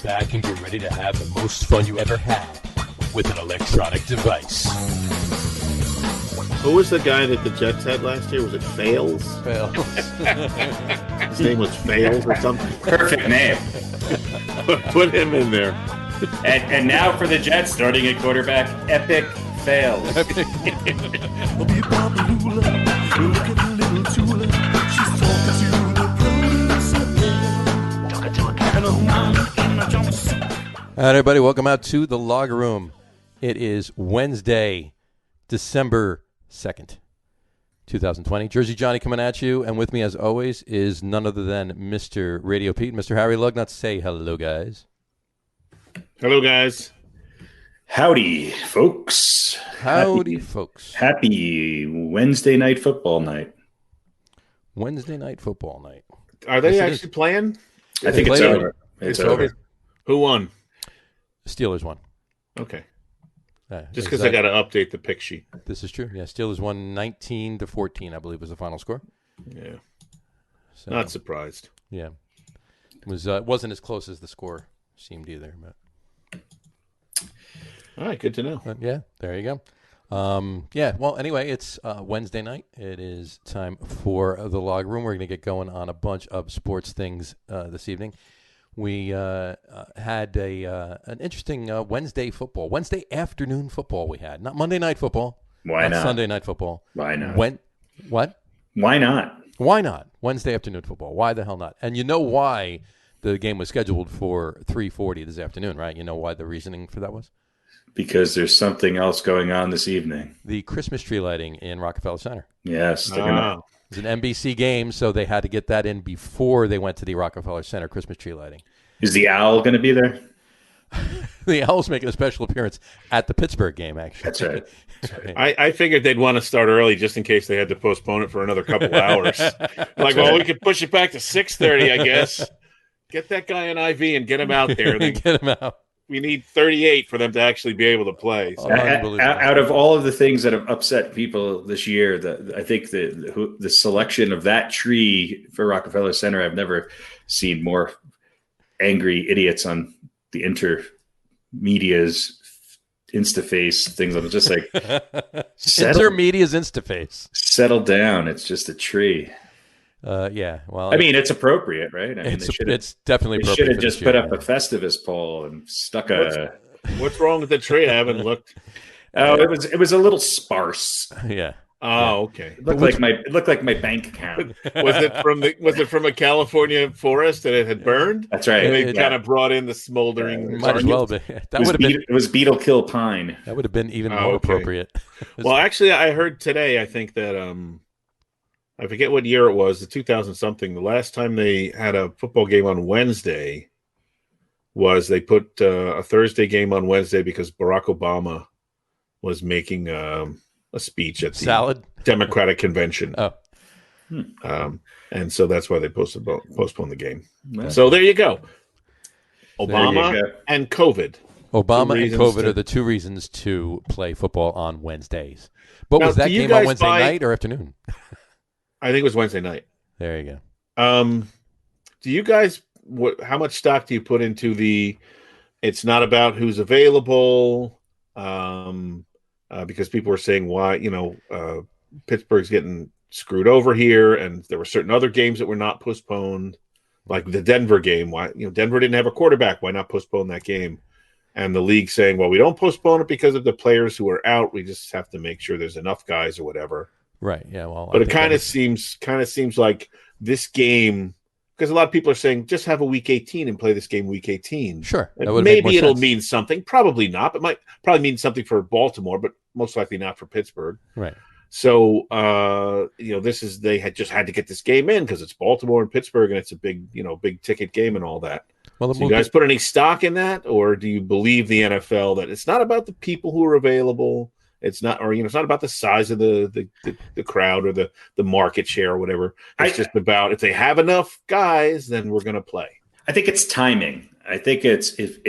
back and get ready to have the most fun you ever had with an electronic device. Who was the guy that the Jets had last year? Was it Fails? Fails. His name was Fails or something? Perfect name. Put him in there. And now for the Jets, starting at quarterback, Epic Fails. All right, everybody, welcome out to the Log Room. It is Wednesday, December 2nd, 2020. Jersey Johnny coming at you, and with me, as always, is none other than Mr. RadioPete, Mr. Harry Lug Nutz. Say hello, guys. Hello, guys. Howdy, folks. Howdy, folks. Happy Wednesday night football night. Wednesday night football night. Are they Yes, it actually playing? I think it's played over. It's over. Who won? Steelers won. Okay. Just because I got to update the pick sheet. This is true. Yeah, Steelers won 19-14, I believe was the final score. Yeah. So, Not surprised. yeah. It wasn't as close as the score seemed either. All right, good to know. But yeah, there you go. Yeah, well, anyway, it's Wednesday night. It is time for the Log Room. We're going to get going on a bunch of sports things this evening. We had an interesting Wednesday afternoon football we had. Not Monday night football. Why not? Sunday night football. Why not? What? Why not? Why not? Wednesday afternoon football. Why the hell not? And you know why the game was scheduled for 3:40 this afternoon, right? You know why the reasoning for that was? Because there's something else going on this evening. The Christmas tree lighting in Rockefeller Center. Yes. It's an NBC game, so they had to get that in before they went to the Rockefeller Center Christmas tree lighting. Is the owl going to be there? The Owl's making a special appearance at the Pittsburgh game, actually. That's right. I figured they'd want to start early just in case they had to postpone it for another couple hours. We could push it back to 6:30, I guess. Get that guy an IV and get him out there. Get him out. We need 38 for them to actually be able to play. So. Out of all of the things that have upset people this year, I think the selection of that tree for Rockefeller Center, I've never seen more angry idiots on the intermedia's Instaface things. I'm just like, Intermedia's Instaface. Settle down. It's just a tree. Yeah. Well, I mean, it's appropriate, right? I mean, it's definitely appropriate. They should have just put up a Festivus pole and stuck What's wrong with the tree? I haven't looked. Oh, it was a little sparse. Yeah. Oh, okay. It looked like my bank account. Was it from a California forest that it had burned? That's right. And they kind of brought in the smoldering. Might as well be. It was beetle kill pine. That would have been even more appropriate. Well, actually, I heard today. I think that I forget what year it was, the 2000 something. The last time they had a football game on Wednesday was they put a Thursday game on Wednesday because Barack Obama was making a speech at the Democratic convention. Oh, and so that's why they postponed the game. So there you go. Obama and COVID. Obama and COVID are the two reasons to play football on Wednesdays. But was that game on Wednesday night or afternoon? I think it was Wednesday night. There you go. Do you guys? How much stock do you put into the? It's not about who's available, because people were saying why Pittsburgh's getting screwed over here, and there were certain other games that were not postponed, like the Denver game. Why Denver didn't have a quarterback? Why not postpone that game? And the league saying, well, we don't postpone it because of the players who are out. We just have to make sure there's enough guys or whatever. Right. Yeah. Well, but it kind of seems like this game, because a lot of people are saying just have a week 18 and play this game week 18. Sure. Maybe it'll mean something. Probably not. It might probably mean something for Baltimore, but most likely not for Pittsburgh. Right. So they had to get this game in because it's Baltimore and Pittsburgh, and it's a big ticket game and all that. Well, do you guys put any stock in that, or do you believe the NFL that it's not about the people who are available? It's not, it's not about the size of the crowd or the market share or whatever. It's just about if they have enough guys, then we're going to play. I think it's timing. I think it's if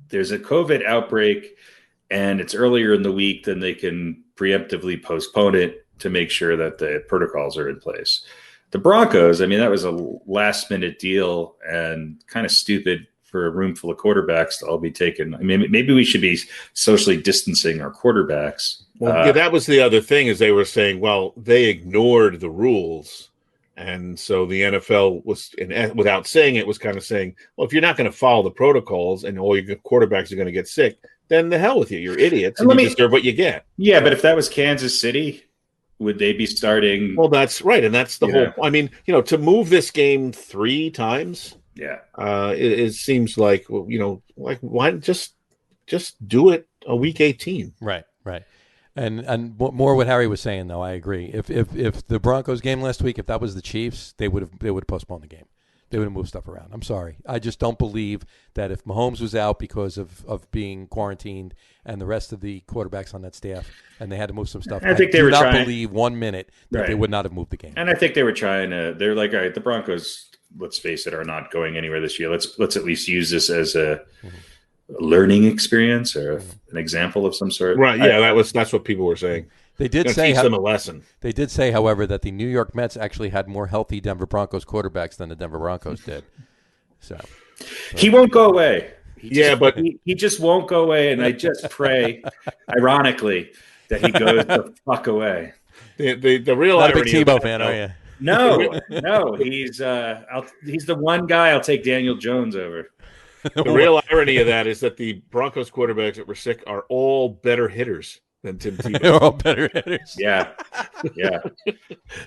there's a COVID outbreak and it's earlier in the week, then they can preemptively postpone it to make sure that the protocols are in place. The Broncos, I mean, that was a last minute deal and kind of stupid for a room full of quarterbacks to all be taken. I mean, maybe we should be socially distancing our quarterbacks. Well, that was the other thing, is they were saying, well, they ignored the rules. And so the NFL was, without saying it, was kind of saying, well, if you're not going to follow the protocols and all your quarterbacks are going to get sick, then the hell with you. You're idiots, and you deserve what you get. Yeah, but if that was Kansas City, would they be starting? Well, that's right, and that's the whole. I mean, to move this game 3 times, it seems like, like, why just do it a week 18? Right. And more what Harry was saying, though, I agree. If the Broncos game last week, if that was the Chiefs, they would have postponed the game. They would have moved stuff around. I'm sorry. I just don't believe that if Mahomes was out because of being quarantined and the rest of the quarterbacks on that staff, and they had to move some stuff, I think they were not believe 1 minute that they would not have moved the game. And I think they were trying to. They're like, all right, the Broncos, let's face it, are not going anywhere this year. Let's at least use this as a learning experience or an example of some sort. Right. Yeah, that's what people were saying. They did say teach them a lesson. They did say, however, that the New York Mets actually had more healthy Denver Broncos quarterbacks than the Denver Broncos did. So he won't go away. He just won't go away. And I just pray, ironically, that he goes the fuck away. The real not a big Tebow fan, are you? No. He's the one guy I'll take Daniel Jones over. The real irony of that is that the Broncos quarterbacks that were sick are all better hitters than Tim Tebow. They're all better hitters. Yeah.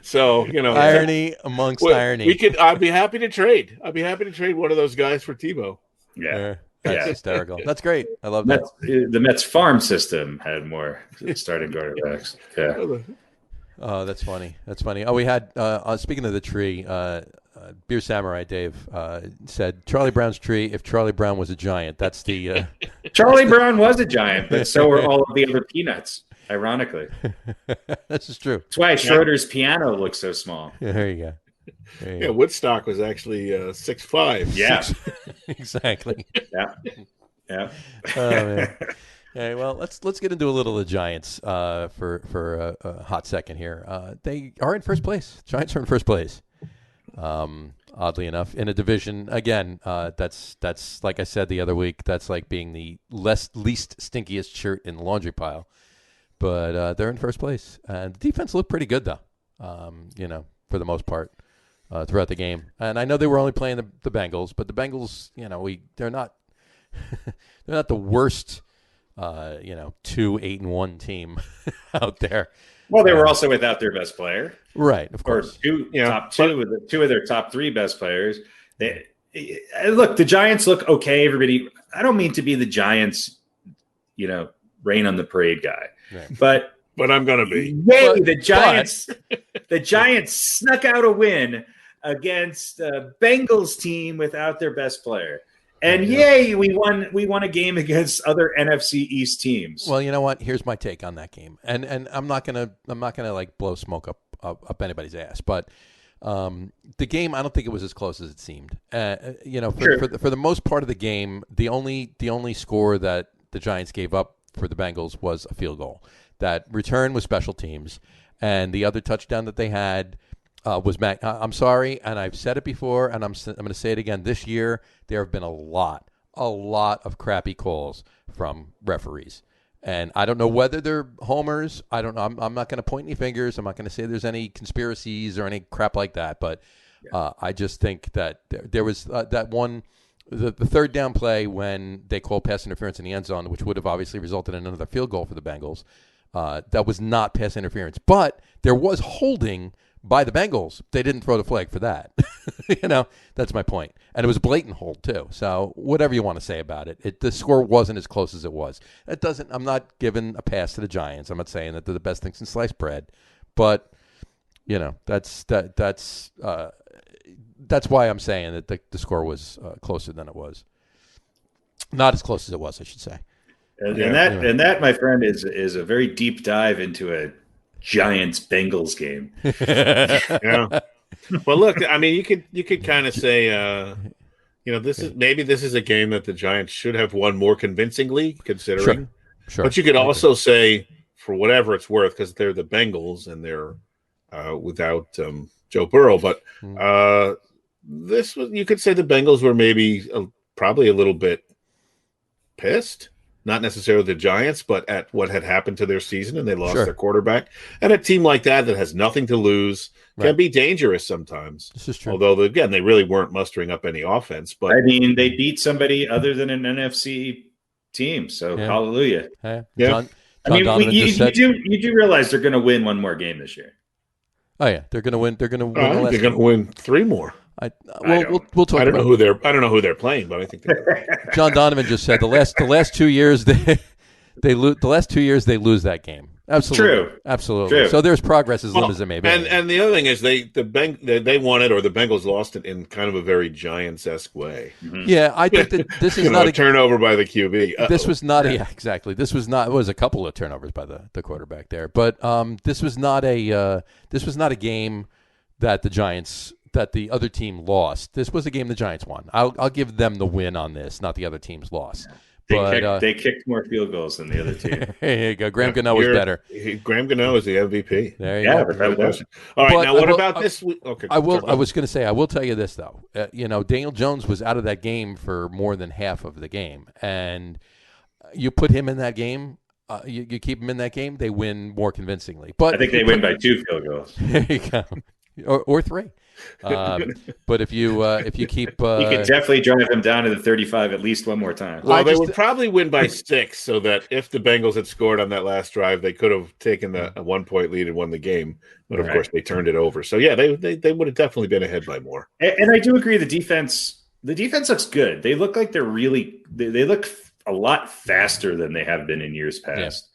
So, irony amongst irony. I'd be happy to trade. I'd be happy to trade one of those guys for Tebow. Yeah. That's hysterical. That's great. I love that. The Mets farm system had more starting quarterbacks. Yeah. Oh, that's funny. Oh, we had, speaking of the tree, Beer Samurai Dave said Charlie Brown's tree, if Charlie Brown was a giant. That's the Charlie Brown was a giant, but so were all of the other peanuts, ironically. This is true. That's why Schroeder's piano looks so small. Yeah, there you go. Woodstock was actually 6'5". Yeah. Exactly. Yeah. Oh, man. Okay, well, let's get into a little of the Giants for a hot second here. They are in first place. Giants are in first place. Oddly enough, in a division again, that's like I said the other week. That's like being the least stinkiest shirt in the laundry pile. But they're in first place, and the defense looked pretty good though. For the most part, throughout the game. And I know they were only playing the Bengals, but the Bengals, they're not they're not the worst. 2-8-1 team out there. Well, they were also without their best player, right? Of course, two of their top 3 best players. Look, the Giants look okay. Everybody, I don't mean to be the Giants, rain on the parade guy, right. but I'm going to be. The Giants snuck out a win against a Bengals team without their best player. And yay, we won a game against other NFC East teams. Well, you know what? Here's my take on that game, and I'm not gonna like blow smoke up anybody's ass, but the game, I don't think it was as close as it seemed. For the most part of the game, the only score that the Giants gave up for the Bengals was a field goal. That return was special teams, and the other touchdown that they had. I'm sorry, and I've said it before, and I'm going to say it again. This year, there have been a lot of crappy calls from referees, and I don't know whether they're homers. I don't know. I'm not going to point any fingers. I'm not going to say there's any conspiracies or any crap like that. But I just think that there was that one, the third down play when they called pass interference in the end zone, which would have obviously resulted in another field goal for the Bengals. That was not pass interference, but there was holding by the Bengals. They didn't throw the flag for that. That's my point. And it was a blatant hold too. So whatever you want to say about it, the score wasn't as close as it was. I'm not giving a pass to the Giants. I'm not saying that they're the best things in sliced bread, but that's why I'm saying that the score was closer than it was. Not as close as it was, I should say. And that, my friend, is a very deep dive into a Giants-Bengals game. Yeah. Well, look, I mean, you could kind of say, this is a game that the Giants should have won more convincingly, considering. Sure. But you could also say, for whatever it's worth, because they're the Bengals and they're without Joe Burrow. But you could say the Bengals were maybe probably a little bit pissed. Not necessarily the Giants, but at what had happened to their season, and they lost their quarterback. And a team like that has nothing to lose can be dangerous sometimes. This is true. Although, again, they really weren't mustering up any offense. But I mean, they beat somebody other than an NFC team, so hallelujah. Yeah. John you do realize they're going to win one more game this year. Oh yeah, they're going to win. They're going to win. They're going to win 3 more. We'll talk. I don't know who they're playing, but I think John Donovan just said the last 2 years they lose. The last 2 years they lose that game. Absolutely, absolutely. So there's progress as little as it may be. And the other thing is they won it, or the Bengals lost it in kind of a very Giants-esque way. Mm-hmm. Yeah, I think that this is not a turnover by the QB. Uh-oh. This was not exactly. This was not. It was a couple of turnovers by the quarterback there, but this was not a game that the other team lost. This was a game the Giants won. I'll give them the win on this, not the other team's loss. They kicked more field goals than the other team. There you go. Graham Gano was better. Graham Gano is the MVP. There you go. But that was. All right, now what about this week? Okay, I was going to say, I will tell you this, though. Daniel Jones was out of that game for more than half of the game. And you put him in that game, you keep him in that game, they win more convincingly. But I think they win by 2 field goals. There you go. Or 3. But if you keep, you could definitely drive them down to the 35 at least one more time. Well, they would probably win by 6, so that if the Bengals had scored on that last drive, they could have taken a 1-point lead and won the game. But of course, they turned it over. So yeah, they would have definitely been ahead by more. And I do agree. The defense looks good. They look like they look a lot faster than they have been in years past,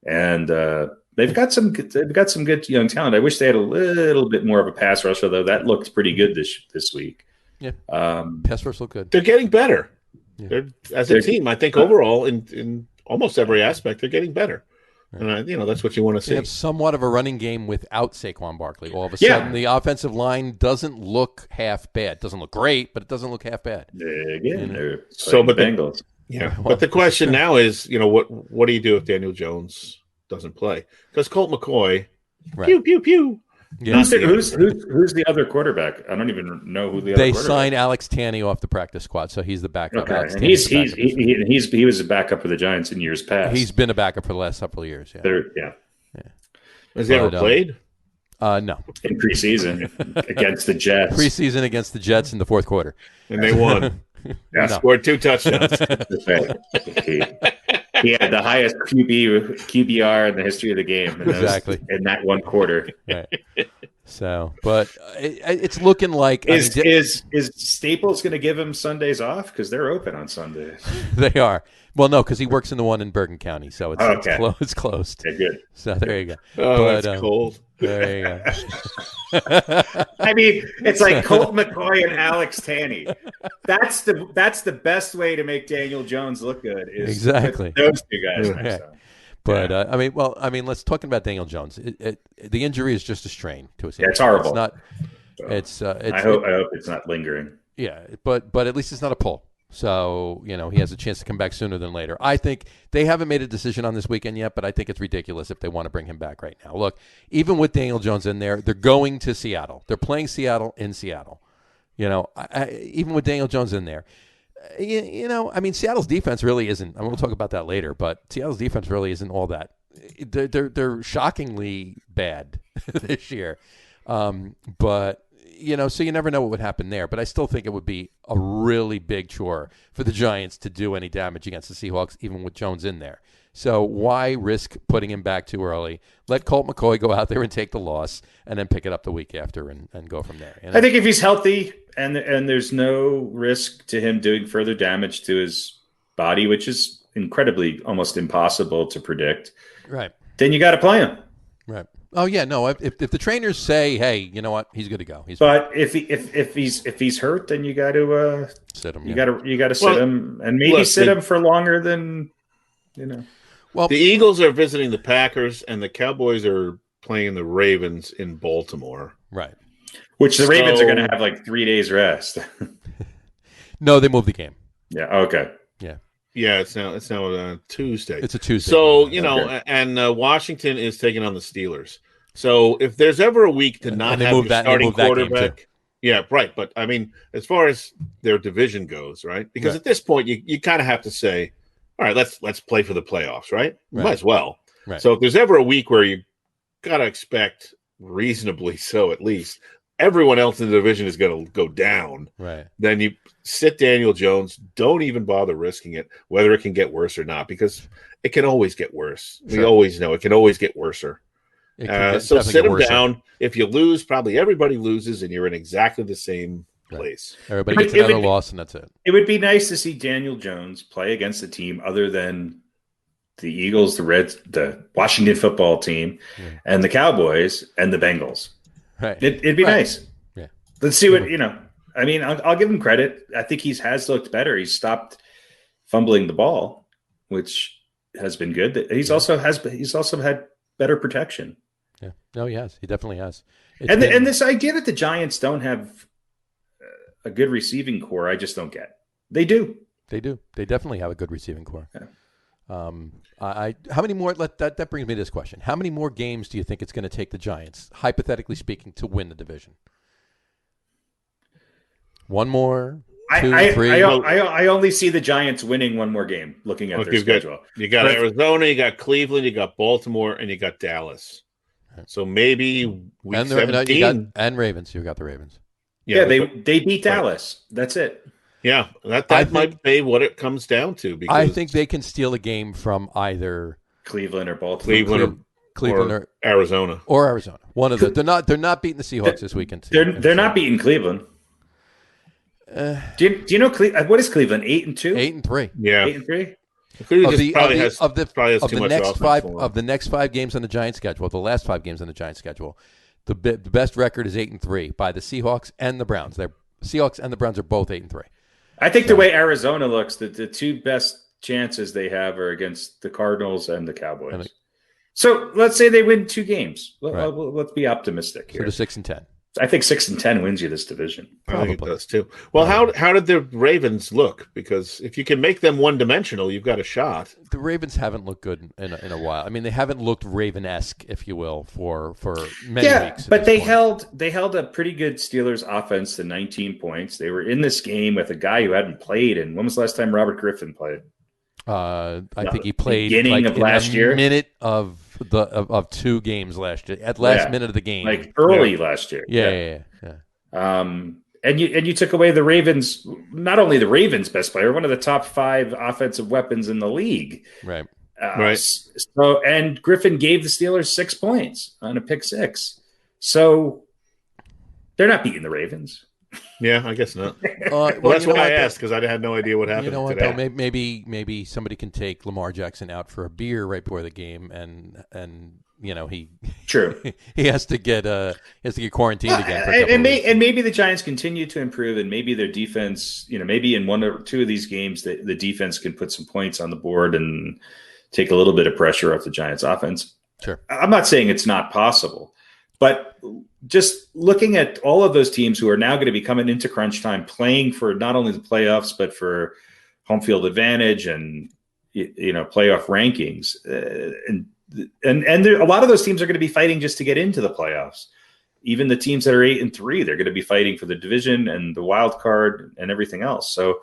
and they've got some good young talent. I wish they had a little bit more of a pass rush, although that looked pretty good this week. Yeah, pass rush looked good. They're getting better. Yeah. As a team, I think overall in almost every aspect, they're getting better. Right. And that's what you want to see. They have somewhat of a running game without Saquon Barkley. All of a sudden, the offensive line doesn't look half bad. It doesn't look great, but it doesn't look half bad. Again, they're Bengals. But the question now is, what do you do if Daniel Jones doesn't play? Because Colt McCoy, pew pew pew. Yeah. Who's the other quarterback? I don't even know who the other. They signed Alex Tanney off the practice squad, so he's the backup. Okay, and he was a backup for the Giants in years past. He's been a backup for the last couple of years. Yeah. Has he ever played? No. In preseason against the Jets. Preseason against the Jets in the fourth quarter, and they won. Scored 2 touchdowns. He had the highest QBR in the history of the game. Exactly. In that one quarter. Right. So, but it's looking like is Staples going to give him Sundays off because they're open on Sundays? They are. Well, no, because he works in the one in Bergen County, so it's closed. Okay, good. So there you go. That's cold. There you go. I mean, it's like Colt McCoy and Alex Tanney. That's the best way to make Daniel Jones look good. Is exactly those 2 guys next time. But let's talk about Daniel Jones. The injury is just a strain to his. Yeah, it's horrible. It's not. I hope it's not lingering. Yeah, but at least it's not a pull. So, he has a chance to come back sooner than later. I think they haven't made a decision on this weekend yet, but I think it's ridiculous if they want to bring him back right now. Look, even with Daniel Jones in there, they're going to Seattle. They're playing Seattle in Seattle. Even with Daniel Jones in there. Seattle's defense really isn't. We'll talk about that later, but Seattle's defense really isn't all that. They're shockingly bad this year. But so you never know what would happen there. But I still think it would be a really big chore for the Giants to do any damage against the Seahawks, even with Jones in there. So why risk putting him back too early? Let Colt McCoy go out there and take the loss, and then pick it up the week after and go from there. I think if he's healthy and there's no risk to him doing further damage to his body, which is incredibly almost impossible to predict, right? Then you got to play him, right? Oh yeah, no. If the trainers say, "Hey, you know what, he's good to go," but if he's hurt, then you got to sit him. You got to sit him, and maybe sit him for longer than Well, the Eagles are visiting the Packers, and the Cowboys are playing the Ravens in Baltimore. Right. Which the Ravens are going to have like 3 days rest. No, they moved the game. Yeah. Okay. Yeah. Yeah, it's now Tuesday. It's a Tuesday. So, and Washington is taking on the Steelers. So if there's ever a week to not have your starting quarterback, Yeah, right. But I mean, as far as their division goes, right? Because at this point, you kind of have to say, all right, let's play for the playoffs, right? Might as well. Right. So if there's ever a week where you got to expect, reasonably so at least, everyone else in the division is going to go down. Right. Then you sit Daniel Jones. Don't even bother risking it, whether it can get worse or not, because it can always get worse. Sure. We always know it can always get worser. So sit him down. If you lose, probably everybody loses, and you're in exactly the same place. Everybody gets another loss, and that's it. It would be nice to see Daniel Jones play against a team other than the Eagles, the Reds, the Washington football team, and the Cowboys and the Bengals. Right. It'd be nice. Yeah. Let's see what I mean, I'll give him credit. I think he has looked better. He's stopped fumbling the ball, which has been good. He's also had better protection. Yeah. No, he has. He definitely has. And this idea that the Giants don't have a good receiving core, I just don't get. They do. They do. They definitely have a good receiving core. Yeah. How many more? That brings me to this question: how many more games do you think it's going to take the Giants, hypothetically speaking, to win the division? One more, two, three. I only see the Giants winning one more game. Looking at their schedule, you got Arizona, you got Cleveland, you got Baltimore, and you got Dallas. So maybe week 17 and Ravens. You got the Ravens. Yeah, they beat Dallas. That's it. Yeah, that might be what it comes down to. Because I think they can steal a game from either Cleveland or Baltimore, Cleveland or Arizona, One of them. They're not beating the Seahawks this weekend. They're not beating Cleveland. Do you know what is Cleveland? 8-2, 8-3. Yeah, 8-3. Of the next 5 games on the Giants schedule, the last 5 games on the Giants schedule, the best record is 8-3 by the Seahawks and the Browns. Seahawks and the Browns are both 8-3. I think the way Arizona looks, the two best chances they have are against the Cardinals and the Cowboys. So let's say they win 2 games. Let's be optimistic here. So they're 6-10. I think 6-10 wins you this division. Probably. I think it does too. Well, how did the Ravens look? Because if you can make them one-dimensional, you've got a shot. The Ravens haven't looked good in a while. I mean, they haven't looked Raven-esque, if you will, for many weeks. But they held a pretty good Steelers offense to 19 points. They were in this game with a guy who hadn't played. And when was the last time Robert Griffin played? I think he played beginning of last year. Minute of 2 games last year, at last minute of the game, like early last year. Yeah. And you took away the Ravens, not only the Ravens' best player, one of the top 5 offensive weapons in the league. Right. Right. So, and Griffin gave the Steelers 6 points on a pick 6. So they're not beating the Ravens. Yeah, I guess not. Well, that's why I asked, because I had no idea what happened. You know what? Today. Though, maybe somebody can take Lamar Jackson out for a beer right before the game, and he he has to get quarantined again. And maybe the Giants continue to improve, and maybe their defense, maybe in 1 or 2 of these games, the defense can put some points on the board and take a little bit of pressure off the Giants' offense. Sure, I'm not saying it's not possible. But just looking at all of those teams who are now going to be coming into crunch time, playing for not only the playoffs, but for home field advantage and, playoff rankings. And a lot of those teams are going to be fighting just to get into the playoffs. Even the teams that are 8-3, they're going to be fighting for the division and the wild card and everything else. So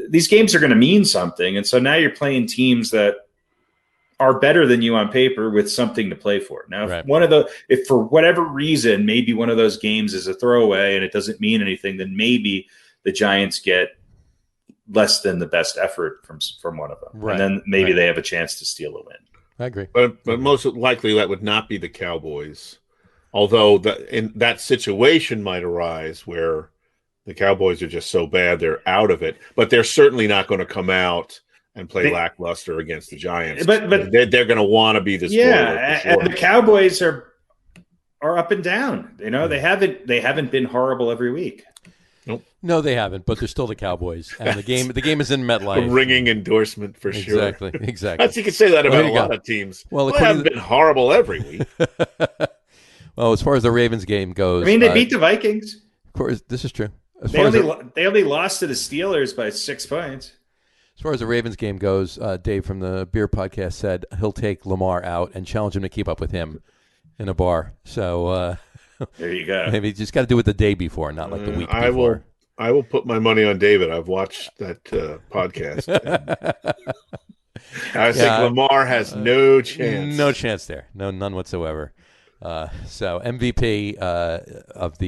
these games are going to mean something. And so now you're playing teams that are better than you on paper with something to play for. Now, if for whatever reason, maybe one of those games is a throwaway and it doesn't mean anything, then maybe the Giants get less than the best effort from one of them. Right. And then maybe they have a chance to steal a win. I agree. But most likely that would not be the Cowboys. Although in that situation might arise where the Cowboys are just so bad they're out of it. But they're certainly not going to come out and play lackluster against the Giants. But they're going to want to be the spoiler. Yeah, for sure. And the Cowboys are up and down. They haven't been horrible every week. Nope. No, they haven't. But they're still the Cowboys, and the game is in MetLife. A ringing endorsement for sure. Exactly. You can say that about a lot of teams. Well, they haven't been horrible every week. Well, as far as the Ravens game goes, they beat the Vikings. Of course, this is true. They only lost to the Steelers by 6 points. As far as the Ravens game goes, Dave from the Beer Podcast said he'll take Lamar out and challenge him to keep up with him in a bar. So There you go. Maybe you just got to do it the day before, not like the week before. I will put my money on David. I've watched that podcast. I think Lamar has no chance. No chance there. None whatsoever. So MVP of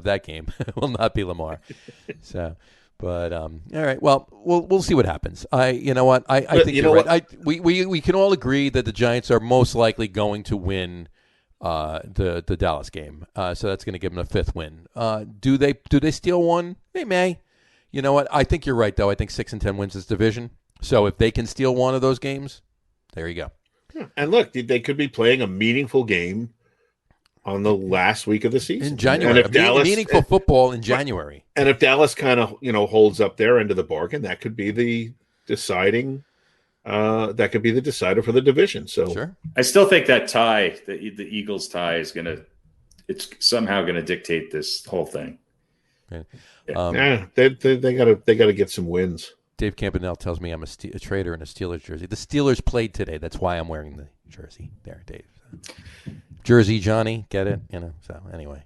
that game will not be Lamar. So, but all right. Well, we'll see what happens. You know what? I think you're right. We can all agree that the Giants are most likely going to win the Dallas game. So that's going to give them a fifth win. Do they steal one? They may. You know what? I think you're right, though. I think 6-10 wins this division. So if they can steal one of those games, there you go. And look, they could be playing a meaningful game on the last week of the season in January. And if meaningful football in January. And if Dallas kind of holds up their end of the bargain, that could be the deciding. That could be the decider for the division. So sure. I still think that tie, the Eagles tie, it's somehow gonna dictate this whole thing. Okay. They gotta get some wins. Dave Campanelle tells me I'm a trader in a Steelers jersey. The Steelers played today. That's why I'm wearing the jersey. There, Dave. Jersey Johnny, get it? So anyway,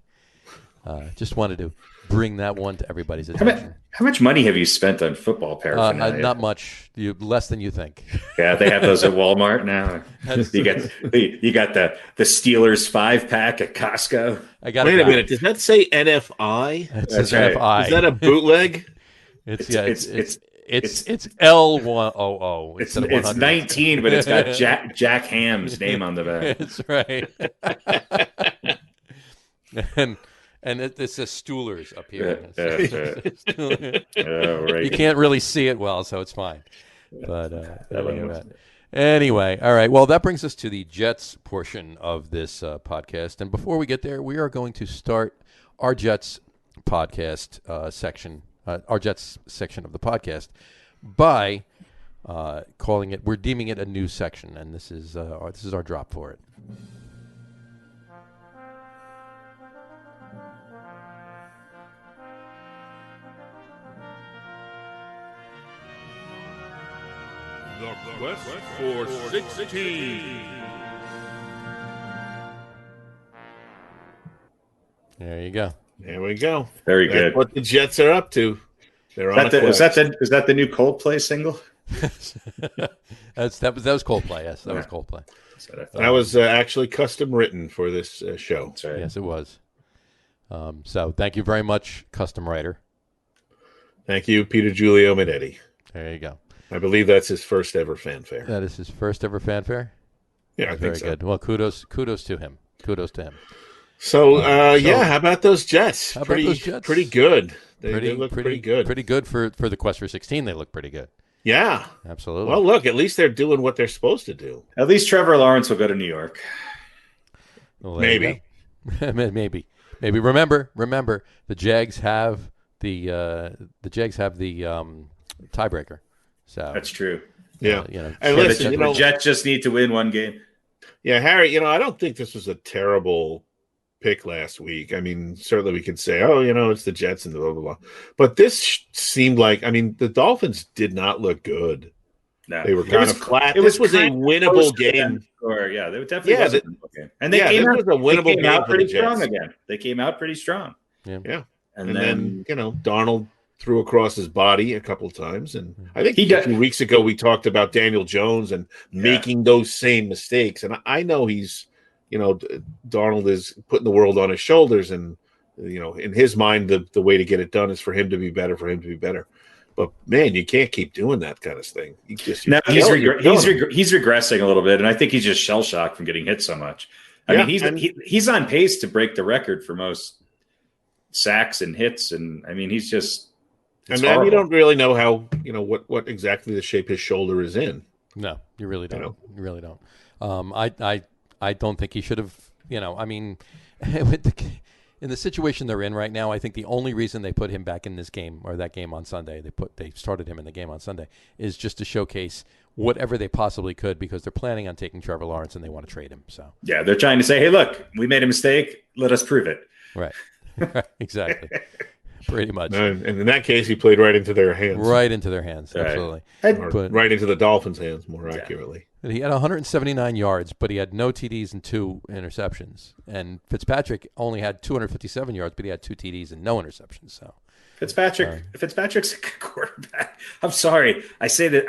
just wanted to bring that one to everybody's attention. How much money have you spent on football paraphernalia? Not much. Less than you think. Yeah, they have those at Walmart now. You got the Steelers 5-pack at Costco. Wait a minute. Does that say NFI? It says NFI. Is that a bootleg? It's L100. It's 19, but it's got Jack Ham's name on the back. That's right. And it says Steelers up here. Right. You can't really see it well, so it's fine. But anyway, all right. Well, that brings us to the Jets portion of this podcast. And before we get there, we are going to start our Jets podcast section. Our Jets section of the podcast by calling it. We're deeming it a new section, and this is our drop for it. The quest for 16. There you go. There we go. Very good. That's what the Jets are up to. They're on a quest. Is that the new Coldplay single? that was Coldplay. Yes, that was Coldplay. That was actually custom written for this show. That's right. Yes, it was. So thank you very much, custom writer. Thank you, Peter Giulio Minetti. There you go. I believe that's his first ever fanfare. That is his first ever fanfare? Yeah, I think very so. good. Well, kudos to him. So, how about those Jets? Pretty good. They look pretty good. Pretty good for the quest for 16. They look pretty good. Yeah. Absolutely. Well, look, at least they're doing what they're supposed to do. At least Trevor Lawrence will go to New York. Well, maybe. Maybe. Remember, the Jags have the tiebreaker. So that's true. Yeah. And listen, the Jets just need to win one game. Yeah, Harry, I don't think this was a terrible pick last week. I mean, certainly we could say, it's the Jets and blah, blah, blah. But this seemed like, the Dolphins did not look good. No. They were kind of flat. This was a winnable game. Yeah, they definitely was a winnable game. And they came out pretty strong again. They came out pretty strong. Yeah. And then Darnold threw across his body a couple of times. And I think a few weeks ago we talked about Daniel Jones and making those same mistakes. And I know he's, Darnold is putting the world on his shoulders. And, in his mind, the way to get it done is for him to be better, But, man, you can't keep doing that kind of thing. He's regressing a little bit. And I think he's just shell-shocked from getting hit so much. I mean, he's on pace to break the record for most sacks and hits. And, he's just – and then you don't really know how, what exactly the shape his shoulder is in. No, you really don't. You really don't. I don't think he should have, in the situation they're in right now, I think the only reason they put him back in this game or that game on Sunday, they started him in the game on Sunday, is just to showcase whatever they possibly could because they're planning on taking Trevor Lawrence and they want to trade him. So yeah, they're trying to say, hey, look, we made a mistake. Let us prove it. Right. Exactly. Pretty much. And in that case, he played right into their hands. Right into their hands, absolutely. Or right into the Dolphins' hands, more accurately. He had 179 yards, but he had no TDs and 2 interceptions. And Fitzpatrick only had 257 yards, but he had 2 TDs and no interceptions. So Fitzpatrick's a good quarterback. I'm sorry. I say that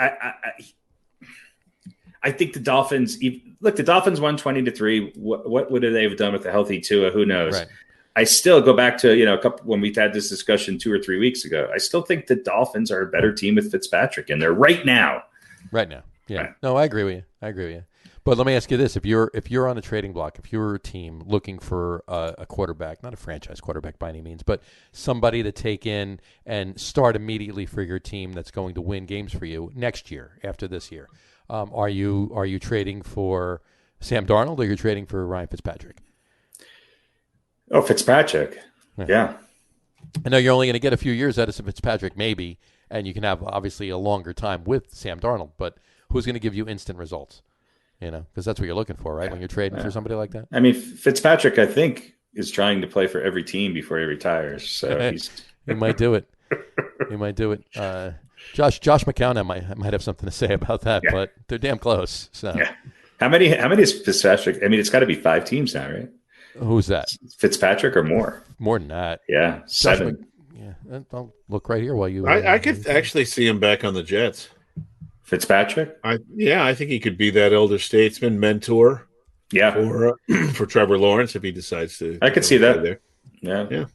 I think the Dolphins look, the Dolphins won 20-3. What would they have done with a healthy Tua? Who knows? Right. I still go back to, a couple when we had this discussion 2 or 3 weeks ago. I still think the Dolphins are a better team with Fitzpatrick in there right now. Right now. Yeah. Right. No, I agree with you. But let me ask you this: if you're on a trading block, if you're a team looking for a quarterback, not a franchise quarterback by any means, but somebody to take in and start immediately for your team that's going to win games for you next year after this year, are you trading for Sam Darnold or you're trading for Ryan Fitzpatrick? Oh, Fitzpatrick. Yeah. I know you're only going to get a few years out of Fitzpatrick, maybe, and you can have obviously a longer time with Sam Darnold, but who's going to give you instant results? Because that's what you're looking for, right? When you're trading for somebody like that. I mean, Fitzpatrick, I think, is trying to play for every team before he retires. So he might do it. Josh McCown might have something to say about that, but they're damn close. So how many is Fitzpatrick? I mean, it's got to be 5 teams now, right? Who's that? Fitzpatrick or more? More than that. Yeah, 7. I'll look right here while you. I could actually see him back on the Jets. Fitzpatrick? I think he could be that elder statesman mentor. Yeah, for Trevor Lawrence if he decides to. I could see that. There. Yeah.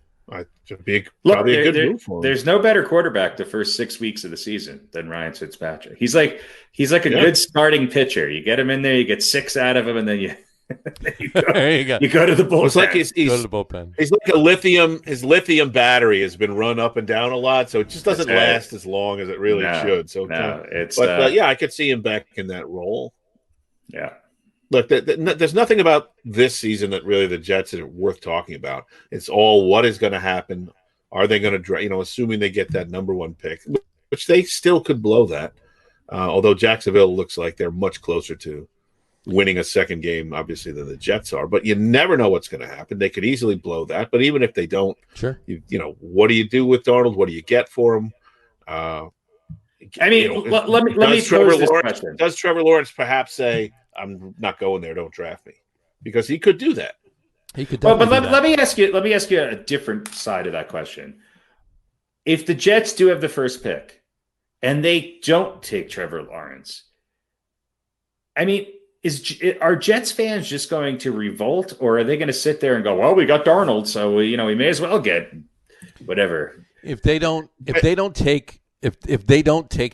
Probably a good move for him. There's no better quarterback the first 6 weeks of the season than Ryan Fitzpatrick. He's like a good starting pitcher. You get him in there, you get 6 out of him, and then you there you go. You go to the bullpen. It's like he's go to the bullpen. He's like a lithium. His lithium battery has been run up and down a lot, so it just doesn't last as long as it really should. So, I could see him back in that role. Yeah. Look, there's nothing about this season that really the Jets are worth talking about. It's all what is going to happen. Are they going to, assuming they get that number 1 pick, which they still could blow that. Although Jacksonville looks like they're much closer to winning a second game, obviously, than the Jets are. But you never know what's going to happen. They could easily blow that. But even if they don't, sure, what do you do with Darnold? What do you get for him? Let me pose this question. Does Trevor Lawrence perhaps say, "I'm not going there. Don't draft me," because he could do that. He could. But let me ask you a different side of that question. If the Jets do have the first pick, and they don't take Trevor Lawrence, I mean, are Jets fans just going to revolt, or are they going to sit there and go, "Well, we got Darnold, so we may as well get whatever." If they don't take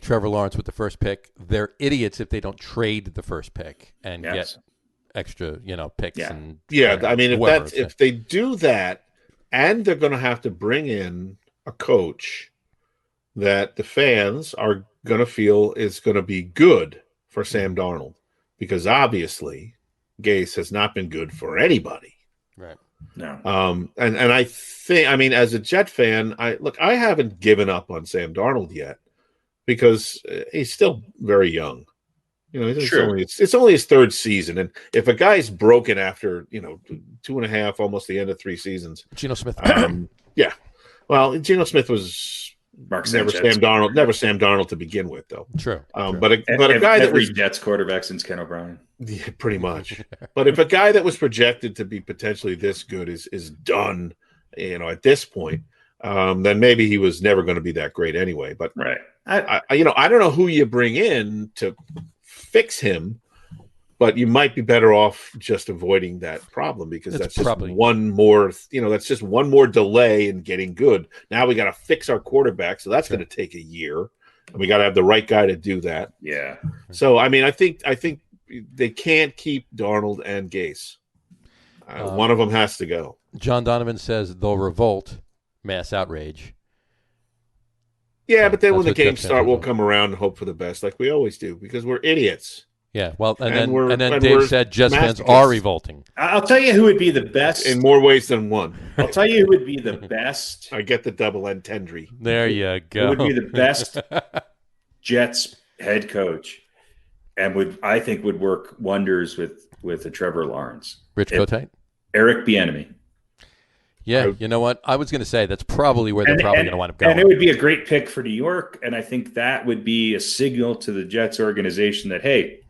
Trevor Lawrence with the first pick, they're idiots if they don't trade the first pick and get extra, picks. Yeah. And I mean, if they do that, and they're going to have to bring in a coach that the fans are going to feel is going to be good for Sam Darnold, because obviously Gase has not been good for anybody. Right. No. And I think, I mean, as a Jet fan, I haven't given up on Sam Darnold yet because he's still very young. It's only his 3rd season. And if a guy's broken after, 2.5, almost the end of 3 seasons. Geno Smith. Yeah. Well, Geno Smith was never Sam Darnold to begin with, though. True. But a guy that was Jets quarterback since Ken O'Brien. Yeah, pretty much. But if a guy that was projected to be potentially this good is done, at this point, then maybe he was never going to be that great anyway. But right. I don't know who you bring in to fix him, but you might be better off just avoiding that problem because that's just one more, that's just one more delay in getting good. Now we got to fix our quarterback, so that's going to take a year, and we got to have the right guy to do that. Yeah. So I mean, I think they can't keep Darnold and Gase. One of them has to go. John Donovan says they'll revolt, mass outrage. Yeah, but then when the games start, we'll come around and hope for the best, like we always do, because we're idiots. Yeah, well, and then Dave said Jets fans are revolting. I'll tell you who would be the best in more ways than one. I'll tell you who would be the best. I get the double entendre. There you go. Who would be the best Jets head coach, and would work wonders with a Trevor Lawrence. Rich Kotite? Eric Bieniemy. Yeah, you know what? I was going to say that's probably where they're probably going to wind up going. And it would be a great pick for New York, and I think that would be a signal to the Jets organization that, hey,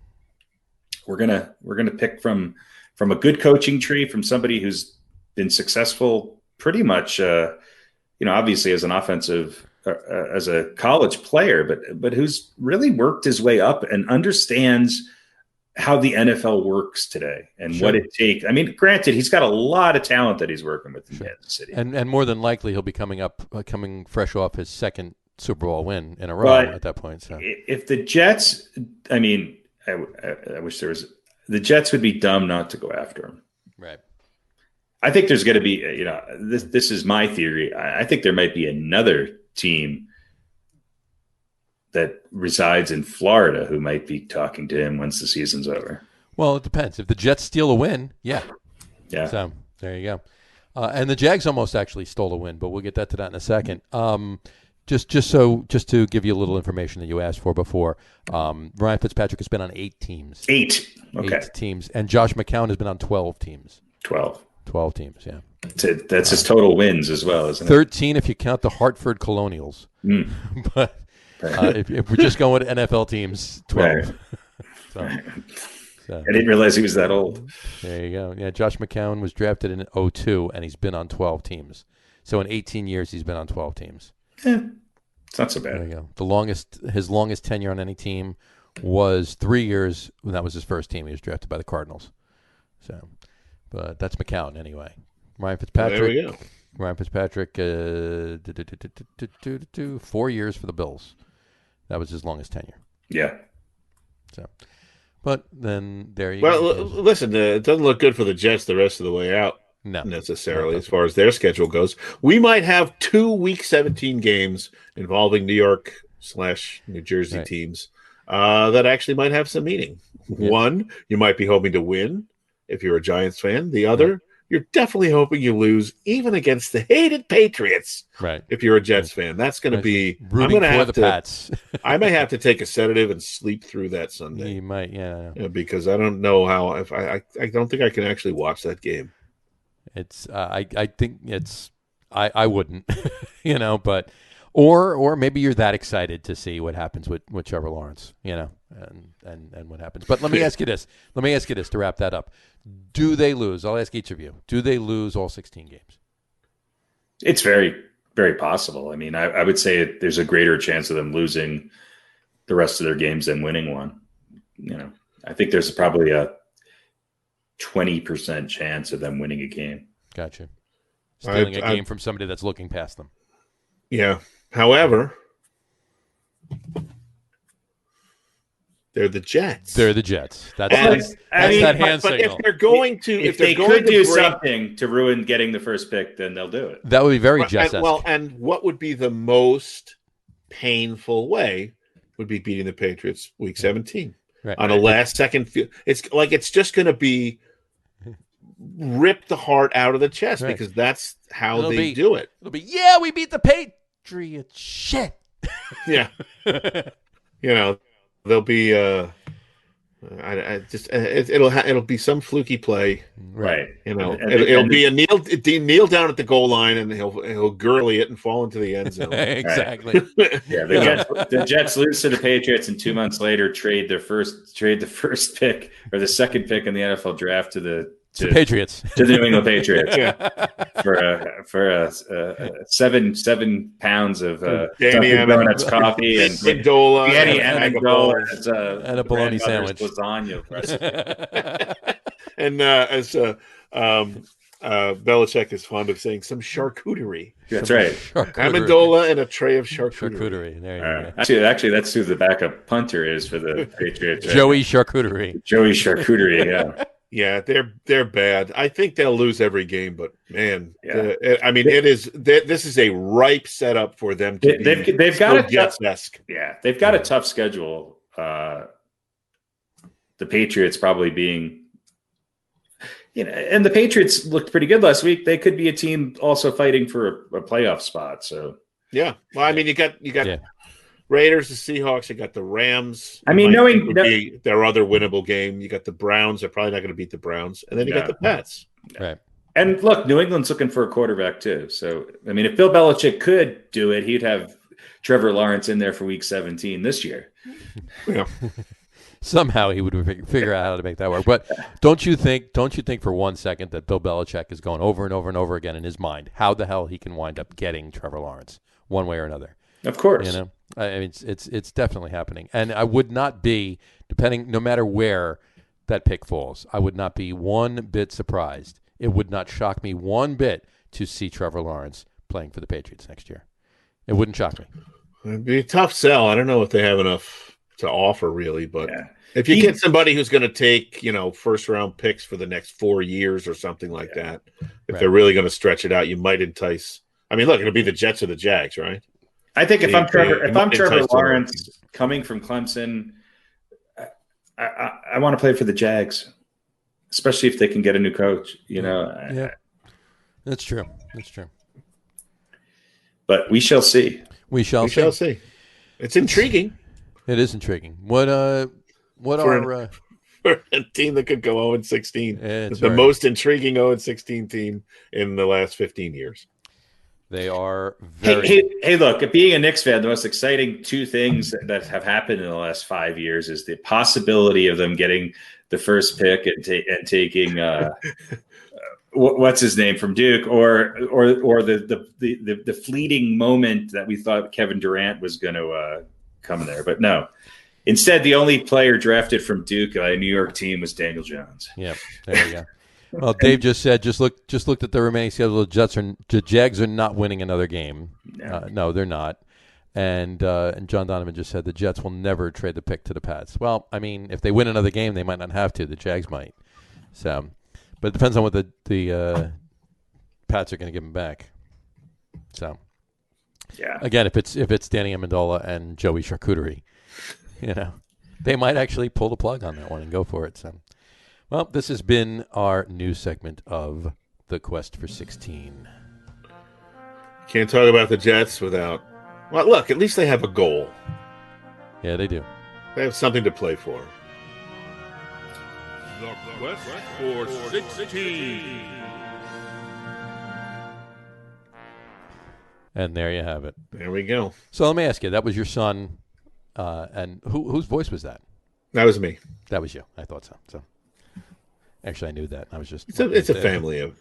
we're gonna pick from a good coaching tree, from somebody who's been successful pretty much, obviously as an offensive, as a college player, but who's really worked his way up and understands how the NFL works today and what it takes. I mean, granted, he's got a lot of talent that he's working with in Kansas City, and more than likely he'll be coming fresh off his second Super Bowl win in a row at that point. So if the Jets, I mean, I wish there was. The Jets would be dumb not to go after him. Right. I think there's going to be, this is my theory. I think there might be another team that resides in Florida who might be talking to him once the season's over. Well, it depends. If the Jets steal a win, yeah. So there you go. And the Jags almost actually stole a win, but we'll get to that in a second. Just to give you a little information that you asked for before, Ryan Fitzpatrick has been on 8 teams. 8. Okay. 8 teams. And Josh McCown has been on 12 teams. 12 teams, yeah. That's his total wins as well, isn't it? 13 if you count the Hartford Colonials. But if we're just going with NFL teams, 12. Right. So. I didn't realize he was that old. There you go. Yeah, Josh McCown was drafted in 2002, and he's been on 12 teams. So in 18 years, he's been on 12 teams. It's not so bad. There you go. His longest tenure on any team was 3 years. When that was his first team. He was drafted by the Cardinals. So, but that's McCown anyway. Ryan Fitzpatrick. There we go. Ryan Fitzpatrick, 4 years for the Bills. That was his longest tenure. Yeah. So, but then there you go. Well, listen, it doesn't look good for the Jets the rest of the way out. No, necessarily, as far as their schedule goes. We might have 2 Week 17 games involving New York / New Jersey teams that actually might have some meaning. Yeah. One, you might be hoping to win if you're a Giants fan. The other, you're definitely hoping you lose, even against the hated Patriots. Right. If you're a Jets fan, that's going to be rooting for the Pats. I may have to take a sedative and sleep through that Sunday. You might, yeah, because I don't know how. If I don't think I can actually watch that game. It's I think it's I wouldn't, but or maybe you're that excited to see what happens with Trevor Lawrence, and what happens. But let me ask you this. To wrap that up. Do they lose? I'll ask each of you. Do they lose all 16 games? It's very, very possible. I mean, I would say there's a greater chance of them losing the rest of their games than winning one. I think there's probably a 20% chance of them winning a game. Gotcha. Stealing a game from somebody that's looking past them. Yeah. However, they're the Jets. That's that hand signal. If they're going to, if they could do something to ruin getting the first pick, then they'll do it. That would be very Jets-esque. And what would be the most painful way would be beating the Patriots Week 17 on a last-second field. It's just going to be rip the heart out of the chest because that's how they do it. It'll be, we beat the Patriots. Shit. Yeah. There'll be it'll be some fluky play, right? It'll be a kneel down at the goal line, and he'll gurley it and fall into the end zone. Exactly. Yeah, the Jets lose to the Patriots, and 2 months later trade the first pick or the second pick in the NFL draft to the Patriots, to the New England Patriots, for 7 pounds of Dunkin' Donuts coffee and Amendola and a bologna sandwich, lasagna. And as Belichick is fond of saying, some charcuterie. That's right. Amendola and a tray of charcuterie. There you go. Actually, that's who the backup punter is for the Patriots. Right? Joey Charcuterie. Yeah. Yeah, they're bad. I think they'll lose every game, but man, this is a ripe setup for them to they've got a Jets-esque. Yeah, they've got a tough schedule. The Patriots probably being, and the Patriots looked pretty good last week. They could be a team also fighting for a playoff spot. So yeah, well, I mean, you got. Yeah. Raiders, the Seahawks, you got the Rams. I mean, knowing their other winnable game, you got the Browns. They're probably not going to beat the Browns, and then you got the Pats. Right. And look, New England's looking for a quarterback too. So, I mean, if Bill Belichick could do it, he'd have Trevor Lawrence in there for Week 17 this year. Yeah. Somehow he would figure out how to make that work. But don't you think for one second that Bill Belichick is going over and over and over again in his mind how the hell he can wind up getting Trevor Lawrence one way or another? Of course. You know, I mean, it's definitely happening. And I would not be, no matter where that pick falls, I would not be one bit surprised. It would not shock me one bit to see Trevor Lawrence playing for the Patriots next year. It wouldn't shock me. It'd be a tough sell. I don't know if they have enough to offer, really, but if you get somebody who's going to take, first-round picks for the next 4 years or something like that, if they're really going to stretch it out, you might entice. I mean, look, it'll be the Jets or the Jags, right? I think if I'm Trevor Lawrence coming from Clemson, I want to play for the Jags, especially if they can get a new coach. Yeah, that's true. But we shall see. We shall see. It's intriguing. It is intriguing. What for a team that could go 0-16? It's the most intriguing 0-16 team in the last 15 years. They are very. Hey! Look, being a Knicks fan, the most exciting two things that have happened in the last 5 years is the possibility of them getting the first pick and taking what's his name from Duke, or the fleeting moment that we thought Kevin Durant was going to come there, but no. Instead, the only player drafted from Duke by a New York team was Daniel Jones. Yeah, there you go. Well, Dave just said, just looked at the remaining schedule. The Jags are not winning another game. No, they're not. And John Donovan just said the Jets will never trade the pick to the Pats. Well, I mean, if they win another game, they might not have to. The Jags might. So, but it depends on what the Pats are going to give them back. So, yeah. Again, if it's Danny Amendola and Joey Charcuterie, they might actually pull the plug on that one and go for it. So. Well, this has been our news segment of The Quest for 16. Can't talk about the Jets without... Well, look, at least they have a goal. Yeah, they do. They have something to play for. The Quest for 16. And there you have it. There we go. So let me ask you, that was your son, and whose voice was that? That was me. That was you. I thought so. Actually, I knew that. I was just. It's a family.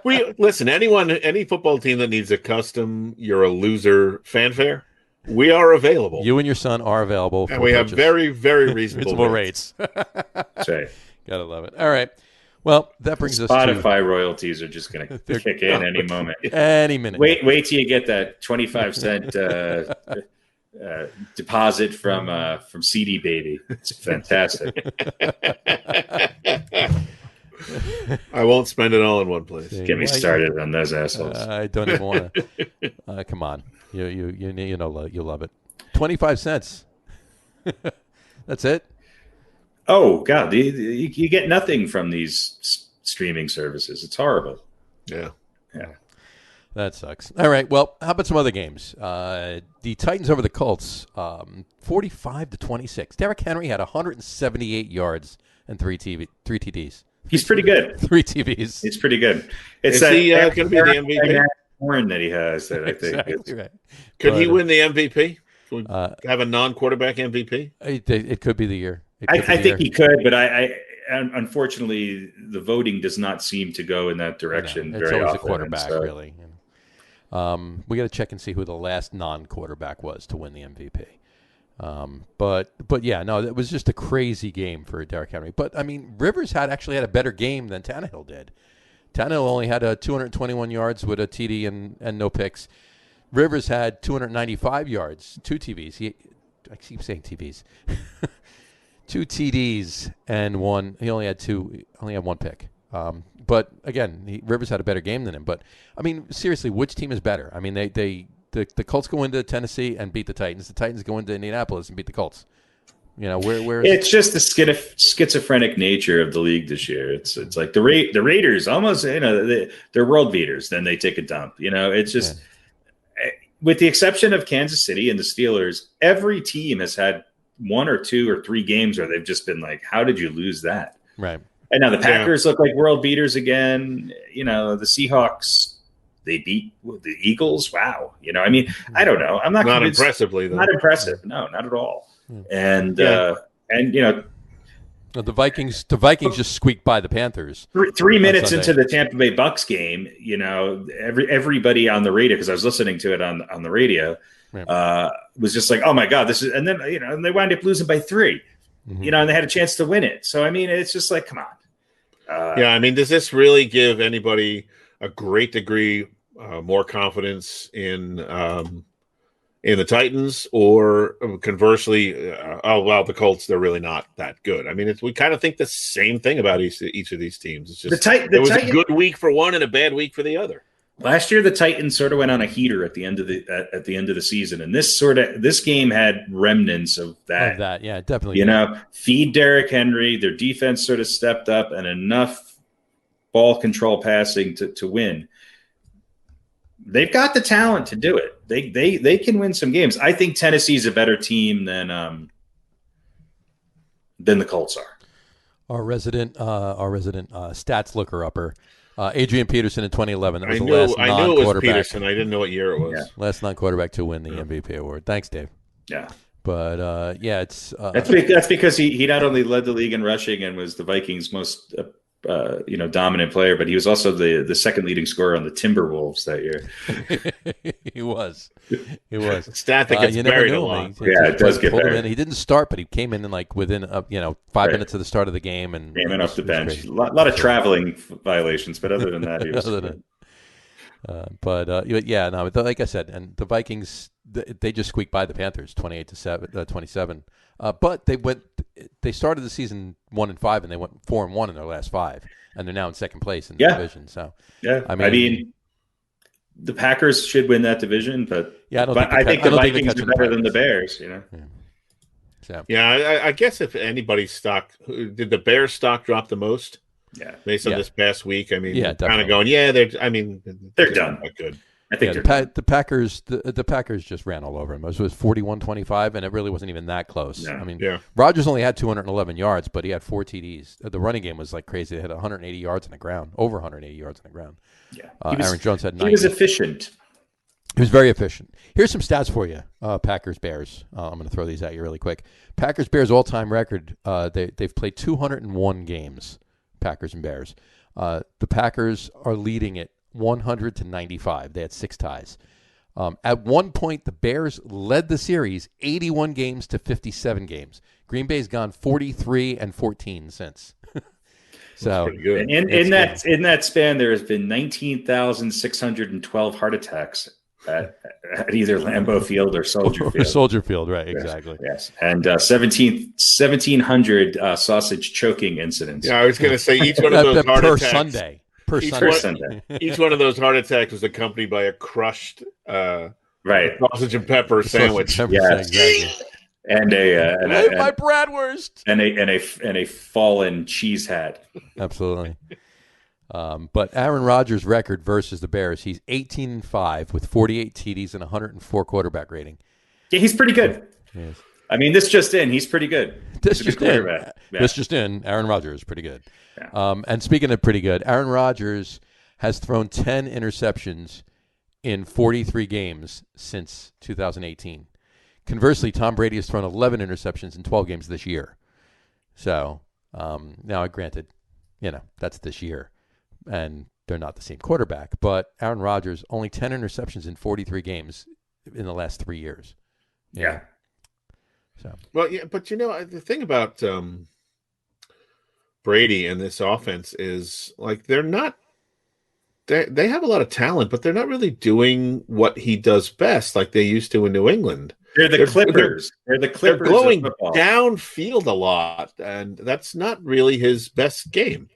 We listen. Any football team that needs a custom, you're a loser fanfare. We are available. You and your son are available, and we have very, very reasonable rates. That's right. Gotta love it. All right. Well, that brings us to Spotify royalties are just going to kick in any moment, any minute. Wait till you get that 25-cent. Deposit from CD Baby. It's fantastic. I won't spend it all in one place. Get me started on those assholes. I don't even want to. Come on, you love it. 25 cents. That's it. Oh God, you get nothing from these streaming services. It's horrible. Yeah. That sucks. All right. Well, how about some other games? The Titans over the Colts, 45-26. Derrick Henry had 178 yards and three TDs. He's pretty good. 3 TVs. He's pretty good. It's going to be the MVP? Horn that he has. That I think exactly right. Could he win the MVP? Could we have a non-quarterback MVP? It could be the year. I think he could, but I unfortunately the voting does not seem to go in that direction very often. It's always a quarterback, really. We got to check and see who the last non-quarterback was to win the MVP. But yeah, no, it was just a crazy game for Derrick Henry. But I mean, Rivers actually had a better game than Tannehill did. Tannehill only had 221 yards with a TD and no picks. Rivers had 295 yards, 2 TVs. I keep saying TVs. 2 TDs and one. He only had 1 pick. But again, Rivers had a better game than him. But I mean, seriously, which team is better? I mean, the Colts go into Tennessee and beat the Titans. The Titans go into Indianapolis and beat the Colts. Where it's just the schizophrenic nature of the league this year. It's like the Raiders almost they're world beaters. Then they take a dump. It's just with the exception of Kansas City and the Steelers, every team has had 1 or 2 or 3 games where they've just been like, how did you lose that? Right. And now the Packers look like world beaters again. The Seahawks, they beat the Eagles. Wow. I mean, I don't know. I'm not convinced. Impressively, though. Not impressive. No, not at all. And the Vikings just squeaked by the Panthers. 3 minutes into the Tampa Bay Bucks game, everybody on the radio, because I was listening to it on the radio, was just like, "Oh my God, this is!" And then and they wound up losing by 3, and they had a chance to win it. So I mean, it's just like, come on. I mean, does this really give anybody a great degree more confidence in the Titans, or conversely, the Colts, they're really not that good? I mean, we kind of think the same thing about each of these teams. It's just it was a good week for one and a bad week for the other. Last year, the Titans sort of went on a heater at the end of the season, and this game had remnants of that. Yeah, definitely. Feed Derrick Henry. Their defense sort of stepped up, and enough ball control passing to win. They've got the talent to do it. They can win some games. I think Tennessee's a better team than the Colts are. Our resident stats looker upper, Adrian Peterson in 2011. That was I knew it was Peterson. I didn't know what year it was. Yeah. Last non-quarterback to win the MVP award. Thanks, Dave. Yeah. But it's that's because he not only led the league in rushing and was the Vikings' most dominant player, but he was also the second leading scorer on the Timberwolves that year. He was. Stat that gets buried a lot. It does get buried. He didn't start, but he came in within 5 minutes of the start of the game and came in off the bench. A lot of traveling violations, but other than that, he was. Like I said, and the Vikings, they just squeaked by the Panthers 28-27. But they started the season 1-5, and they went 4-1 in their last 5, and they're now in second place in the division. So I mean, the Packers should win that division, but I think the Vikings are better than the Bears. I guess if anybody's stock, did the Bears stock drop the most? Yeah, based on this past week. I mean, kind of going, they're done. Good. I think the Packers just ran all over him. It was 41-25, and it really wasn't even that close. No. I mean, Rodgers only had 211 yards, but he had 4 TDs. The running game was like crazy. They had 180 yards on the ground, over 180 yards on the ground. Yeah, Aaron Jones had 90. He was efficient. He was very efficient. Here's some stats for you, Packers Bears. I'm going to throw these at you really quick. Packers Bears all-time record. They've played 201 games. Packers and Bears. The Packers are leading it 100-95. They had 6 ties. At one point, the Bears led the series 81 games to 57 games. Green Bay's gone 43-14 since. So pretty good. In that span, there has been 19,612 heart attacks at either Lambeau Field or Soldier Field. Soldier Field, right? Exactly. Yes, and 1,700 sausage choking incidents. Yeah, I was going to say each one of those heart attacks Sunday. Each one of those heart attacks was accompanied by a crushed sausage and pepper sandwich. Exactly. And my bratwurst and a fallen cheese hat. Absolutely. But Aaron Rodgers' record versus the Bears, he's 18-5 with 48 TDs and 104 quarterback rating. Yeah, he's pretty good. Yes. I mean, this just in, he's pretty good. This just in, Aaron Rodgers is pretty good. Yeah. And speaking of pretty good, Aaron Rodgers has thrown 10 interceptions in 43 games since 2018. Conversely, Tom Brady has thrown 11 interceptions in 12 games this year. So, now granted, that's this year, and they're not the same quarterback. But Aaron Rodgers, only 10 interceptions in 43 games in the last 3 years. Yeah. So. Well, yeah, but the thing about Brady and this offense is they're not. They have a lot of talent, but they're not really doing what he does best, like they used to in New England. They're the Clippers. They're the Clippers. They're going downfield a lot, and that's not really his best game.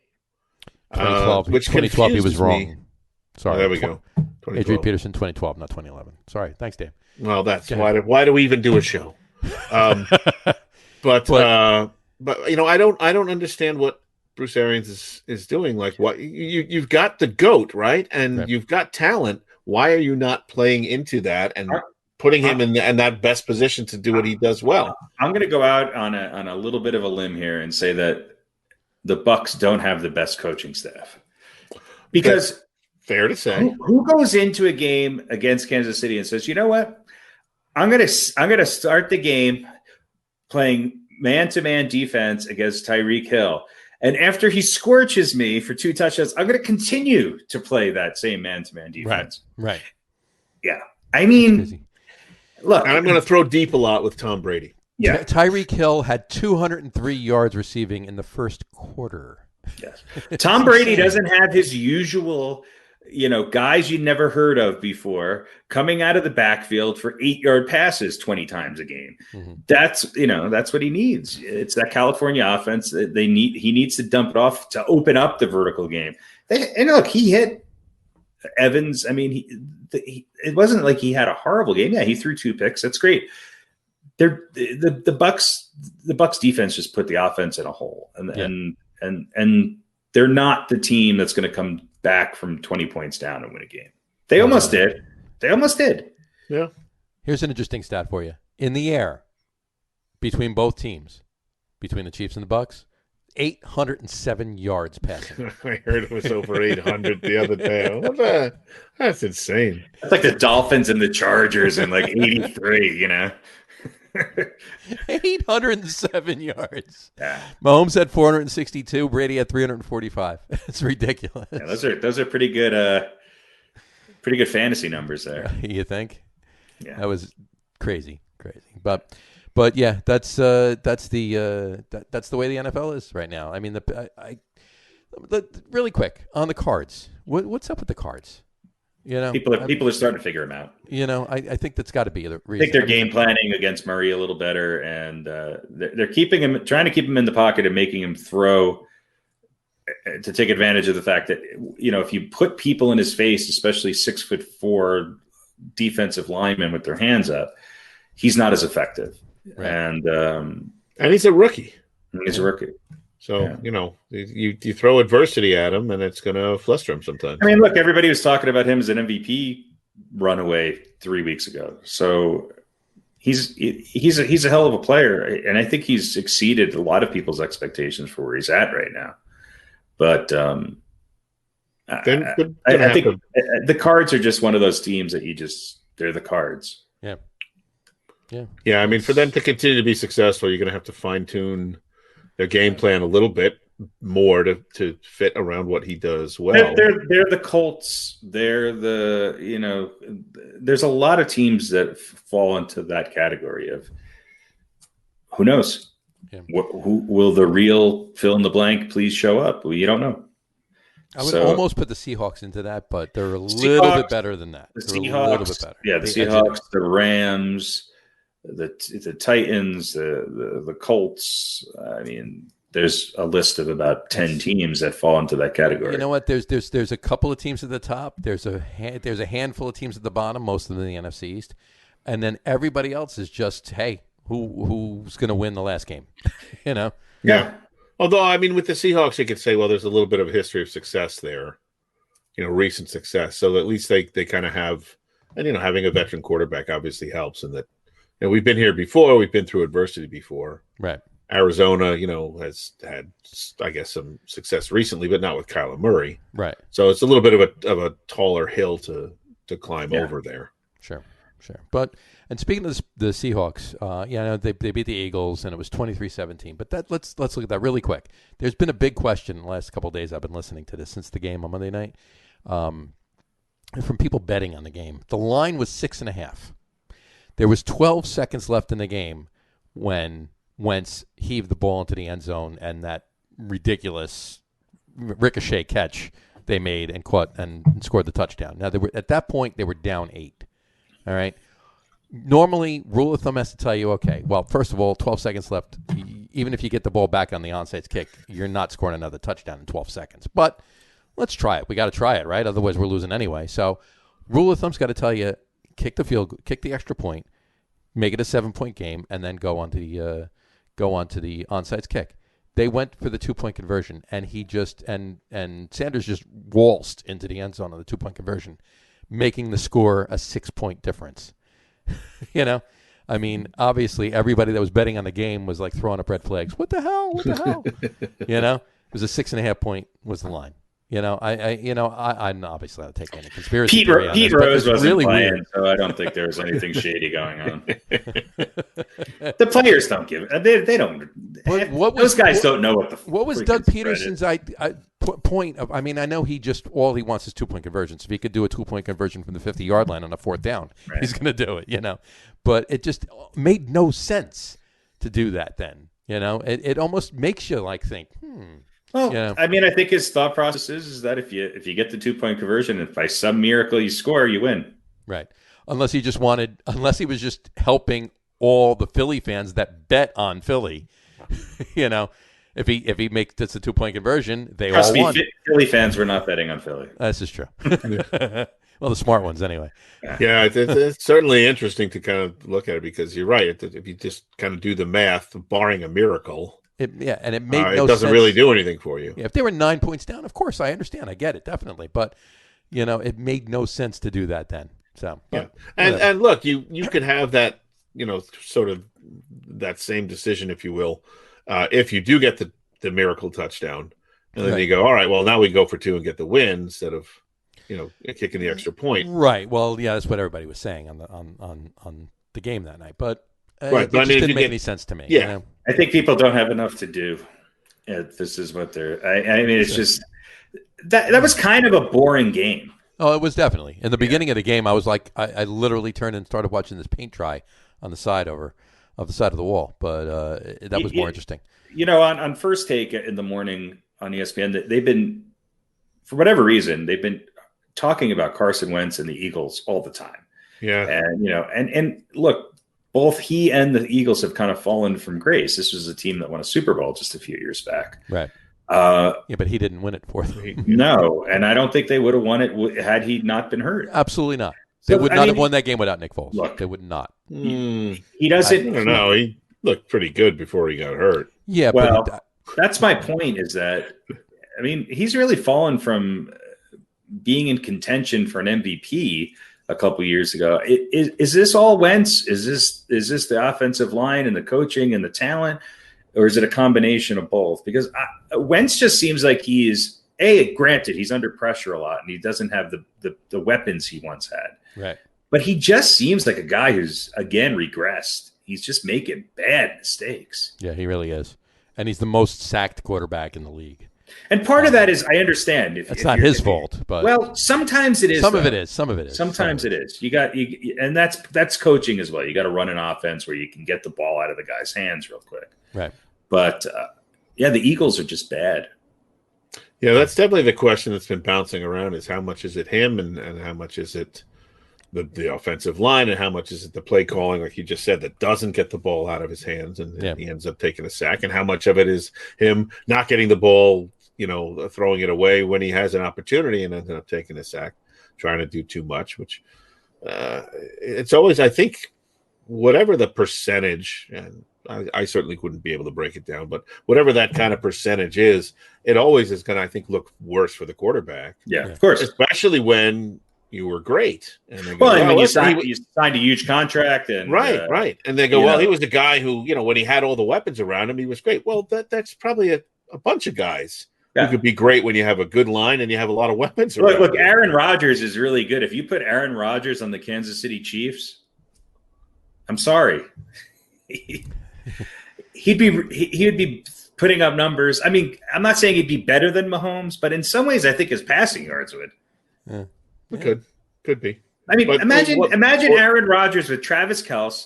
2012, he was wrong. Sorry, there we go. Adrian Peterson, 2012, not 2011. Sorry, thanks, Dave. Well, that's why do we even do a show? But I don't understand what Bruce Arians is doing. Like, what you've got the GOAT, right? And you've got talent. Why are you not playing into that and putting him in that best position to do what he does well? I'm going to go out on a little bit of a limb here and say that the Bucs don't have the best coaching staff. Because That's fair to say. Who goes into a game against Kansas City and says, you know what? I'm gonna start the game playing man-to-man defense against Tyreek Hill. And after he scorches me for 2 touchdowns, I'm going to continue to play that same man-to-man defense. Right. Yeah. I mean, look. And I'm going to throw deep a lot with Tom Brady. Yeah. Tyreek Hill had 203 yards receiving in the first quarter. Yes. Tom Brady doesn't have his usual, guys you never heard of before coming out of the backfield for 8-yard passes 20 times a game. Mm-hmm. That's what he needs. It's that California offense. He needs to dump it off to open up the vertical game. And look, he hit Evans. I mean, it wasn't like he had a horrible game. Yeah, he threw 2 picks. That's great. The Bucs defense just put the offense in a hole, and they're not the team that's going to come back from 20 points down and win a game. They almost did. Yeah. Here's an interesting stat for you. In the air, between both teams, between the Chiefs and the Bucs, 807 yards passing. I heard it was over 800 the other day. That's insane. That's like the Dolphins and the Chargers in like 83, 807 yards. Yeah. Mahomes had 462. Brady had 345. It's ridiculous. Yeah, those are pretty good fantasy numbers there. You think? Yeah, that was crazy. But yeah, that's the way the NFL is right now. I mean, really quick on the cards. What's up with the cards? People are starting to figure them out. I think that's got to be the reason. I think they're game planning against Murray a little better, and they're trying to keep him in the pocket and making him throw to take advantage of the fact that if you put people in his face, especially 6'4" defensive linemen with their hands up, he's not as effective. Right. And he's a rookie. So, you throw adversity at him, and it's going to fluster him sometimes. I mean, look, everybody was talking about him as an MVP runaway 3 weeks ago. So he's a hell of a player, and I think he's exceeded a lot of people's expectations for where he's at right now. But I think the Cards are just one of those teams that they're the Cards. Yeah. I mean, for them to continue to be successful, you're going to have to fine tune their game plan a little bit more to fit around what he does well. They're the Colts. They're there's a lot of teams that fall into that category of who knows. Yeah. Who will the real fill in the blank please show up? Well, you don't know. I would almost put the Seahawks into that, but they're a little bit better than that. The Seahawks, a little bit better. Yeah, the Seahawks, the Rams, the Titans, the Colts. I mean, there's a list of about 10 teams that fall into that category. You know what? There's a couple of teams at the top. There's a handful of teams at the bottom, most of them in the NFC East, and then everybody else is just, hey, who's going to win the last game? Yeah. Although, I mean, with the Seahawks, you could say, well, there's a little bit of a history of success there, recent success. So at least they kind of have, and having a veteran quarterback obviously helps in that. We've been here before. We've been through adversity before. Right. Arizona, has had, I guess, some success recently, but not with Kyler Murray. Right. So it's a little bit of a taller hill to climb over there. Sure. But speaking of the Seahawks, they beat the Eagles and it was 23-17. But let's look at that really quick. There's been a big question in the last couple of days. I've been listening to this since the game on Monday night, from people betting on the game. The line was 6.5. There was 12 seconds left in the game when Wentz heaved the ball into the end zone and that ridiculous ricochet catch they made and caught and scored the touchdown. Now, at that point, they were down 8. All right. Normally, rule of thumb has to tell you, okay, well, first of all, 12 seconds left. Even if you get the ball back on the onside kick, you're not scoring another touchdown in 12 seconds. But let's try it. We got to try it, right? Otherwise, we're losing anyway. So rule of thumb's got to tell you, kick the extra point, make it a 7-point game, and then go on to the onside kick. They went for the 2-point conversion, and and Sanders just waltzed into the end zone on the 2-point conversion, making the score a 6-point difference. I mean, obviously everybody that was betting on the game was like throwing up red flags. What the hell? was a 6.5 point was the line. I'm obviously not taking any conspiracy theory on Pete this, Rose wasn't really playing, weird. so I don't think there was anything shady going on. The players don't give it. They don't. Those guys don't know what the. What was Doug Peterson's point of? I mean, I know all he wants is 2-point conversions. If he could do a 2-point conversion from the 50-yard line on a 4th down, he's going to do it. But it just made no sense to do that. Then it almost makes you think. Well, I mean, I think his thought process is that if you get the 2-point conversion, if by some miracle you score, you win. Right. Unless he was just helping all the Philly fans that bet on Philly. If he makes this a 2-point conversion, they all won. Philly fans were not betting on Philly. This is true. Well, the smart ones anyway. Yeah, it's certainly interesting to kind of look at it because you're right. If you just kind of do the math, barring a miracle. And it made no sense. It doesn't really do anything for you. Yeah, if they were 9 points down, of course, I understand. I get it, definitely. But, it made no sense to do that then. So, yeah. And look, you could have that, sort of that same decision, if you will, if you do get the miracle touchdown. And then you go, all right, well, now we go for 2 and get the win instead of, kicking the extra point. Right. Well, yeah, that's what everybody was saying on the game that night. But right. It just didn't make any sense to me. Yeah. I think people don't have enough to do. This is what they're. I mean, it's just that was kind of a boring game. Oh, it was definitely. In the beginning of the game, I was like, I literally turned and started watching this paint dry on the side of the wall. But that was more interesting. On First Take in the morning on ESPN, they've been, for whatever reason, they've been talking about Carson Wentz and the Eagles all the time. Yeah, and and look. Both he and the Eagles have kind of fallen from grace. This was a team that won a Super Bowl just a few years back. Right. But he didn't win it for them. No, and I don't think they would have won it had he not been hurt. Absolutely not. They would not have won that game without Nick Foles. Look, they would not. He doesn't. I don't know. He looked pretty good before he got hurt. Yeah, well, that's my point is that, I mean, he's really fallen from being in contention for an MVP a couple years ago. Is this all Wentz? Is this the offensive line and the coaching and the talent, or is it a combination of both? Because Wentz just seems like granted, he's under pressure a lot and he doesn't have the weapons he once had. Right. But he just seems like a guy who's, again, regressed. He's just making bad mistakes. Yeah, he really is. And he's the most sacked quarterback in the league. And part of that is, I understand. It's not his fault, but sometimes it is. Some of it is. Some of it is. Sometimes it is. And that's coaching as well. You got to run an offense where you can get the ball out of the guy's hands real quick. Right. But the Eagles are just bad. Yeah, that's definitely the question that's been bouncing around: is how much is it him, and how much is it the offensive line, and how much is it the play calling, like you just said, that doesn't get the ball out of his hands, and he ends up taking a sack, and how much of it is him not getting the ball, throwing it away when he has an opportunity and ended up taking a sack, trying to do too much, which it's always, I think, whatever the percentage, and I certainly wouldn't be able to break it down, but whatever that kind of percentage is, it always is going to, I think, look worse for the quarterback. Yeah, of course. Especially when you were great. And they go, when you signed a huge contract. And right. And they go, he was the guy who, when he had all the weapons around him, he was great. Well, that's probably a bunch of guys. You could be great when you have a good line and you have a lot of weapons around. Look, Aaron Rodgers is really good. If you put Aaron Rodgers on the Kansas City Chiefs, I'm sorry. He'd be putting up numbers. I mean, I'm not saying he'd be better than Mahomes, but in some ways I think his passing yards would. Yeah. It could be. I mean, imagine Aaron Rodgers with Travis Kelce,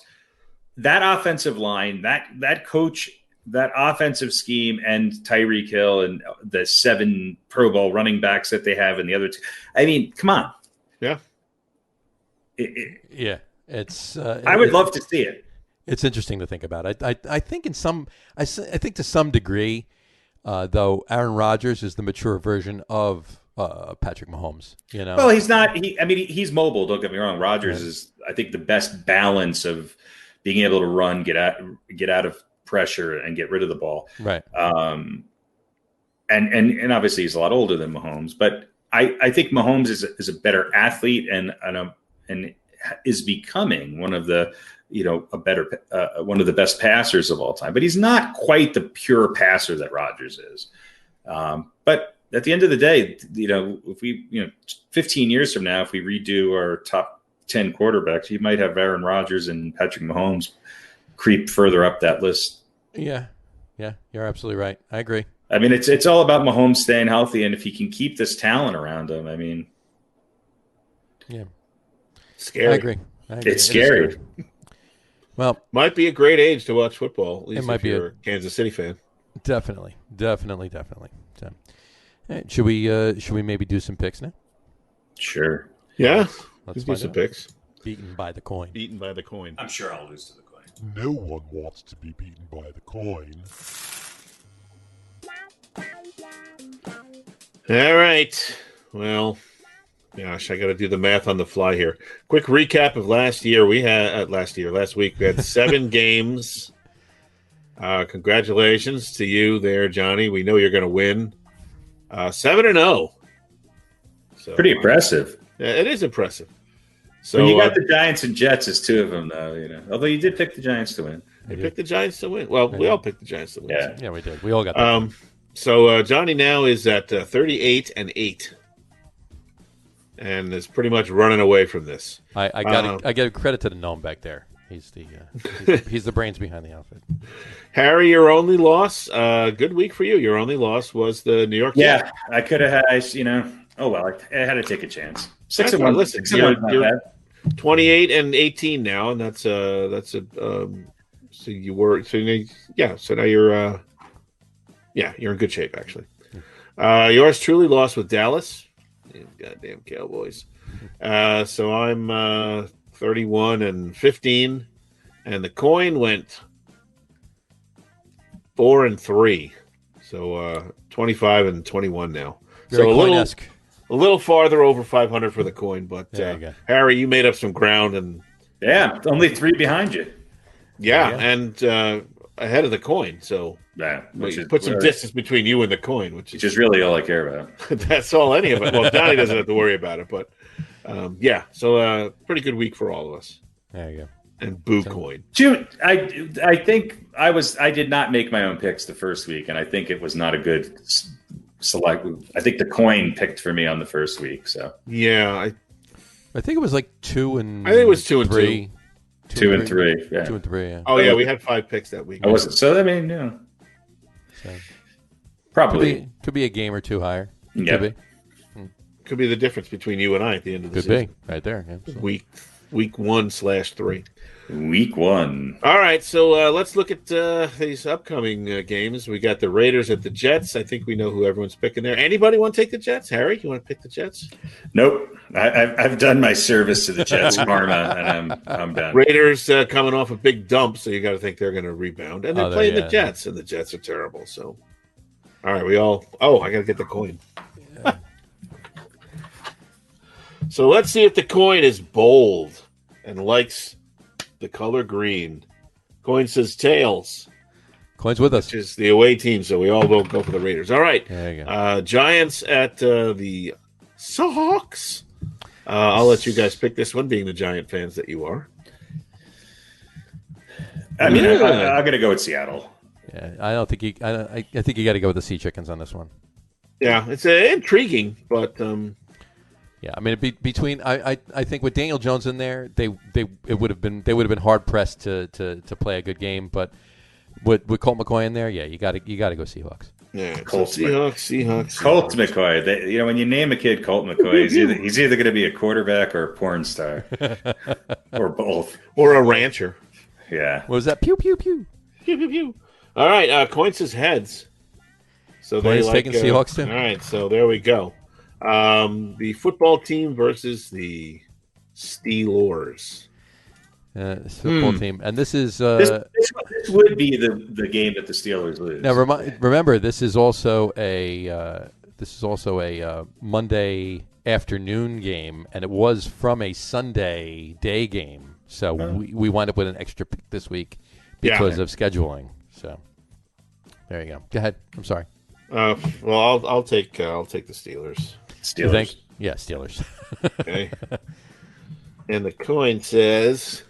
that offensive line, that coach, that offensive scheme, and Tyreek Hill and the 7 Pro Bowl running backs that they have and the other 2. I mean, come on. Yeah. It's. I would love to see it. It's interesting to think about. I think I think to some degree, though, Aaron Rodgers is the mature version of Patrick Mahomes. Well, he's not. He's mobile. Don't get me wrong. Rodgers is, I think, the best balance of being able to run, get out of pressure, and get rid of the ball. Right. And obviously he's a lot older than Mahomes, but I think Mahomes is a better athlete and is becoming one of the one of the best passers of all time. But he's not quite the pure passer that Rodgers is. But at the end of the day, if we, 15 years from now, if we redo our top 10 quarterbacks, you might have Aaron Rodgers and Patrick Mahomes creep further up that list. Yeah, you're absolutely right. I agree. I mean, it's all about Mahomes staying healthy, and if he can keep this talent around him, I mean, scary. I agree. It's scary. Well, might be a great age to watch football. At least it might be a Kansas City fan. Definitely. So, should we maybe do some picks now? Sure. Yeah. Let's do some picks. Beaten by the coin. I'm sure I'll lose to the coin. No one wants to be beaten by the coin. All right. Well, gosh, I got to do the math on the fly here. Quick recap of last year. Last week we had 7 games. Congratulations to you there, Johnny. We know you're going to win. 7-0. So, pretty impressive. It is impressive. So when you got the Giants and Jets as 2 of them, though, although you did pick the Giants to win. You picked the Giants to win. Well, we all picked the Giants to win. Yeah, we did. We all got that. So Johnny now is at 38-8, and is pretty much running away from this. I give credit to the gnome back there. He's the brains behind the outfit. Harry, your only loss. Good week for you. Your only loss was the New York Jets. Yeah, I could have had. Oh well, I had to take a chance. 6-1. Listen, you're 28-18 now, and that's so you were so now you're you're in good shape actually. Yours truly lost with Dallas. Goddamn Cowboys. So I'm 31-15, and the coin went 4-3. So 25-21 now. Very so coin-esque. A little farther over 500 for the coin, but Harry, you made up some ground, and only 3 behind you. And ahead of the coin. So put some distance between you and the coin, which is really all I care about. That's all any of it. Well, Johnny doesn't have to worry about it, but so pretty good week for all of us. There you go. And boo coin. Dude, I think I did not make my own picks the first week, and I think it was not a good select. I think the coin picked for me on the first week. So I think it was like 2 and. I think it was 2 and 3. 2 and 3. Yeah. 2 and 3. Yeah. Oh yeah, we had 5 picks that week. I wasn't. So I mean, So, probably could be a game or 2 higher. Yeah. Could be the difference between you and I at the end of the season. Could be right there. Yeah, Week 1/3. Week 1. All right, so let's look at these upcoming games. We got the Raiders at the Jets. I think we know who everyone's picking there. Anybody want to take the Jets? Harry, you want to pick the Jets? Nope. I've done my service to the Jets, Karma, and I'm done. Raiders coming off a big dump, so you got to think they're going to rebound. And they're playing the Jets, and the Jets are terrible. So, all right, I got to get the coin. Yeah. So let's see if the coin is bold and likes the color green. Coin says tails. Coin's with us. Which is the away team, so we all will go for the Raiders. All right. There you go. Giants at the Seahawks. I'll let you guys pick this one, being the Giant fans that you are. I mean, I'm going to go with Seattle. Yeah, I think you got to go with the Sea Chickens on this one. Yeah, it's intriguing, but yeah, I mean, between I think with Daniel Jones in there, they would have been hard pressed to play a good game. But with Colt McCoy in there, you got to go Seahawks. Yeah, Seahawks. Colt McCoy. When you name a kid Colt McCoy, he's either going to be a quarterback or a porn star, or both, or a rancher. Yeah. What was that? Pew pew pew. Pew pew pew. All right, coin says heads. So Coin's taking Seahawks too. All right, so there we go. The football team versus the Steelers. This football team, and this is this would be the game that the Steelers lose. Now, remember, this is also a Monday afternoon game, and it was from a Sunday day game. So we wind up with an extra pick this week because of scheduling. So there you go. Go ahead. I'm sorry. Well, I'll take the Steelers. You think? Yeah, Steelers. Okay. And the coin says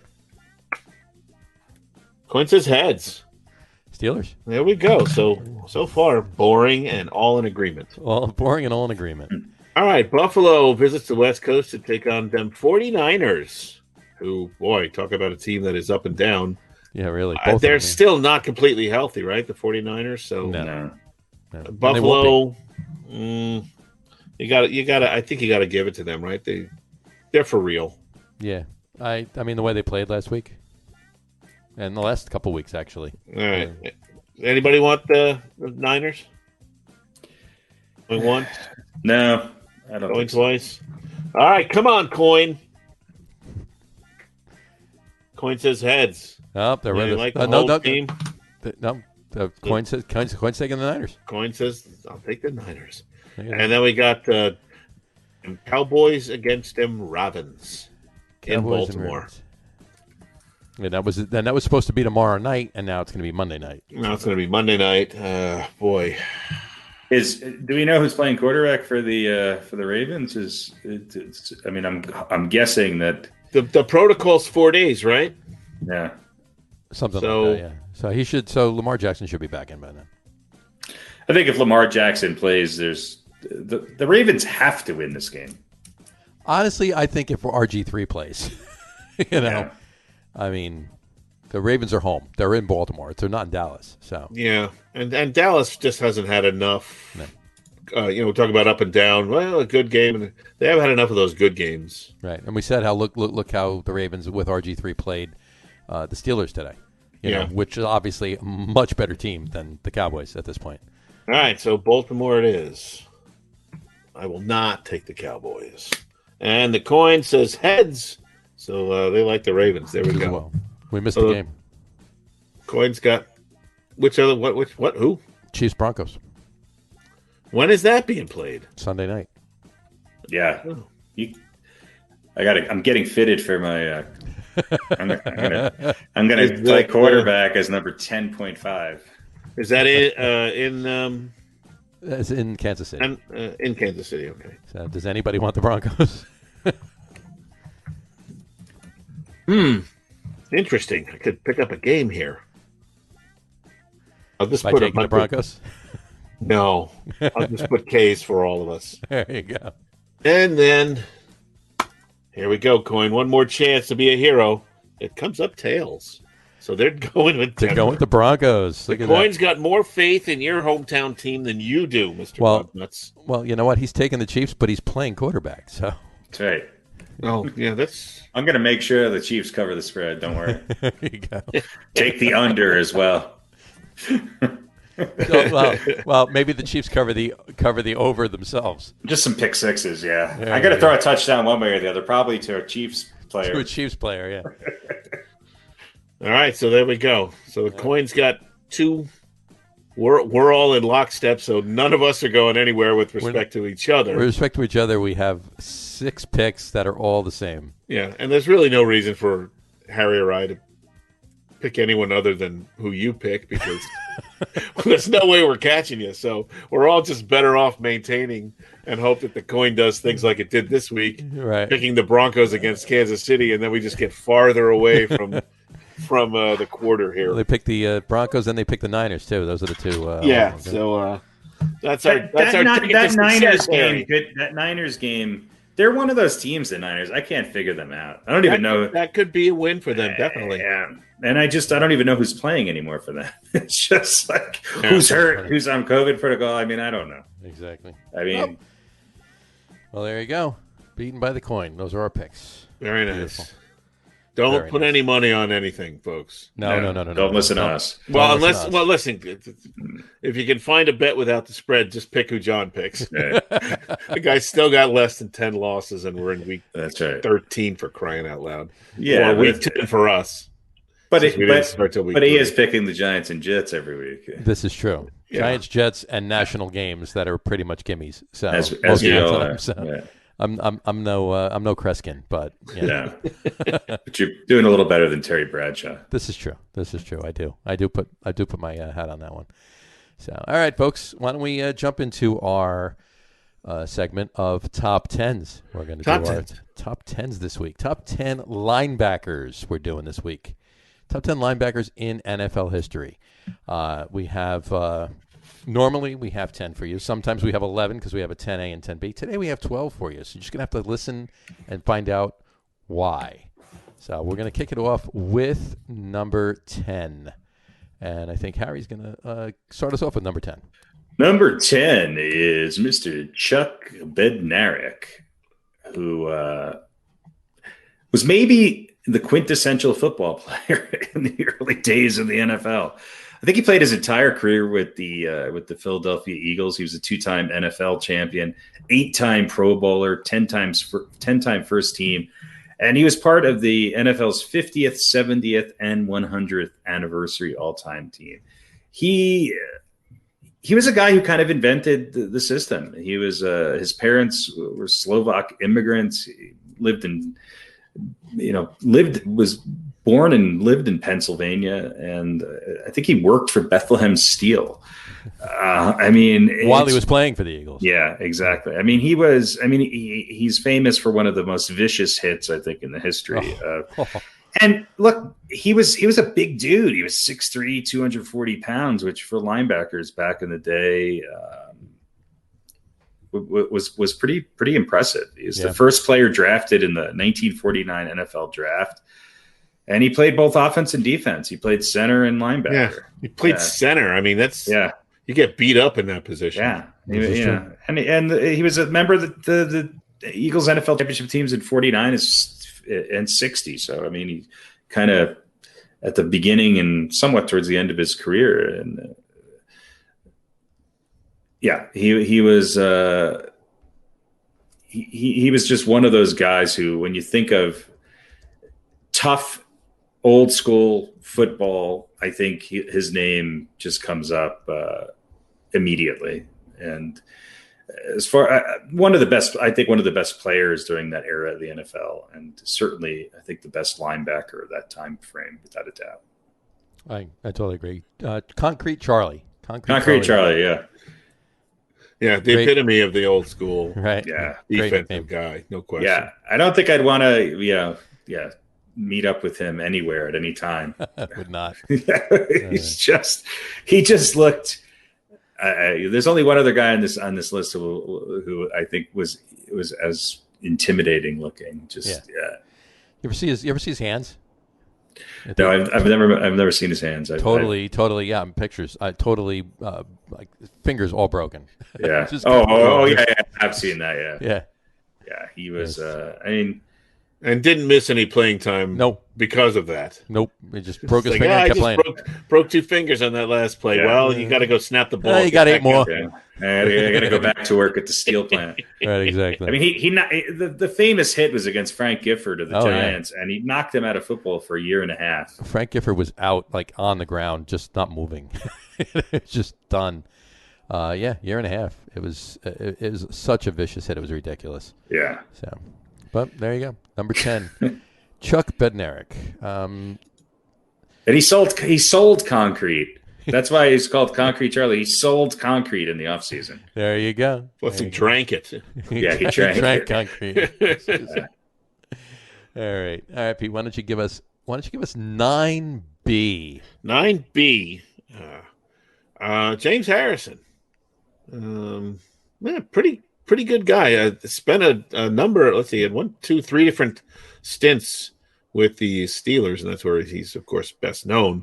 heads. Steelers Steelers. There we go. So far, boring and all in agreement. All boring and all in agreement. All right, Buffalo visits the West Coast to take on them 49ers, who, boy, talk about a team that is up and down. Yeah, really. They're still not completely healthy, right? The 49ers. So no. Buffalo, you got to. I think you got to give it to them, right? They're for real. Yeah, I mean the way they played last week, and the last couple weeks actually. All right. Anybody want the Niners? Going once? No, I don't. Going twice. All right, come on, Coin. Coin says heads. Oh, they're ready. Like the whole team. No, Coin says Coin's taking the Niners. Coin says I'll take the Niners. And then we got Cowboys against them Ravens in Baltimore. And that was supposed to be tomorrow night, and now it's going to be Monday night. Now it's going to be Monday night. Boy, do we know who's playing quarterback for the Ravens? I'm guessing that the protocol's 4 days, right? Yeah, something like that. Yeah. So he should. So Lamar Jackson should be back in by then. I think if Lamar Jackson plays, the Ravens have to win this game. Honestly, I think if RG3 plays, Yeah. I mean, the Ravens are home. They're in Baltimore. They're not in Dallas. So yeah, and Dallas just hasn't had enough. No. Talk about up and down. Well, a good game, and they haven't had enough of those good games. Right, and we said how look how the Ravens with RG3 played the Steelers today. You know, which is obviously a much better team than the Cowboys at this point. All right, so Baltimore it is. I will not take the Cowboys. And the coin says heads, so they like the Ravens. There we go. Well, we missed the game. Coin's got who? Chiefs Broncos. When is that being played? Sunday night. Yeah, I'm getting fitted for my. I'm gonna play quarterback as number 10.5. Is that in? It's in Kansas City. In Kansas City, okay. So does anybody want the Broncos? Interesting. I could pick up a game here. I'll just By put taking the Broncos. No, I'll just put K's for all of us. There you go. And then here we go, Coin. One more chance to be a hero. It comes up tails. So they're going with Denver. They're going with the Broncos. The Coin's got more faith in your hometown team than you do, Mr. Lug Nutz. Well, you know what? He's taking the Chiefs, but he's playing quarterback. So that's right. Oh, yeah, I'm going to make sure the Chiefs cover the spread. Don't worry. There you go. Take the under as well. Well, maybe the Chiefs cover the over themselves. Just some pick sixes, yeah. I got to throw a touchdown one way or the other, probably to a Chiefs player. To a Chiefs player, yeah. All right, so there we go. So the Coin's got two. We're all in lockstep, so none of us are going anywhere with respect to each other. With respect to each other, we have 6 picks that are all the same. Yeah, and there's really no reason for Harry or I to pick anyone other than who you pick because there's no way we're catching you. So we're all just better off maintaining and hope that the Coin does things like it did this week, right? Picking the Broncos against Kansas City, and then we just get farther away from the quarter here. Well, they picked the Broncos and they picked the Niners too. Those are the two. That's our Niners game. That Niners game. They're one of those teams, the Niners. I can't figure them out. I don't even know. That could be a win for them, definitely. Yeah. And I don't even know who's playing anymore for them. It's just like who's hurt, who's on COVID protocol. I mean, I don't know. Exactly. I mean, well, there you go. Beaten by the Coin. Those are our picks. Very nice. Beautiful. Don't put any money on anything, folks. No. Don't listen to us. Well, listen. If you can find a bet without the spread, just pick who John picks. Yeah. The guy's still got less than 10 losses, and we're in week 13 for crying out loud. Yeah, or week 10 for us. But he is picking the Giants and Jets every week. This is true. Yeah. Giants, Jets, and national games that are pretty much gimmies. So as we all are. Yeah. I'm no Kreskin, but yeah. But you're doing a little better than Terry Bradshaw. This is true. I do put my hat on that one. So, all right, folks, why don't we jump into our segment of top 10s? We're going to do our top 10s this week. Top 10 linebackers we're doing this week. Top 10 linebackers in NFL history. We have normally we have 10 for you. Sometimes we have 11 because we have a 10A and 10B. Today we have 12 for you. So you're just going to have to listen and find out why. So we're going to kick it off with number 10. And I think Harry's going to start us off with number 10. Number 10 is Mr. Chuck Bednarik, who was maybe the quintessential football player in the early days of the NFL. I think he played his entire career with the Philadelphia Eagles. He was a 2-time NFL champion, 8-time Pro Bowler, 10-time first team. And he was part of the NFL's 50th, 70th, and 100th anniversary all-time team. He was a guy who kind of invented the system. He was his parents were Slovak immigrants. He was born and lived in Pennsylvania, and I think he worked for Bethlehem Steel. While he was playing for the Eagles. Yeah, exactly. He's famous for one of the most vicious hits, I think, in the history. And look, he was a big dude. He was 6'3", 240 pounds, which for linebackers back in the day was pretty impressive. He was the first player drafted in the 1949 NFL draft. And he played both offense and defense. He played center and linebacker. Yeah, he played center. I mean, you get beat up in that position. Yeah, and he was a member of the Eagles NFL championship teams in 49 and 60. So, I mean, he kind of at the beginning and somewhat towards the end of his career. And he was he was just one of those guys who, when you think of tough old school football, I think his name just comes up immediately. And as far one of the best players during that era of the NFL, and certainly I think the best linebacker of that time frame, without a doubt. I totally agree. Concrete Charlie. Concrete Charlie, yeah. Yeah, the epitome of the old school, right? Yeah, defensive guy, no question. Yeah, I don't think I'd want to, meet up with him anywhere at any time. Would not. He just looked. There's only one other guy on this list who I think was as intimidating looking. You ever see his hands? No, I've never seen his hands. Totally. Yeah, in pictures. Totally, like fingers all broken. Yeah. I've seen that. Yeah. He was. And didn't miss any playing time. Nope. Because of that. Nope. He just broke his finger and kept playing. Broke 2 fingers on that last play. Yeah. Well, you got to go snap the ball. You got 8 more. Yeah. I got to go back to work at the steel plant. Right, exactly. I mean, the famous hit was against Frank Gifford of the Giants, and he knocked him out of football for a year and a half. Frank Gifford was out, like on the ground, just not moving. It's just done. Year and a half. It was such a vicious hit. It was ridiculous. Yeah. So, but there you go. Number 10, Chuck Bednarik. And he sold concrete. That's why he's called Concrete Charlie. He sold concrete in the offseason. There you go. Plus he drank it. Yeah, he drank concrete. All right, Pete. Why don't you give us 9B? 9B. James Harrison. Pretty good guy. Spent a number. Let's see, had 3 different stints with the Steelers, and that's where he's of course best known.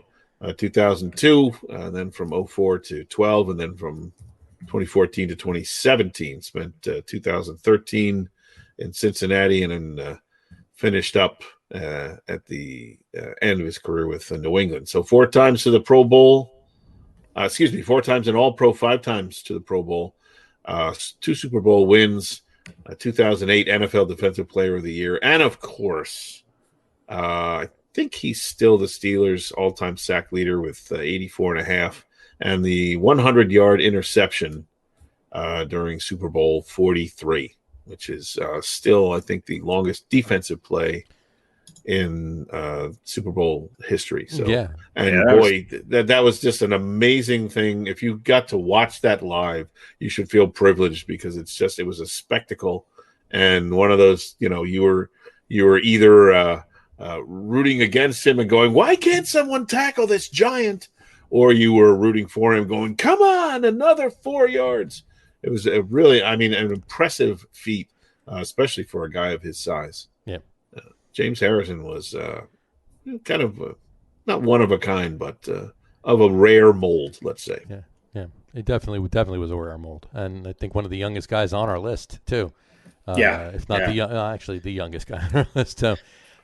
2002, then from 2004 to 12, and then from 2014 to 2017. Spent 2013 in Cincinnati, and then finished up at the end of his career with New England. So 4 times to the Pro Bowl. 4 times in All-Pro, 5 times to the Pro Bowl. 2 Super Bowl wins, 2008 NFL Defensive Player of the Year, and of course, I think he's still the Steelers' all-time sack leader with 84.5, and the 100-yard interception during Super Bowl 43, which is still, I think, the longest defensive play in Super Bowl history. So, that was just an amazing thing. If you got to watch that live, you should feel privileged, because it was a spectacle, and one of those, you were either rooting against him and going, why can't someone tackle this giant? Or you were rooting for him going, come on, another 4 yards. It was a really, an impressive feat, especially for a guy of his size. Yeah. James Harrison was kind of not one of a kind, but of a rare mold, let's say. Yeah, yeah. It definitely was a rare mold. And I think one of the youngest guys on our list, too. If not actually the youngest guy on our list, too.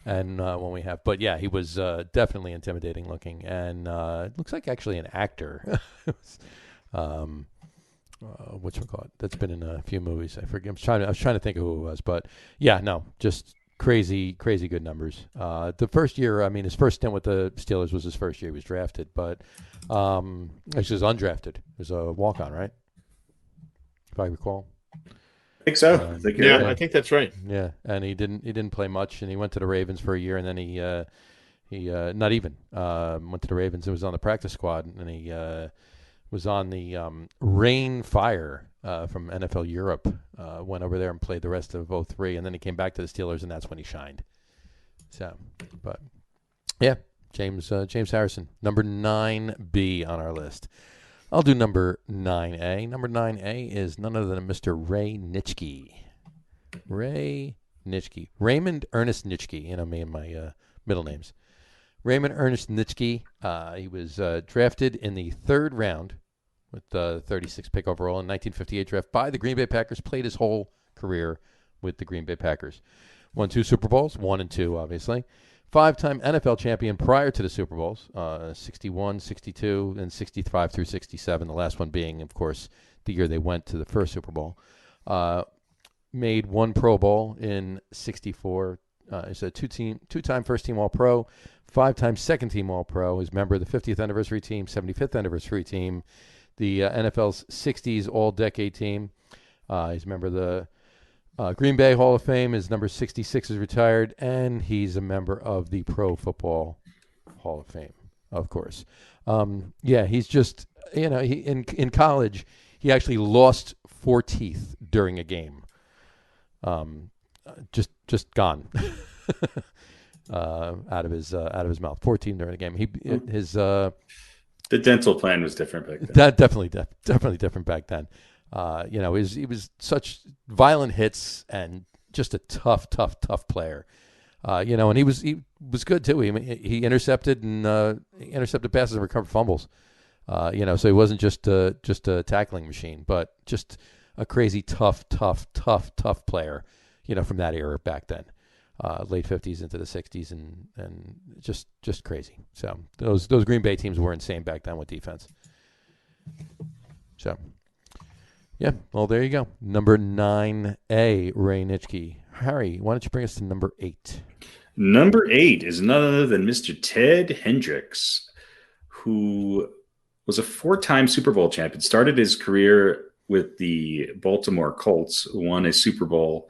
And when we have, but yeah, he was definitely intimidating looking, and looks like actually an actor. Whatchamacallit? That's been in a few movies. I forget. I was trying to think of who it was, but yeah, no, just crazy good numbers. The first year, his first stint with the Steelers was his first year he was drafted, but actually he was undrafted. It was a walk-on, right? If I recall. I think so. I think that's right. Yeah, and he didn't play much, and he went to the Ravens for a year, and then he not even went to the Ravens and was on the practice squad, and he was on the Rain Fire from NFL Europe. Went over there and played the rest of 2003, and then he came back to the Steelers, and that's when he shined. So, but yeah, James Harrison, number 9B on our list. I'll do number 9A. Number 9A is none other than Mr. Ray Nitschke. Ray Nitschke. Raymond Ernest Nitschke. You know me and my middle names. Raymond Ernest Nitschke. He was drafted in the 3rd round with the 36th pick overall in 1958 draft by the Green Bay Packers. Played his whole career with the Green Bay Packers. Won 2 Super Bowls, 1 and 2, obviously. 5-time NFL champion prior to the Super Bowls, 61, 62, and 65 through 67, the last one being, of course, the year they went to the first Super Bowl. Made 1 Pro Bowl in 64. He's a 2-time first-team All-Pro, 5-time second-team All-Pro. He's a member of the 50th anniversary team, 75th anniversary team, the NFL's 60s All-Decade team. He's a member of the Green Bay Hall of Fame. His number 66 is retired, and he's a member of the Pro Football Hall of Fame, of course. He's just, he in college, he actually lost 4 teeth during a game. Just gone out of his mouth. 14 during the game. The dental plan was different back then. That definitely different back then. He was such violent hits and just a tough player. And he was good too. He intercepted passes and recovered fumbles. So he wasn't just a tackling machine, but just a crazy tough player. From that era back then, late 50s into the 60s, and just crazy. So those Green Bay teams were insane back then with defense. So. Yeah, well, there you go. Number 9A, Ray Nitschke. Harry, why don't you bring us to number 8? Number 8 is none other than Mr. Ted Hendricks, who was a 4-time Super Bowl champion. Started his career with the Baltimore Colts, won a Super Bowl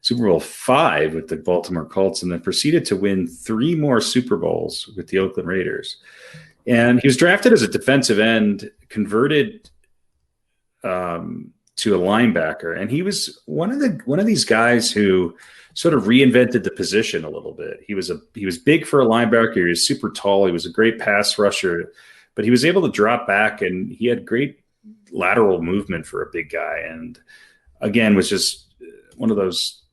5 with the Baltimore Colts, and then proceeded to win 3 more Super Bowls with the Oakland Raiders. And he was drafted as a defensive end, converted to a linebacker, and he was one of these guys who sort of reinvented the position a little bit. He was big for a linebacker. He was super tall. He was a great pass rusher, but he was able to drop back, and he had great lateral movement for a big guy. And again, was just one of those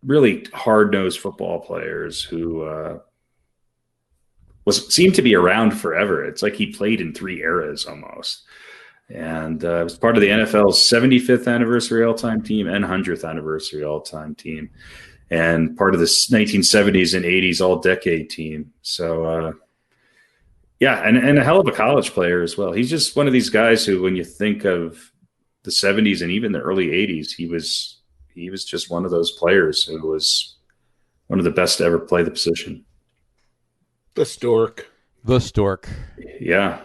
really hard-nosed football players who seemed to be around forever. It's like he played in 3 eras almost. And it was part of the NFL's 75th anniversary all-time team and 100th anniversary all-time team, and part of the 1970s and 80s all-decade team. So, and a hell of a college player as well. He's just one of these guys who, when you think of the 70s and even the early 80s, he was just one of those players who was one of the best to ever play the position. The Stork. Yeah.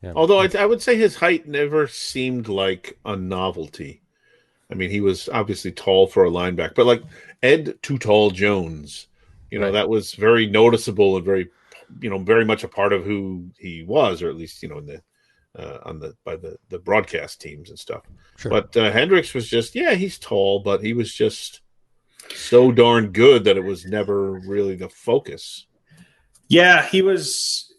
Yeah. Although I would say his height never seemed like a novelty. He was obviously tall for a linebacker, but like Ed Too Tall Jones, right. That was very noticeable and very, very much a part of who he was, or at least, in the by the broadcast teams and stuff. Sure. But Hendricks was just, he's tall, but he was just so darn good that it was never really the focus. Yeah, he was.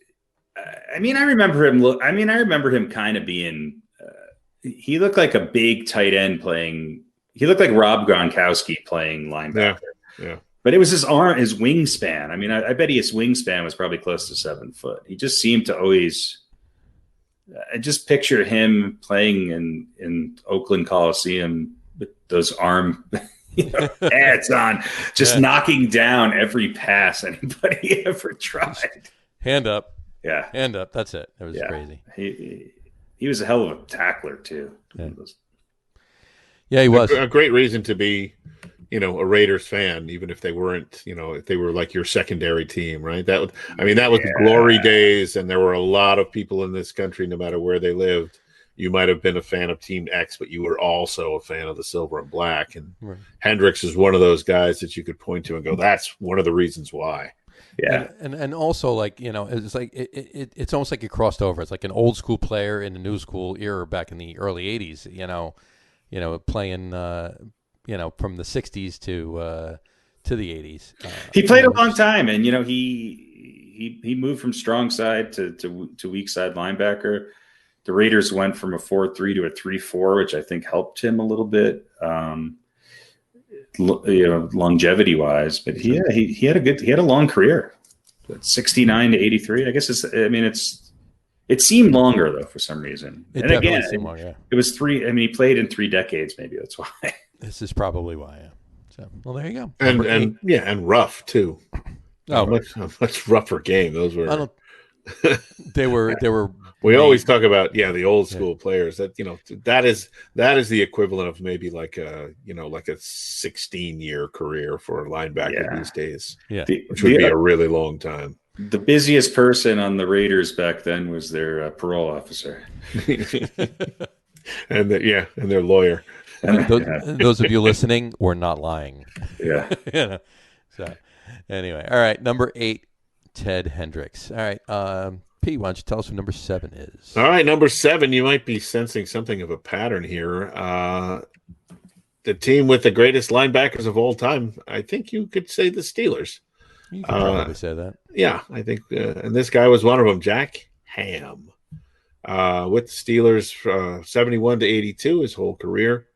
I remember him kind of being. He looked like a big tight end playing. He looked like Rob Gronkowski playing linebacker. Yeah. But it was his wingspan. I mean, I bet his wingspan was probably close to 7 foot. He just seemed to always. I just picture him playing in Oakland Coliseum with those arm pads on, just knocking down every pass anybody ever tried. Hand up. Yeah. Hand up. That's it. It was crazy. He was a hell of a tackler, too. Yeah, he was. A great reason to be, a Raiders fan, even if they weren't, if they were like your secondary team, right? That was the glory days, and there were a lot of people in this country, no matter where they lived. You might have been a fan of Team X, but you were also a fan of the silver and black. And Hendricks is one of those guys that you could point to and go, that's one of the reasons why. Yeah. And also, like, it's like it's almost like you crossed over. It's like an old school player in the new school era back in the early 80s, playing from the 60s to the 80s. He played a long time, and he moved from strong side to weak side linebacker. The Raiders went from a 4-3 to a 3-4, which I think helped him a little bit, longevity wise. But he had a long career, 69 to 83. I guess it seemed longer though for some reason. It definitely seemed longer. Yeah. It was 3. I mean, he played in 3 decades. Maybe that's why. This is probably why. Yeah. So, well, there you go. And rough too. Oh, a much rougher game. Those were. They were. We always talk about the old school players. That that is the equivalent of maybe like a 16-year career for a linebacker these days. Yeah, which would be a really long time. The busiest person on the Raiders back then was their parole officer, and their lawyer. And those of you listening, we're not lying. Yeah. So anyway, all right, number 8, Ted Hendricks. All right, P, why don't you tell us who number 7 is? All right, number 7, you might be sensing something of a pattern here. The team with the greatest linebackers of all time, I think you could say the Steelers. You could probably say that. Yeah, I think, and this guy was one of them, Jack Ham. With the Steelers, 71 to 82, his whole career.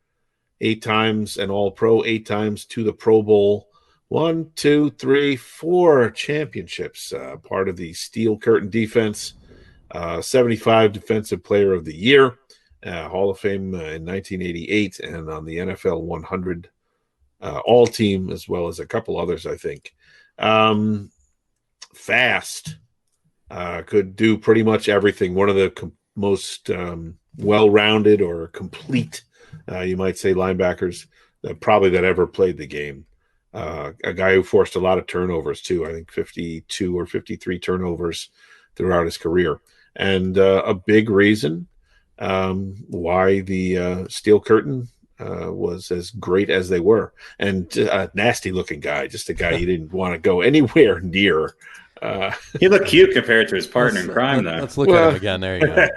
8 times an All-Pro, 8 times to the Pro Bowl. 1, 2, 3, 4 championships. Part of the Steel Curtain defense. 75 Defensive Player of the Year. Hall of Fame in 1988, and on the NFL 100 All-Team, as well as a couple others, I think. Fast. Could do pretty much everything. One of the most well-rounded or complete, you might say, linebackers probably that ever played the game. A guy who forced a lot of turnovers too. I think 52 or 53 turnovers throughout his career. And a big reason why the Steel Curtain was as great as they were. And a nasty-looking guy, just a guy you didn't want to go anywhere near. He looked cute compared to his partner in crime, though. Let's look at him again. There you go.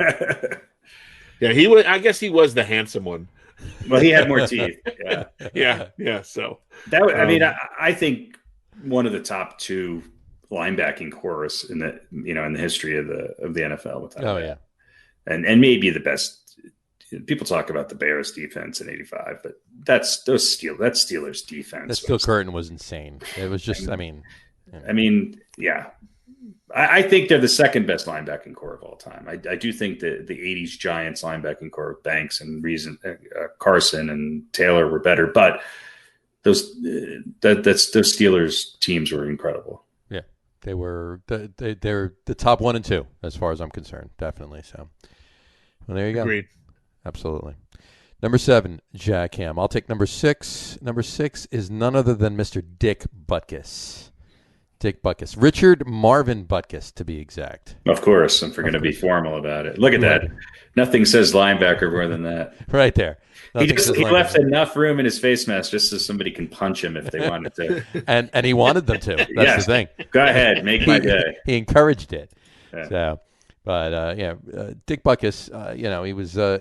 Yeah, he was. I guess he was the handsome one. Well, he had more teeth. Yeah. So that I think one of the top 2 linebacking cores in the history of the NFL. With that. Oh yeah, and maybe the best. People talk about the Bears defense in '85, but that's Steelers defense. The Steel Curtain was insane. It was just, I think they're the second best linebacking core of all time. I do think that the '80s Giants linebacking core with Banks and Carson and Taylor were better, but those Steelers teams were incredible. Yeah, they were. They're the top 1 and 2 as far as I'm concerned, definitely. So, well, there you go. Agreed. Absolutely. Number 7, Jack Ham. I'll take number 6. Number 6 is none other than Mr. Dick Butkus. Dick Butkus. Richard Marvin Butkus, to be exact. Of course, if we're going to be formal about it. Look at that. Nothing says linebacker more than that. Right there. He left enough room in his face mask just so somebody can punch him if they wanted to. and he wanted them to. That's the thing. Go ahead. Make my day. He encouraged it. Yeah. So, but Dick Butkus,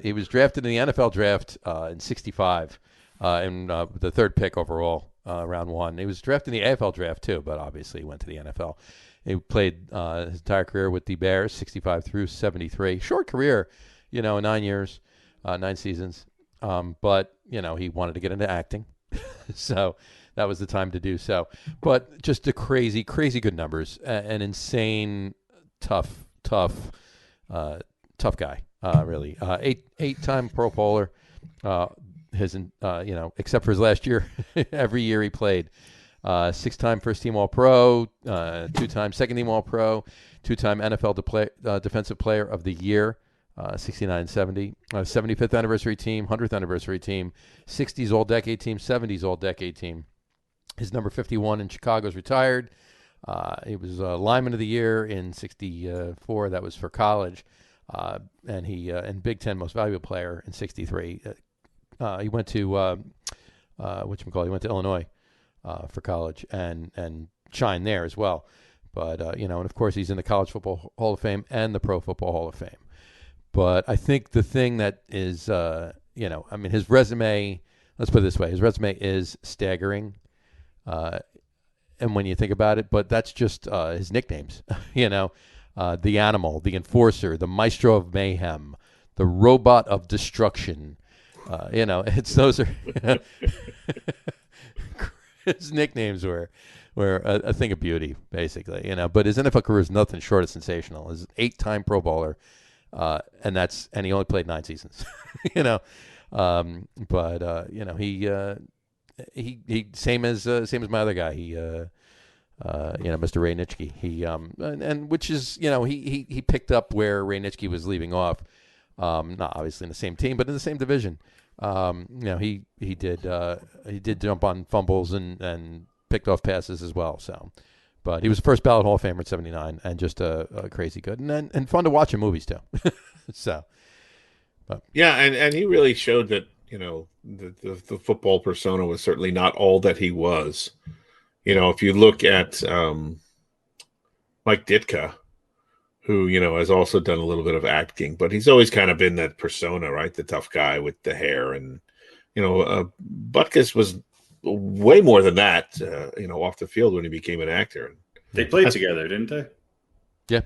he was drafted in the NFL draft in '65 in the 3rd pick overall. round one. He was drafted in the AFL draft too, but obviously he went to the NFL. He played his entire career with the Bears, 65 through 73. Short career, 9 years, 9 seasons. But, he wanted to get into acting. So that was the time to do so. But just the crazy, crazy good numbers. An insane, tough guy, really. Eight-time Pro Bowler. Except for his last year, every year he played. 6-time first-team All-Pro, 2-time second-team All-Pro, 2-time NFL Defensive Player of the Year, 69 and 70, 75th anniversary team, 100th anniversary team, 60s All-Decade team, 70s All-Decade team. His number 51 in Chicago's retired. He was Lineman of the Year in 64. That was for college. And he and Big Ten Most Valuable Player in 63. He went to He went to Illinois for college and shine there as well. But and of course he's in the College Football Hall of Fame and the Pro Football Hall of Fame. But I think the thing that is his resume. Let's put it this way: his resume is staggering. And when you think about it, but that's just his nicknames. The Animal, the Enforcer, the Maestro of Mayhem, the Robot of Destruction. Those are his nicknames were a thing of beauty, basically. But his NFL career is nothing short of sensational. He's an 8-time Pro Bowler, and he only played 9 seasons. He same as my other guy. He Mr. Ray Nitschke. He and which is he picked up where Ray Nitschke was leaving off. Not obviously in the same team, but in the same division. He did jump on fumbles and picked off passes as well. So, but he was the first ballot Hall of Famer at 79, and just a crazy good and fun to watch in movies too. So, but yeah, and he really showed that the football persona was certainly not all that he was. If you look at Mike Ditka, who, has also done a little bit of acting, but he's always kind of been that persona, right? The tough guy with the hair. And, Butkus was way more than that, off the field when he became an actor. They played together, didn't they? Yeah.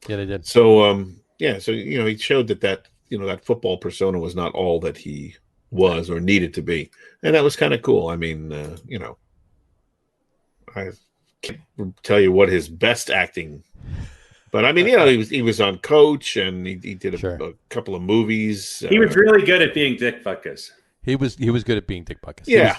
Yeah, they did. So, he showed that football persona was not all that he was or needed to be. And that was kind of cool. I mean, I can't tell you what his best acting, but I mean, he was on Coach, and he did a couple of movies. He was really good at being Dick Butkus. He was good at being Dick Butkus. Yeah,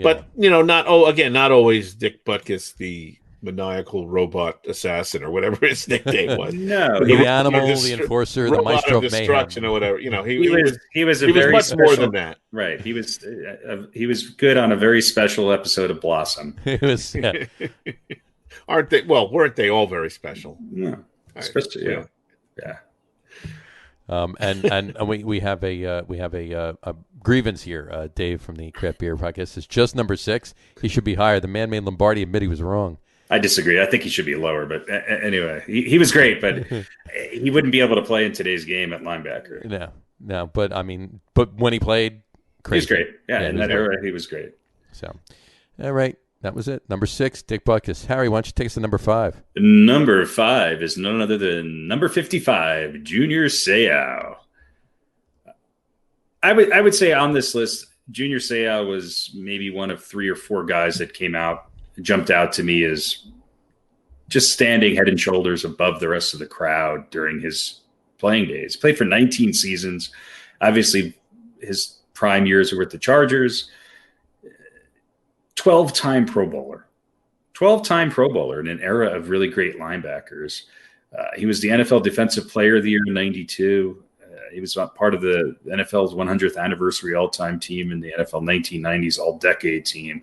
but not always Dick Butkus, the maniacal robot assassin or whatever his nickname was. No, the Animal, the Enforcer, the Maestro of Destruction, Mayhem, or whatever. He was very much special, more than that. Right. He was good on a very special episode of Blossom. It was. Yeah. Aren't they? Well, weren't they all very special? Yeah, especially yeah. And we have a grievance here. Dave from the Craft Beer Podcast is just number 6. He should be higher. The man made Lombardi admit he was wrong. I disagree. I think he should be lower. But anyway, he was great, but he wouldn't be able to play in today's game at linebacker. No. But when he played, crazy. He was great. Yeah, in that era, he was great. So, all right. That was it. Number 6, Dick Butkus. Harry, why don't you take us to number 5? Number 5 is none other than number 55, Junior Seau. I would say on this list, Junior Seau was maybe one of 3 or 4 guys that jumped out to me as just standing head and shoulders above the rest of the crowd during his playing days. He played for 19 seasons. Obviously, his prime years were with the Chargers. 12-time Pro Bowler. 12-time Pro Bowler in an era of really great linebackers. He was the NFL Defensive Player of the Year in 92. He was part of the NFL's 100th anniversary all-time team in the NFL 1990s all-decade team.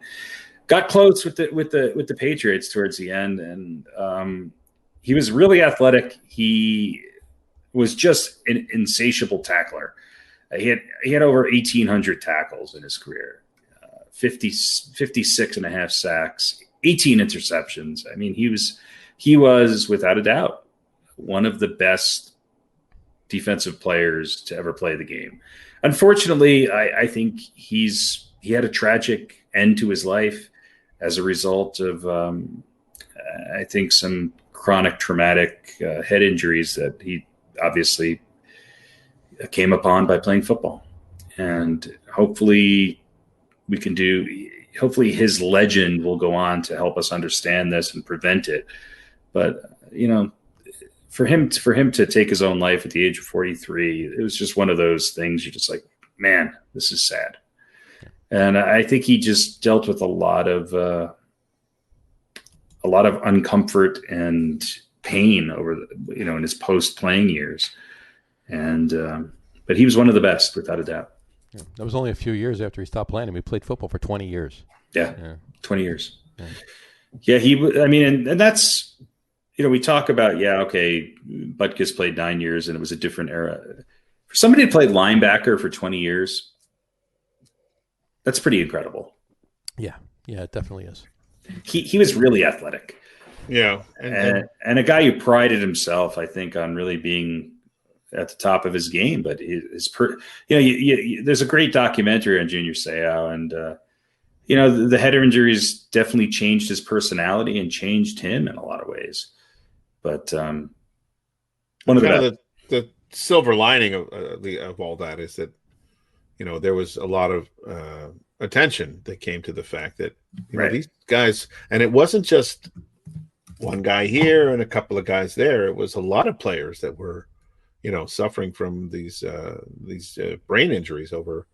Got close with the Patriots towards the end, and he was really athletic. He was just an insatiable tackler. He had over 1,800 tackles in his career. 56 and a half sacks, 18 interceptions. I mean, he was without a doubt one of the best defensive players to ever play the game. Unfortunately, I think he had a tragic end to his life as a result of, I think, some chronic traumatic head injuries that he obviously came upon by playing football. And hopefully his legend will go on to help us understand this and prevent it. But, for him to take his own life at the age of 43, it was just one of those things you're just like, man, this is sad. And I think he just dealt with a lot of uncomfort and pain over in his post-playing years. And but he was one of the best, without a doubt. Yeah. That was only a few years after he stopped playing him. He played football for 20 years. Yeah. 20 years. Yeah, and that's, we talk about, Butkus played 9 years and it was a different era. For somebody to play linebacker for 20 years, that's pretty incredible. Yeah, it definitely is. He was really athletic. Yeah. And a guy who prided himself, I think, on really being at the top of his game. But there's a great documentary on Junior Seau, and the head injuries definitely changed his personality and changed him in a lot of ways. But one of the silver lining of all that is that there was a lot of attention that came to the fact that these guys, and it wasn't just one guy here and a couple of guys there. It was a lot of players that were suffering from these brain injuries over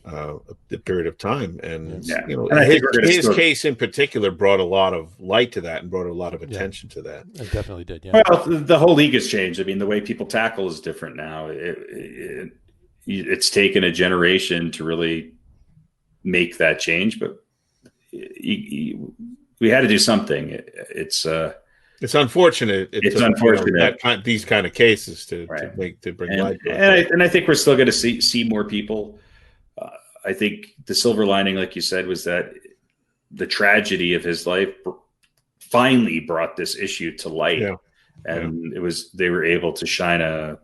the period of time. And his case in particular brought a lot of light to that and brought a lot of attention to that. It definitely did. Yeah. Well, the whole league has changed. I mean, the way people tackle is different now. It's taken a generation to really make that change, but we had to do something. It's unfortunate. It's unfortunate these kind of cases to bring light. And I think we're still going to see more people. I think the silver lining, like you said, was that the tragedy of his life finally brought this issue to light, and they were able to shine a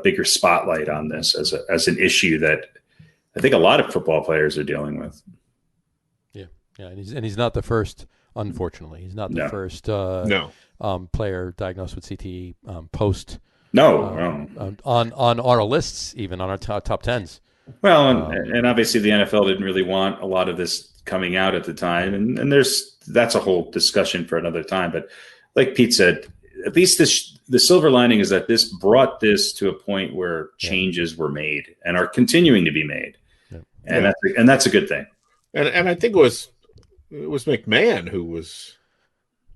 bigger spotlight on this as an issue that I think a lot of football players are dealing with. Yeah, and he's not the first. Unfortunately, he's not the first player diagnosed with CTE post. On our lists, even on our top tens. Well, and obviously the NFL didn't really want a lot of this coming out at the time, and that's a whole discussion for another time. But like Pete said, at least the silver lining is that this brought this to a point where changes were made and are continuing to be made, and that's a good thing. And I think it was McMahon who was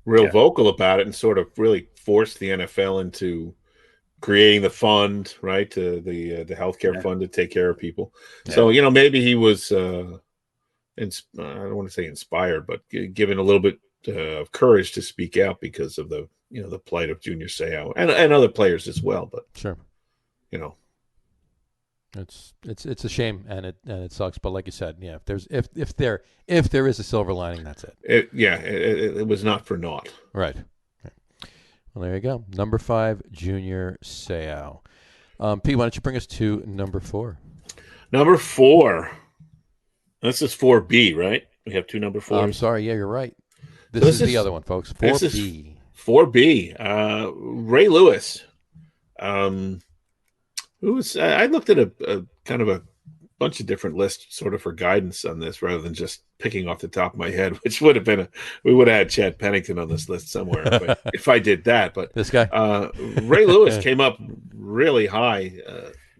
real vocal about it and sort of really forced the NFL into creating the fund, right? The healthcare fund to take care of people. Yeah. So, maybe he was, I don't want to say inspired, but given a little bit of courage to speak out because of the plight of Junior Seau and other players as well. But sure, it's a shame and it sucks. But like you said, if there is a silver lining, that's it. It was not for naught. Right. Well, there you go. Number 5, Junior Seau. Pete, why don't you bring us to number 4? Number 4. This is 4B, right? We have 2 number 4s. I'm sorry. Yeah, you're right. This is the other one, folks. 4B. 4B. Ray Lewis. I looked at a kind of a bunch of different lists sort of for guidance on this rather than just picking off the top of my head, which would have been we would have had Chad Pennington on this list somewhere but if I did that. But this guy, Ray Lewis came up really high,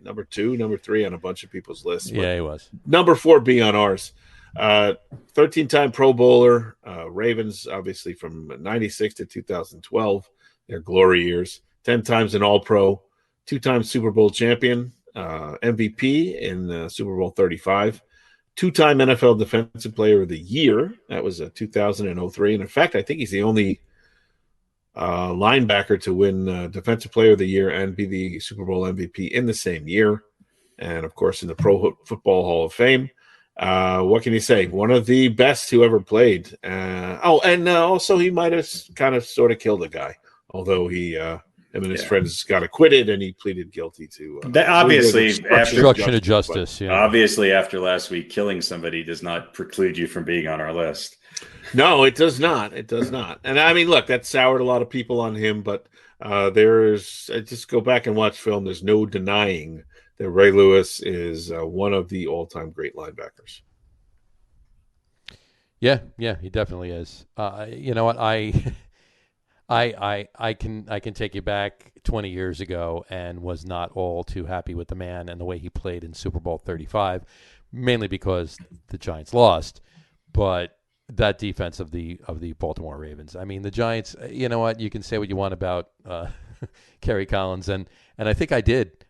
number 2, number 3 on a bunch of people's lists. Yeah, he was. Number 4B on ours. 13-time Pro Bowler, Ravens, obviously from 96 to 2012, their glory years. 10 times an All-Pro, 2-time Super Bowl champion, MVP in Super Bowl 35, 2-time NFL Defensive Player of the Year. That was 2003. And in fact, I think he's the only linebacker to win Defensive Player of the Year and be the Super Bowl MVP in the same year. And, of course, in the Pro Football Hall of Fame. What can you say? One of the best who ever played. Also he might have kind of sort of killed a guy, although he him and his friends got acquitted, and he pleaded guilty to that. Obviously, obstruction of justice. Yeah. Obviously, after last week, killing somebody does not preclude you from being on our list. No, it does not. It does not. And I mean, look, that soured a lot of people on him, but just go back and watch film. There's no denying that Ray Lewis is one of the all-time great linebackers. Yeah, he definitely is. You know what? I can take you back 20 years ago and was not all too happy with the man and the way he played in Super Bowl 35, mainly because the Giants lost. But that defense of the Baltimore Ravens, I mean, the Giants. You know what? You can say what you want about Kerry Collins, and I think I did.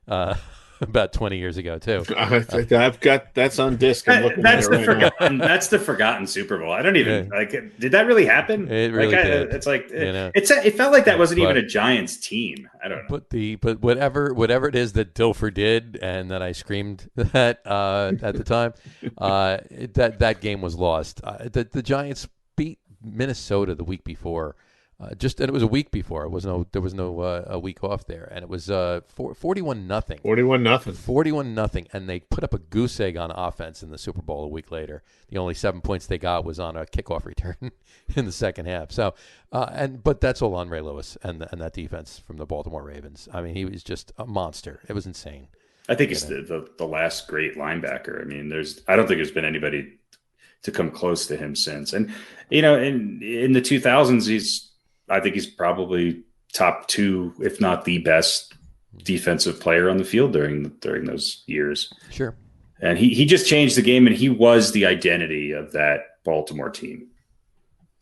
About 20 years ago, too. I've got that's on disc. That's the forgotten Super Bowl. I don't even did that really happen? It really did. It's like it felt like that wasn't even a Giants team. I don't know. But whatever it is that Dilfer did, and that I screamed at the time, that game was lost. The Giants beat Minnesota the week before. And it was a week before. There was no a week off there, and it was 41-0. 41-0, and they put up a goose egg on offense in the Super Bowl a week later. The only 7 points they got was on a kickoff return in the second half. So, but that's all on Ray Lewis and that defense from the Baltimore Ravens. I mean, he was just a monster. It was insane. I think he's the last great linebacker. I mean, I don't think there's been anybody to come close to him since. And in the 2000s, I think he's probably top 2, if not the best defensive player on the field during those years. Sure. And he just changed the game, and he was the identity of that Baltimore team.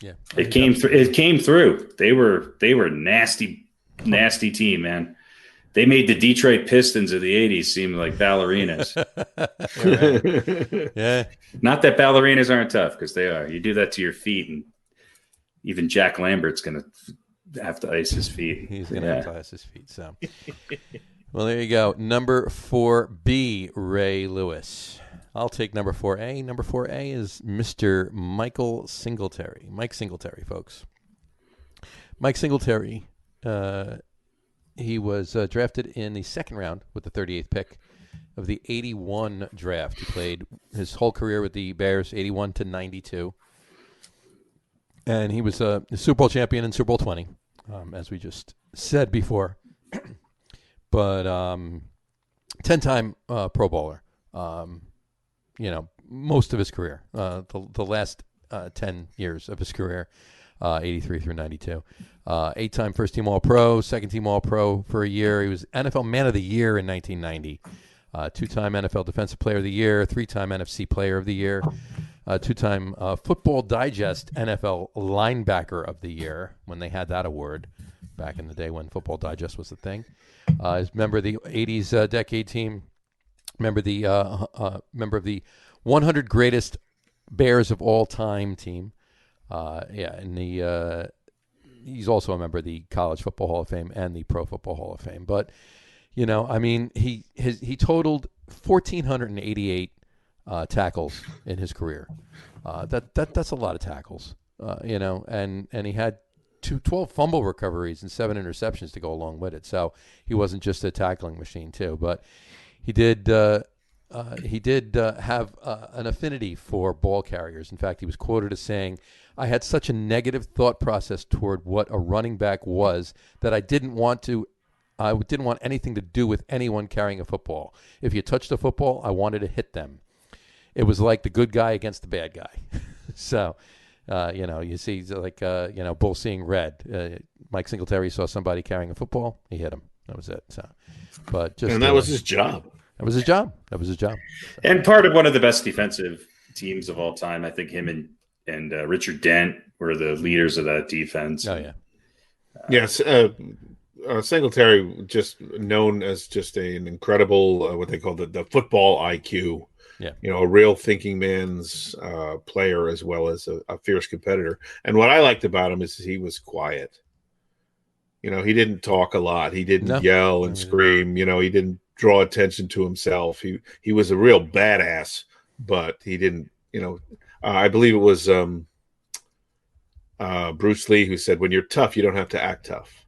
Yeah. It came through. They were nasty team, man. They made the Detroit Pistons of the 80s seem like ballerinas. Yeah. Not that ballerinas aren't tough, because they are. You do that to your feet, and even Jack Lambert's going to have to ice his feet. He's going to have to ice his feet. So, well, there you go. Number 4B, Ray Lewis. I'll take number 4A. Number 4A is Mr. Michael Singletary. Mike Singletary, folks. Mike Singletary, he was drafted in the second round with the 38th pick of the 81 draft. He played his whole career with the Bears, 81 to 92. And he was a Super Bowl champion in Super Bowl 20, as we just said before. But 10-time Pro Bowler, most of his career, the last 10 years of his career, 83 through 92. 8-time first-team All-Pro, second-team All-Pro for a year. He was NFL Man of the Year in 1990. 2-time NFL Defensive Player of the Year, 3-time NFC Player of the Year. 2-time Football Digest NFL Linebacker of the Year, when they had that award back in the day when Football Digest was a thing. He's a member of the 80s decade team, member of the 100 Greatest Bears of All Time team. And he's also a member of the College Football Hall of Fame and the Pro Football Hall of Fame. But, he totaled 1,488 tackles in his career. That's a lot of tackles, and he had 12 fumble recoveries and 7 interceptions to go along with it. So he wasn't just a tackling machine too, but he did have an affinity for ball carriers. In fact, he was quoted as saying, "I had such a negative thought process toward what a running back was that I didn't want anything to do with anyone carrying a football. If you touched a football, I wanted to hit them. It was like the good guy against the bad guy." So, you see, like, bull seeing red. Mike Singletary saw somebody carrying a football. He hit him. That was it. So, and that was his job. That was his job. And part of one of the best defensive teams of all time, I think him and Richard Dent were the leaders of that defense. Oh, yeah. Yes. Singletary, just known as just an incredible, what they call the football IQ. Yeah. A real thinking man's player, as well as a fierce competitor. And what I liked about him is he was quiet. He didn't talk a lot. He didn't yell and scream. He didn't draw attention to himself. He was a real badass, but he didn't, I believe it was Bruce Lee who said, "When you're tough, you don't have to act tough."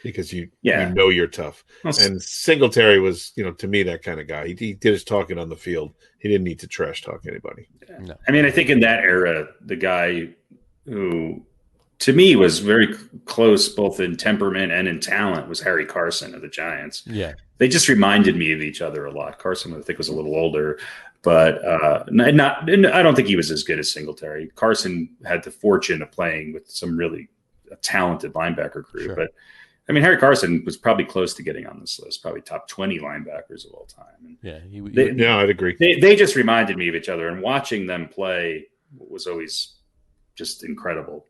because you know you're tough. And Singletary was, to me, that kind of guy. He did his talking on the field. He didn't need to trash talk anybody. No. I mean, I think in that era, the guy who, to me, was very close both in temperament and in talent was Harry Carson of the Giants. Yeah. They just reminded me of each other a lot. Carson, I think, was a little older, but I don't think he was as good as Singletary. Carson had the fortune of playing with some really talented linebacker crew. Sure. But, I mean, Harry Carson was probably close to getting on this list, probably top 20 linebackers of all time. And I'd agree. They just reminded me of each other, and watching them play was always just incredible.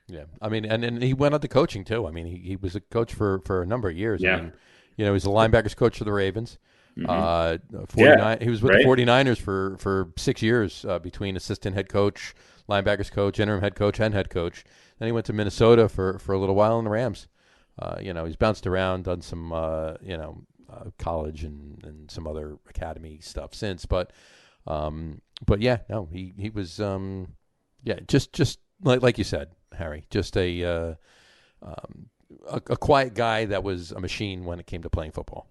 Yeah, I mean, and he went on to coaching too. I mean, he was a coach for a number of years. Yeah. I mean, he was the linebackers coach for the Ravens. Mm-hmm. 49. He was with the 49ers for 6 years between assistant head coach, linebackers coach, interim head coach, and head coach. Then he went to Minnesota for a little while in the Rams. He's bounced around, done some college and some other academy stuff since. But yeah, no, he was just like you said, Harry, just a quiet guy that was a machine when it came to playing football.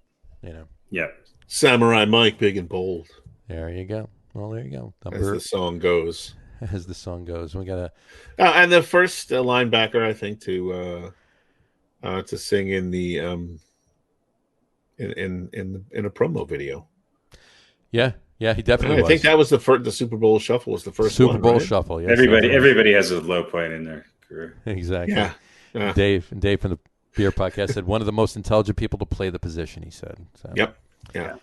Yeah. Samurai Mike, big and bold. There you go. Well, there you go. As the song goes. As the song goes, we got and the first linebacker, I think, to sing in the in a promo video. Yeah, he definitely was. I think that was the Super Bowl Shuffle was the first Super Bowl right? Shuffle. Yes, everybody has a low point in their career. Exactly. Yeah. Dave from the Beer Podcast said one of the most intelligent people to play the position. He said. So, Yep. Yeah.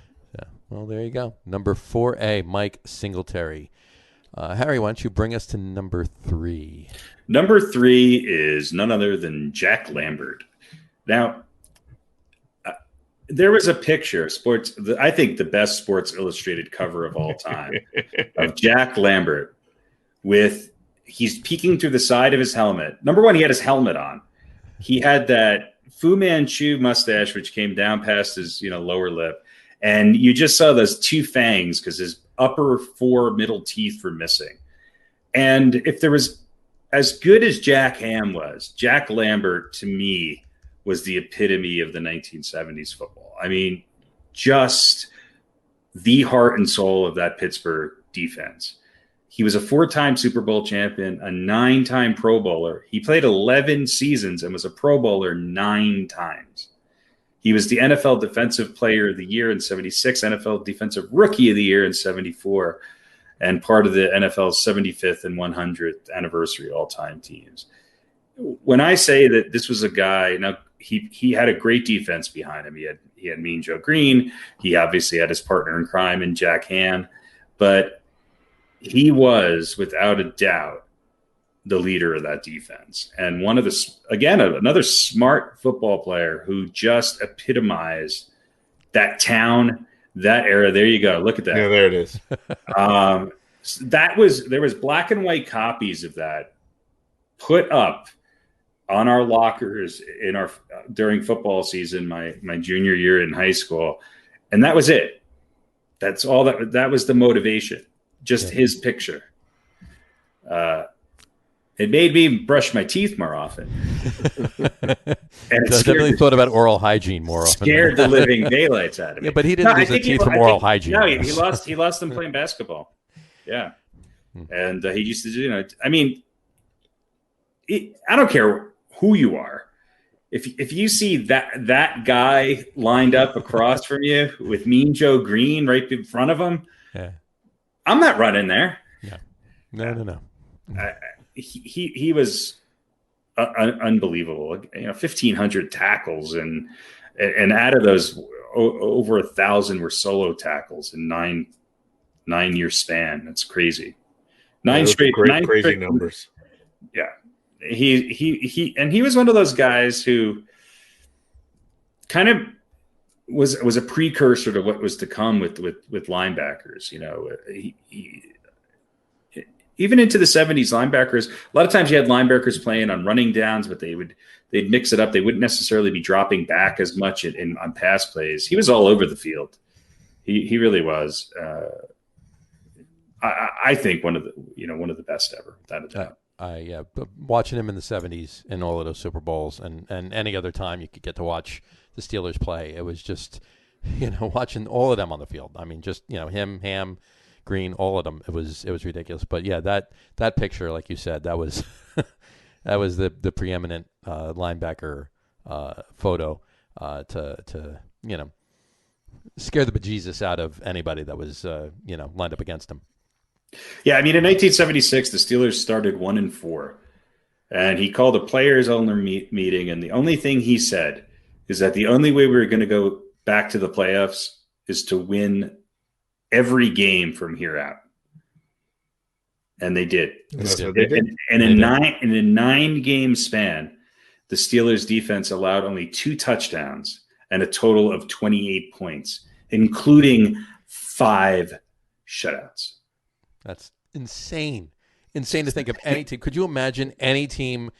Well, there you go. Number 4A, Mike Singletary. Harry, why don't you bring us to number 3? Number 3 is none other than Jack Lambert. Now, there was a picture, I think the best Sports Illustrated cover of all time, of Jack Lambert he's peeking through the side of his helmet. Number one, he had his helmet on. He had that Fu Manchu mustache, which came down past his lower lip. And you just saw those 2 fangs because his upper 4 middle teeth were missing. And if there was, as good as Jack Ham was, Jack Lambert, to me, was the epitome of the 1970s football. I mean, just the heart and soul of that Pittsburgh defense. He was a 4-time Super Bowl champion, a 9-time Pro Bowler. He played 11 seasons and was a Pro Bowler 9 times. He was the NFL Defensive Player of the Year in 76, NFL Defensive Rookie of the Year in 74, and part of the NFL's 75th and 100th anniversary all-time teams. When I say that this was a guy, now he had a great defense behind him. He had Mean Joe Green. He obviously had his partner in crime in Jack Ham, but he was, without a doubt, the leader of that defense. And another smart football player who just epitomized that town, that era. There you go. Look at that. Yeah, there it is. There was black and white copies of that put up on our lockers during football season, my junior year in high school. And that was it. That's all that was the motivation. Just his picture. It made me brush my teeth more often. And I definitely thought about oral hygiene more often. Scared the living daylights out of me. Yeah, but he didn't lose his teeth from oral hygiene. No, he lost them playing basketball. Yeah. And he used to do, I mean, I don't care who you are. If you see that guy lined up across from you with Mean Joe Green right in front of him, I'm not running there. No. He was unbelievable. 1,500 tackles, and out of those, over 1,000 were solo tackles in 9-year span. That's crazy. Nine straight numbers. Yeah, he was one of those guys who kind of was a precursor to what was to come with linebackers. Even into the 70s, linebackers, a lot of times you had linebackers playing on running downs, but they'd mix it up. They wouldn't necessarily be dropping back as much on pass plays. He was all over the field. He really was. I think one of the best ever, without a doubt. Watching him in the 70s in all of those Super Bowls and any other time you could get to watch the Steelers play, it was just, watching all of them on the field. I mean, just, him, Ham, Green, all of them. It was ridiculous. But yeah, that picture, like you said, that was that was the preeminent linebacker photo to scare the bejesus out of anybody that was lined up against him. Yeah, I mean, in 1976, the Steelers started 1-4, and he called a players-only meeting, and the only thing he said is that the only way we were going to go back to the playoffs is to win every game from here out. And they did. And in a 9-game span, the Steelers defense allowed only 2 touchdowns and a total of 28 points, including 5 shutouts. That's insane. Insane to think of any team. Could you imagine any team,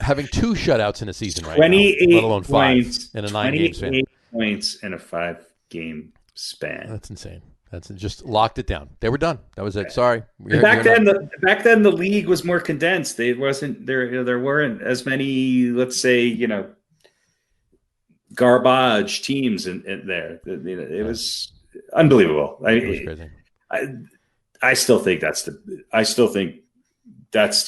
having 2 shutouts in a season right now, let alone 5 in a 9-game span? 28 points in a 5-game span. That's insane. That's just locked it down. They were done. That was it. Sorry. Back then, the league was more condensed. There weren't as many, let's say, garbage teams in there. It was unbelievable. It was crazy. I still think that those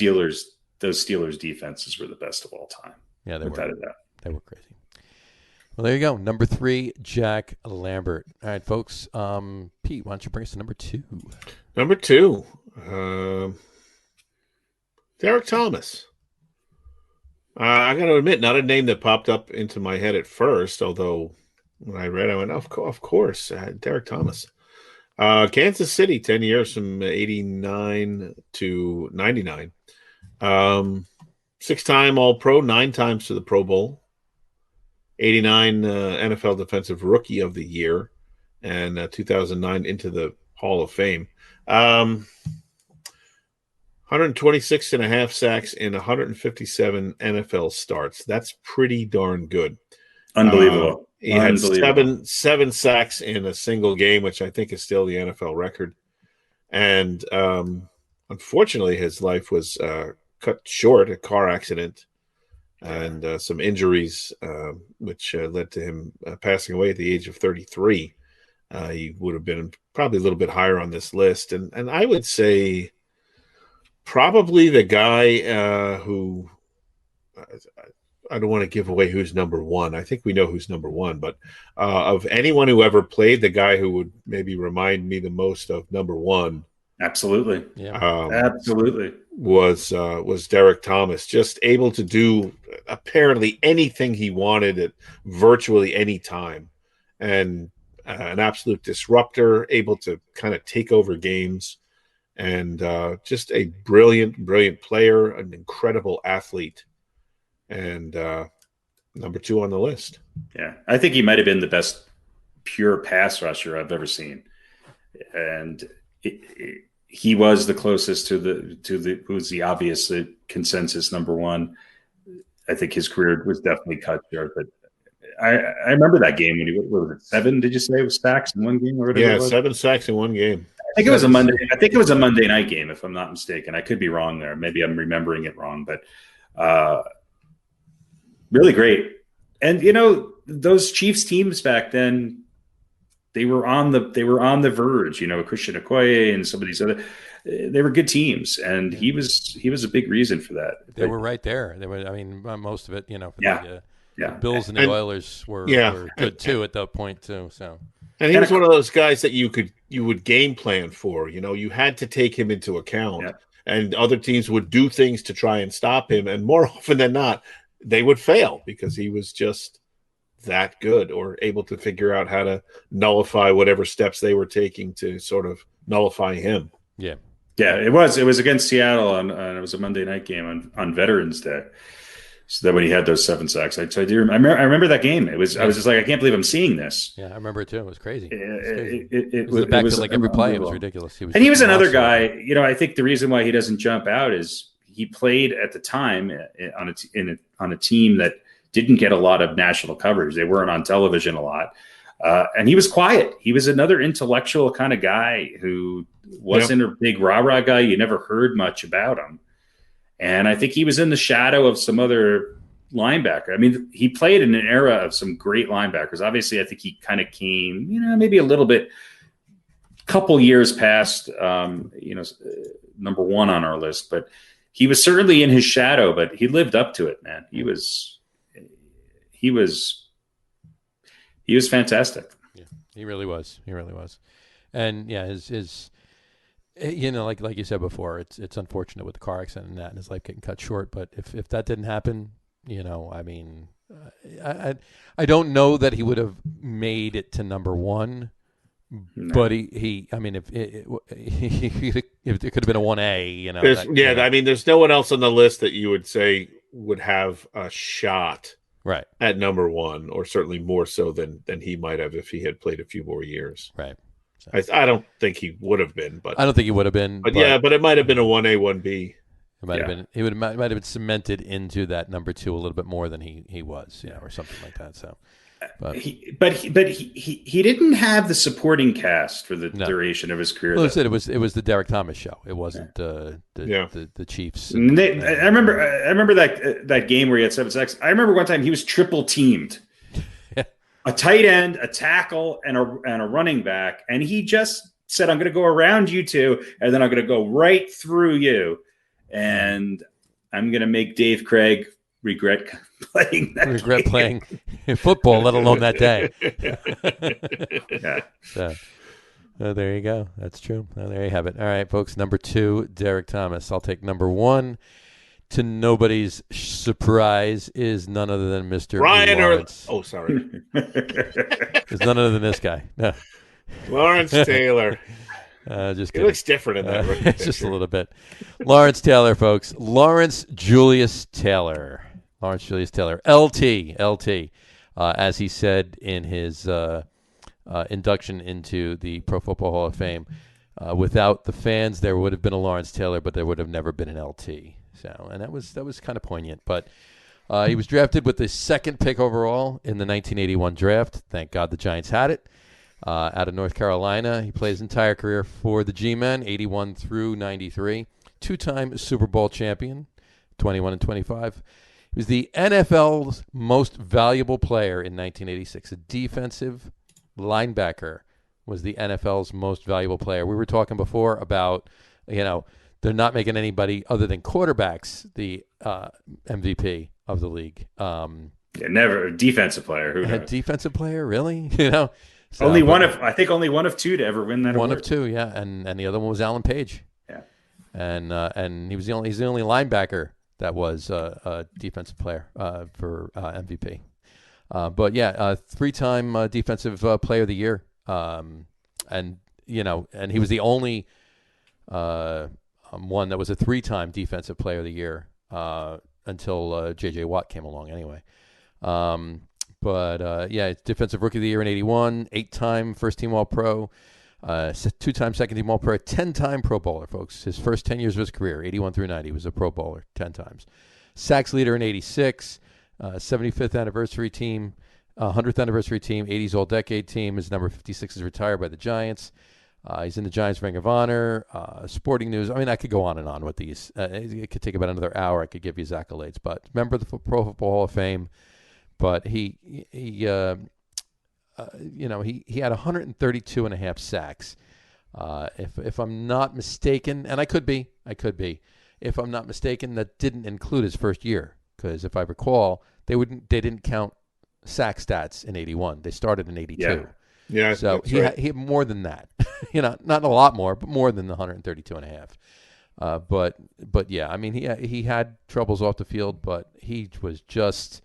Steelers defenses were the best of all time. Yeah, they were. They were crazy. Well, there you go. Number 3, Jack Lambert. All right, folks. Pete, why don't you bring us to number 2? Number 2, Derek Thomas. I got to admit, not a name that popped up into my head at first, although when I read, I went, of course, Derek Thomas. Kansas City, 10 years from 89 to 99. 6-time All-Pro, 9 times to the Pro Bowl. 89 NFL Defensive Rookie of the Year, and 2009 into the Hall of Fame. 126 and a half sacks in 157 NFL starts. That's pretty darn good. Unbelievable. He had seven sacks in a single game, which I think is still the NFL record. And unfortunately, his life was cut short, a car accident, and some injuries, which led to him passing away at the age of 33. He would have been probably a little bit higher on this list. And I would say probably the guy who I don't want to give away who's number 1. I think we know who's number 1, but of anyone who ever played, the guy who would maybe remind me the most of number 1. Absolutely. Yeah. Absolutely. Was Derek Thomas, just able to do apparently anything he wanted at virtually any time, and an absolute disruptor, able to kind of take over games, and just a brilliant player, an incredible athlete, and number 2 on the list. Yeah, I think he might have been the best pure pass rusher I've ever seen, and he was the closest to who's the obvious consensus number 1. I think his career was definitely cut short, but I remember that game when he was it 7? Did you say it was sacks in one game? Or whatever? Yeah, 7 sacks in one game. I think it was a Monday. I think it was a Monday night game, if I'm not mistaken. I could be wrong there. Maybe I'm remembering it wrong, but really great. And those Chiefs teams back then, they were on the verge. Christian Okoye and some of these other, they were good teams, and he was a big reason for that. They were right there. They were. I mean, most of it. The Bills and the Oilers were good too at that point too. So. And he was one of those guys that you would game plan for. You had to take him into account, and other teams would do things to try and stop him. And more often than not, they would fail because he was just that good, or able to figure out how to nullify whatever steps they were taking to sort of nullify him. Yeah. It was against Seattle, and it was a Monday night game on Veterans Day. So that when he had those 7 sacks, I remember that game. I was just like, I can't believe I'm seeing this. Yeah, I remember it too. It was crazy. It was like every play. It was ridiculous. He was another guy. I think the reason why he doesn't jump out is he played at the time on a team that didn't get a lot of national coverage. They weren't on television a lot. And he was quiet. He was another intellectual kind of guy who wasn't a big rah-rah guy. You never heard much about him. And I think he was in the shadow of some other linebacker. I mean, he played in an era of some great linebackers. Obviously, I think he kind of came, maybe a little bit, couple years past, number one on our list, but he was certainly in his shadow, but he lived up to it, man. He was fantastic. Yeah, he really was. And yeah, his like you said before, it's unfortunate with the car accident and that, and his life getting cut short. But if that didn't happen, I mean, I don't know that he would have made it to number one. No. But he I mean, if it could have been a 1A, I mean, there's no one else on the list that you would say would have a shot right at number one, or certainly more so than he might have if he had played a few more years. Right. So. I don't think he would have been, but I don't think he would have been. But it might have been a 1A, 1B. It might have been. He might have been cemented into that number two a little bit more than he was, or something like that. So. But he didn't have the supporting cast for the duration of his career. Well, it was the Derek Thomas show. It wasn't the Chiefs. I remember that game where he had 7 sacks. I remember one time he was triple teamed, a tight end, a tackle, and a running back, and he just said, "I'm going to go around you two, and then I'm going to go right through you, and I'm going to make Dave Craig regret playing football, let alone that day." Yeah. So, there you go. That's true. There you have it. All right, folks. Number 2, Derek Thomas. I'll take number 1. To nobody's surprise, is none other than Mr. Ryan Lawrence. Sorry. Is none other than this guy. No. Lawrence Taylor. Just he looks different in that. Just a little bit. Lawrence Taylor, folks. Lawrence Julius Taylor. LT. As he said in his induction into the Pro Football Hall of Fame, without the fans, there would have been a Lawrence Taylor, but there would have never been an LT. So, and that was kind of poignant. But he was drafted with the 2nd pick overall in the 1981 draft. Thank God the Giants had it. Out of North Carolina. He played his entire career for the G-Men, 81 through 93. 2-time Super Bowl champion, 21 and 25. He was the NFL's most valuable player in 1986. A defensive linebacker was the NFL's most valuable player. We were talking before about, they're not making anybody other than quarterbacks the MVP of the league. Never a defensive player. A defensive player, really? So, only one of two to ever win that one award. Of two, yeah, and the other one was Alan Page. Yeah, and he's the only linebacker that was a defensive player for MVP. But yeah, 3-time defensive player of the year, and he was the only one that was a 3-time defensive player of the year until J.J. Watt came along. Anyway. But it's Defensive Rookie of the Year in 81, 8-time First-Team All-Pro, 2-time Second-Team All-Pro, 10-time Pro Bowler, folks. His first 10 years of his career, 81 through 90, he was a Pro Bowler 10 times. Sacks leader in 86, 75th anniversary team, 100th anniversary team, 80s All-Decade team. His number 56 is retired by the Giants. He's in the Giants Ring of Honor, Sporting News. I mean, I could go on and on with these. It could take about another hour. I could give you his accolades. But member of the Pro Football Hall of Fame. But he had 132 and a half sacks. If I'm not mistaken, and I could be, if I'm not mistaken, that didn't include his first year, because if I recall, they didn't count sack stats in 81. They started in 82. Yeah. So he had more than that. Not a lot more, but more than the 132 and a half. But yeah, I mean, he had troubles off the field, but he was just.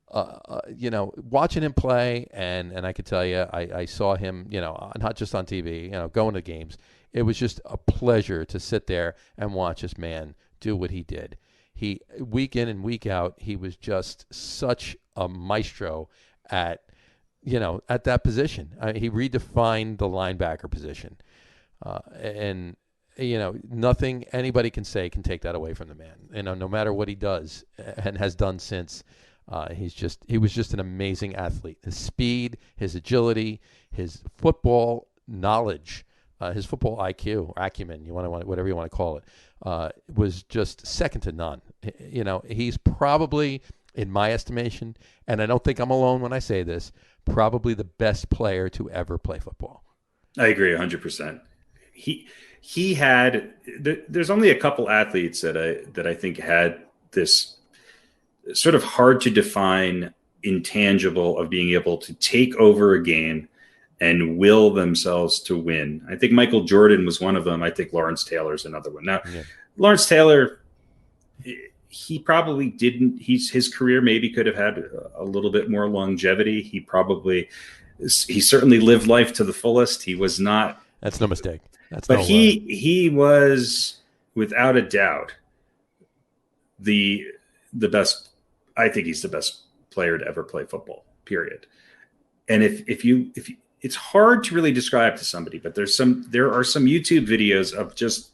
Watching him play, and I could tell you, I saw him, not just on TV, going to games. It was just a pleasure to sit there and watch this man do what he did. He, week in and week out, he was just such a maestro at that position. He redefined the linebacker position. And nothing anybody can say can take that away from the man. No matter what he does and has done since. He was just an amazing athlete. His speed, his agility, his football knowledge, his football IQ or acumen, whatever you want to call it, was just second to none. He's probably, in my estimation, and I don't think I'm alone when I say this, probably the best player to ever play football. I agree 100%. He had. There's only a couple athletes that I think had this sort of hard to define intangible of being able to take over a game and will themselves to win. I think Michael Jordan was one of them. I think Lawrence Taylor's another one. Now, Lawrence Taylor, he probably didn't. His career maybe could have had a little bit more longevity. He certainly lived life to the fullest. He was not. That's no mistake. He was without a doubt the best. I think he's the best player to ever play football. Period. And if you it's hard to really describe to somebody, but there are some YouTube videos of just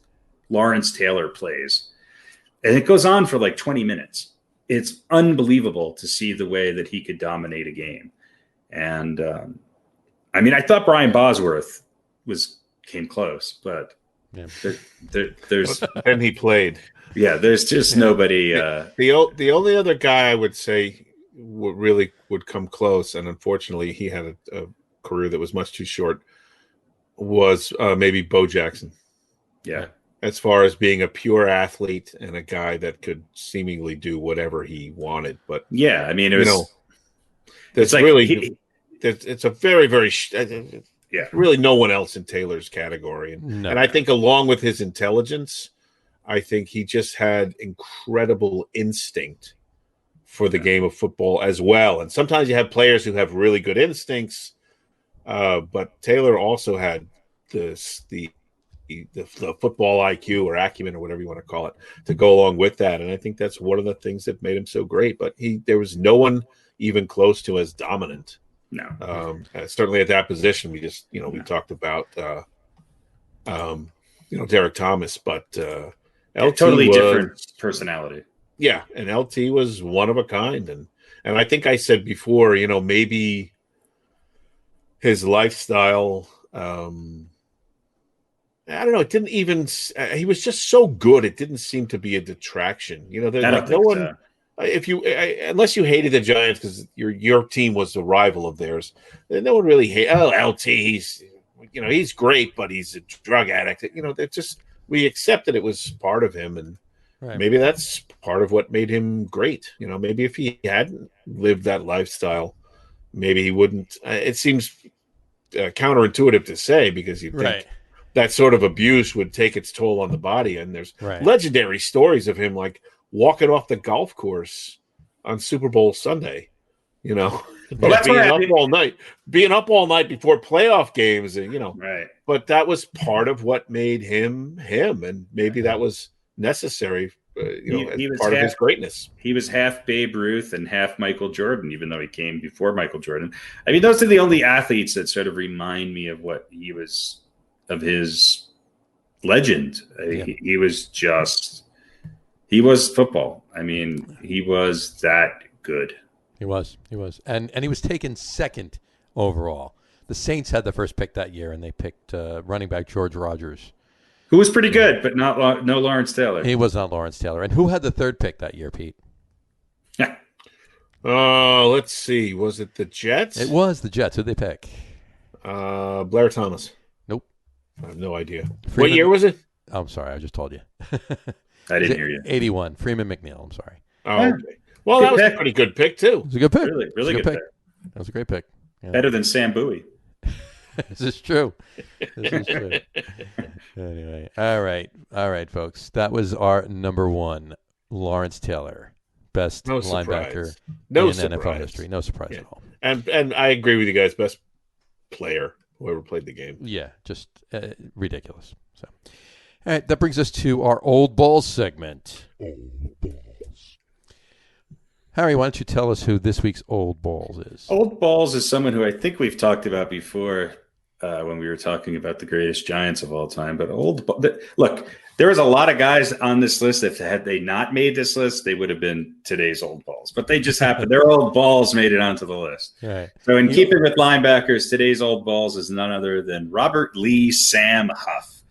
Lawrence Taylor plays, and it goes on for like 20 minutes. It's unbelievable to see the way that he could dominate a game. And I thought Brian Bosworth came close, but there's then he played. Yeah, there's just nobody. The only other guy I would say would come close, and unfortunately he had a career that was much too short, was maybe Bo Jackson. Yeah. As far as being a pure athlete and a guy that could seemingly do whatever he wanted. But yeah, it was, it's like really, it's a very, very, really no one else in Taylor's category. And I think along with his intelligence, I think he just had incredible instinct for the game of football as well. And sometimes you have players who have really good instincts, but Taylor also had the football IQ or acumen or whatever you want to call it to go along with that. And I think that's one of the things that made him so great. But there was no one even close to as dominant. No. Certainly at that position, we just, we talked about, Derek Thomas, but LT totally different personality. Yeah. And LT was one of a kind. And I think I said before, maybe his lifestyle, I don't know. It didn't even. He was just so good. It didn't seem to be a detraction. No one. Unless you hated the Giants because your team was a rival of theirs, then no one really hate. Oh, LT, he's great, but he's a drug addict. We accepted it was part of him, and maybe that's part of what made him great. Maybe if he hadn't lived that lifestyle, maybe he wouldn't. It seems counterintuitive to say because you think that sort of abuse would take its toll on the body. And there's legendary stories of him like walking off the golf course on Super Bowl Sunday, well, that's being up all night before playoff games. And, but that was part of what made him. And maybe that was necessary, he was part of his greatness. He was half Babe Ruth and half Michael Jordan, even though he came before Michael Jordan. Those are the only athletes that sort of remind me of what he was, of his legend. He was football. He was that good. He was. And he was taken second overall. The Saints had the first pick that year, and they picked running back George Rogers, who was pretty good, but no Lawrence Taylor. He was not Lawrence Taylor. And who had the third pick that year, Pete? Yeah. Let's see. Was it the Jets? It was the Jets. Who'd they pick? Blair Thomas. Nope. I have no idea. What year was it? Oh, I'm sorry. I just told you. I didn't hear you. 81. Freeman McNeil. I'm sorry. Oh, okay. Well, that was a pretty good pick, too. It was a good pick. Really good pick. That was a great pick. Yeah. Better than Sam Bowie. This is true. Anyway. All right, folks. That was our number one, Lawrence Taylor. Best linebacker in NFL history. No surprise at all. And I agree with you guys. Best player, whoever played the game. Yeah, just ridiculous. So, all right, that brings us to our Old Balls segment. Old Balls. Harry, why don't you tell us who this week's Old Balls is? Old Balls is someone who I think we've talked about before when we were talking about the greatest Giants of all time. But look, There was a lot of guys on this list. If had they not made this list, they would have been today's old balls. But they just happened. Their old balls made it onto the list. Right. So in keeping with linebackers, today's old balls is none other than Robert Lee Sam Huff,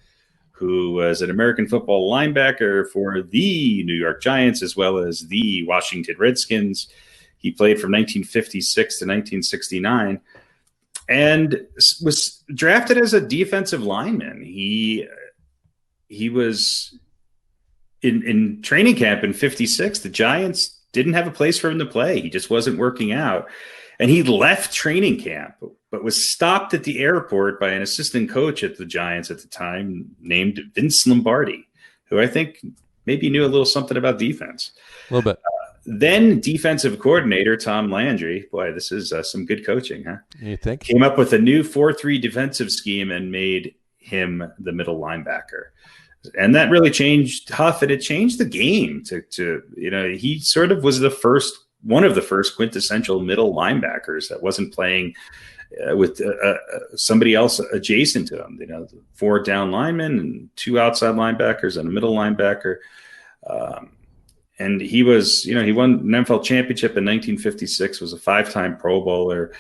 who was an American football linebacker for the New York Giants as well as the Washington Redskins. He played from 1956 to 1969 and was drafted as a defensive lineman. He was in training camp in 56. The Giants didn't have a place for him to play. He just wasn't working out. And he left training camp, but was stopped at the airport by an assistant coach at the Giants at the time named Vince Lombardi, who I think maybe knew a little something about defense. A little bit. Then defensive coordinator Tom Landry, boy, this is some good coaching, huh? You think? Came up with a new 4-3 defensive scheme and made him the middle linebacker. And that really changed Huff, and it changed the game to he sort of was one of the first quintessential middle linebackers that wasn't playing with somebody else adjacent to him. 4 down linemen and 2 outside linebackers and a middle linebacker. And he was, he won an NFL championship in 1956, was a 5-time Pro Bowler,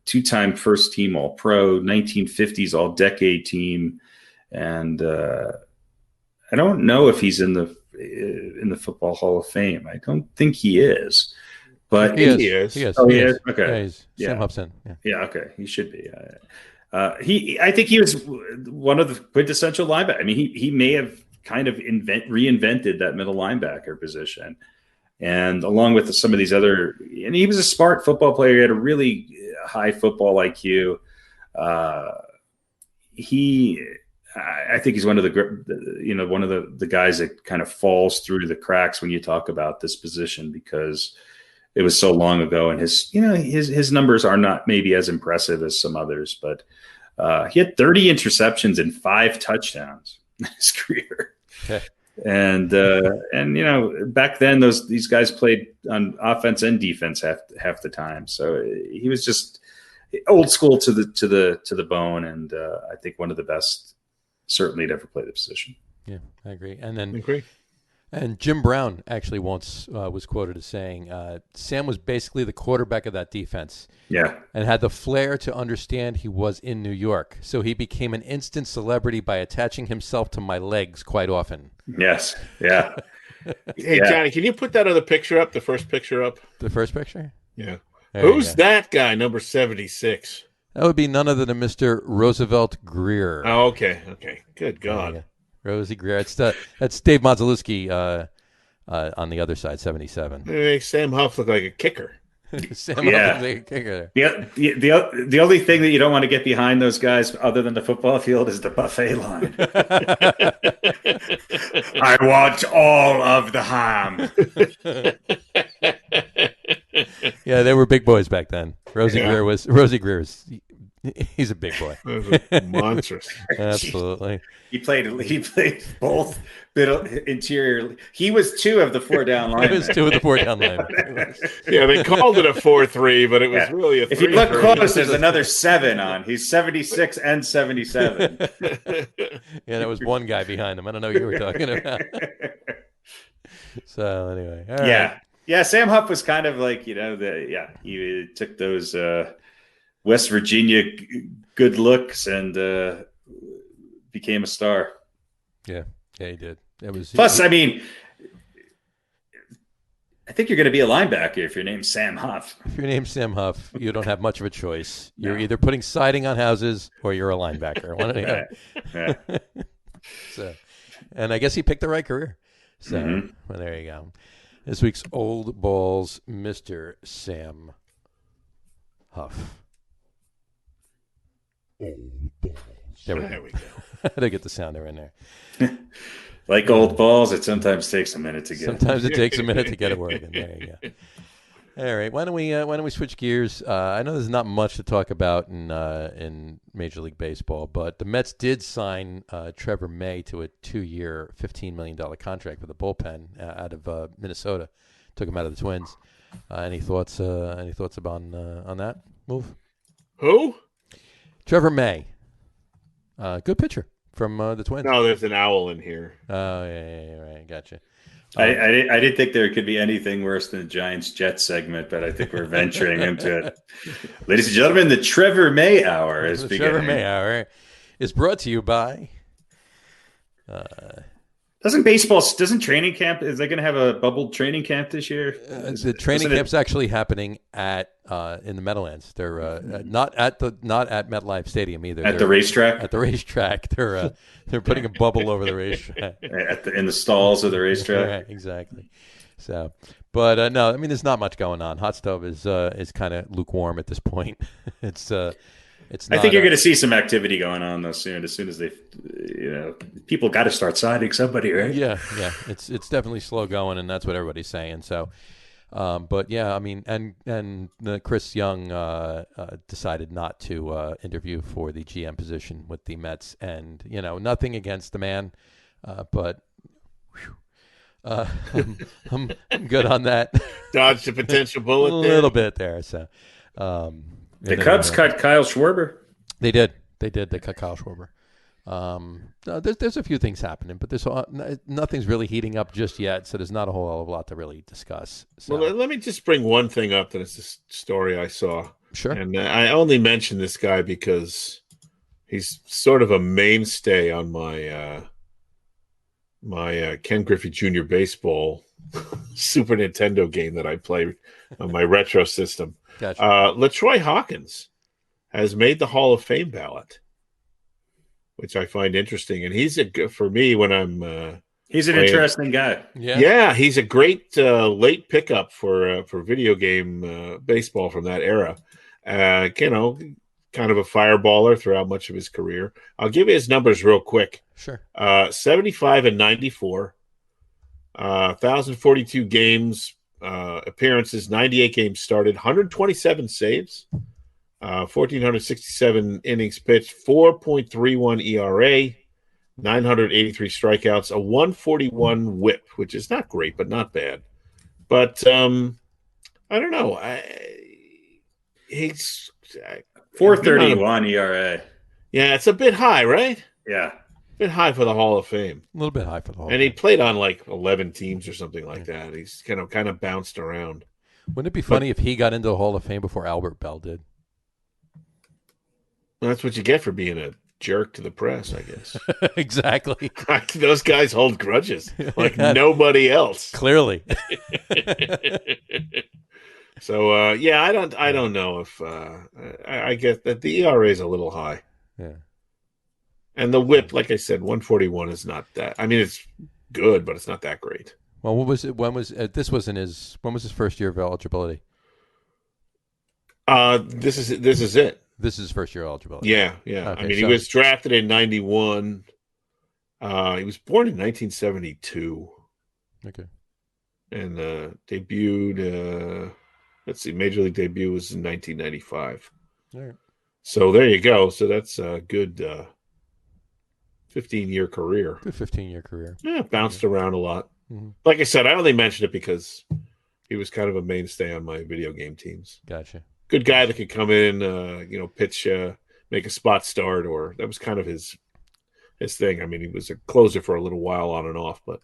2-time first team All-Pro, 1950s All-Decade team. And I don't know if he's in the Football Hall of Fame. I don't think he is. But he is. He is. Oh, he is? Okay. Yeah, Sam Huff's in. Yeah, okay. He should be. I think he was one of the quintessential linebackers. I mean, he may have kind of reinvented that middle linebacker position. And along with some of these other, and he was a smart football player. He had a really high football IQ. I think he's one of the guys that kind of falls through the cracks when you talk about this position because it was so long ago, and his numbers are not maybe as impressive as some others, but he had 30 interceptions and 5 touchdowns in his career. Okay. And back then these guys played on offense and defense half the time, so he was just old school to the bone, and I think one of the best. Certainly never played the position. Yeah, I agree. And Jim Brown actually once was quoted as saying, Sam was basically the quarterback of that defense. Yeah. And had the flair to understand he was in New York. So he became an instant celebrity by attaching himself to my legs quite often. Yes. Yeah. Hey, Johnny, can you put that other picture up, the first picture up? The first picture? Yeah. Who's that guy, number 76? That would be none other than Mr. Roosevelt Greer. Oh, okay. Good God. Rosie Greer. That's Dave Mazalewski on the other side, 77. It makes Sam Huff look like a kicker. Sam Huff looks like a kicker. The only thing that you don't want to get behind those guys other than the football field is the buffet line. I want all of the ham. Yeah, they were big boys back then. Rosie Greer was he's a big boy. Monstrous. Absolutely. He played both middle interior. He was 2 of the 4 down linemen. He was 2 of the 4 down linemen. Yeah, they called it a 4-3, but it was really a 3-3. If you look close, there's another 7 on. He's 76 and 77. Yeah, there was one guy behind him. I don't know who you were talking about. So anyway, all right. Yeah, Sam Huff was kind of like, he took those West Virginia good looks and became a star. Yeah, he did. Plus, I mean, I think you're going to be a linebacker if your name's Sam Huff. If your name's Sam Huff, you don't have much of a choice. You're either putting siding on houses or you're a linebacker. One or the other. So, and I guess he picked the right career. So, well, there you go. This week's Old Balls, Mr. Sam Huff. Old balls. There we go. I had to get the sounder in there. Like old balls, it sometimes takes a minute to get. Sometimes it takes a minute to get it working. There you go. All right, why don't we switch gears? I know there's not much to talk about in Major League Baseball, but the Mets did sign Trevor May to a 2-year, $15 million contract with the bullpen out of Minnesota. Took him out of the Twins. Any thoughts? Any thoughts about on that move? Who? Trevor May. Good pitcher from the Twins. No, there's an owl in here. Oh, yeah, right. Gotcha. I didn't think there could be anything worse than the Giants-Jets segment, but I think we're venturing into it. Ladies and gentlemen, the Trevor May Hour is beginning. Trevor May Hour is brought to you by... Doesn't training camp, is they going to have a bubble training camp this year? The training camp's actually happening at in the Meadowlands. They're not at MetLife Stadium either. At the racetrack? At the racetrack. They're putting a bubble over the racetrack. In the stalls of the racetrack. Right, exactly. So, but no, I mean, there's not much going on. Hot Stove is kind of lukewarm at this point. It's I think you're going to see some activity going on though soon. As soon as they, people got to start signing somebody, right? Yeah. It's definitely slow going, and that's what everybody's saying. So, but yeah, I mean, and Chris Young decided not to interview for the GM position with the Mets, and nothing against the man, but. I'm good on that. Dodged a potential bullet. A little bit there. So. The Cubs cut Kyle Schwarber. They did. They cut Kyle Schwarber. There's a few things happening, but nothing's really heating up just yet, so there's not a whole hell of a lot to really discuss. So. Well, let me just bring one thing up that is this story I saw. Sure. And I only mention this guy because he's sort of a mainstay on my Ken Griffey Jr. baseball Super Nintendo game that I play on my retro system. Gotcha. LaTroy Hawkins has made the Hall of Fame ballot, which I find interesting. And he's for me when I'm he's an interesting guy. Yeah, he's a great late pickup for video game baseball from that era. Kind of a fireballer throughout much of his career. I'll give you his numbers real quick. Sure. 75 and 94, 1,042 games. Appearances, 98 games started, 127 saves, 1,467 innings pitched, 4.31 ERA, 983 strikeouts, a 141 WHIP, which is not great, but not bad. But I don't know. He's 4.31 ERA. Yeah, it's a bit high, right? Yeah. A bit high for the Hall of Fame. A little bit high for the Hall of Fame. And he played on like 11 teams or something like that. He's kind of bounced around. Wouldn't it be funny if he got into the Hall of Fame before Albert Bell did? Well, that's what you get for being a jerk to the press, I guess. Exactly. Those guys hold grudges like nobody else. Clearly. So I don't know if I get that the ERA is a little high. Yeah. And the WHIP, like I said, 141 is not that. I mean, it's good, but it's not that great. Well, what was it? When was his first year of eligibility? This is it. This is his first year of eligibility. Yeah. Okay, I mean, he was drafted in 91. He was born in 1972. Okay. And debuted. Let's see, Major League debut was in 1995. All right. So there you go. So that's a good 15-year career. Good 15-year career. Yeah, bounced around a lot. Mm-hmm. Like I said, I only mentioned it because he was kind of a mainstay on my video game teams. Gotcha. Good guy that could come in, pitch, make a spot start, or that was kind of his thing. I mean, he was a closer for a little while on and off, but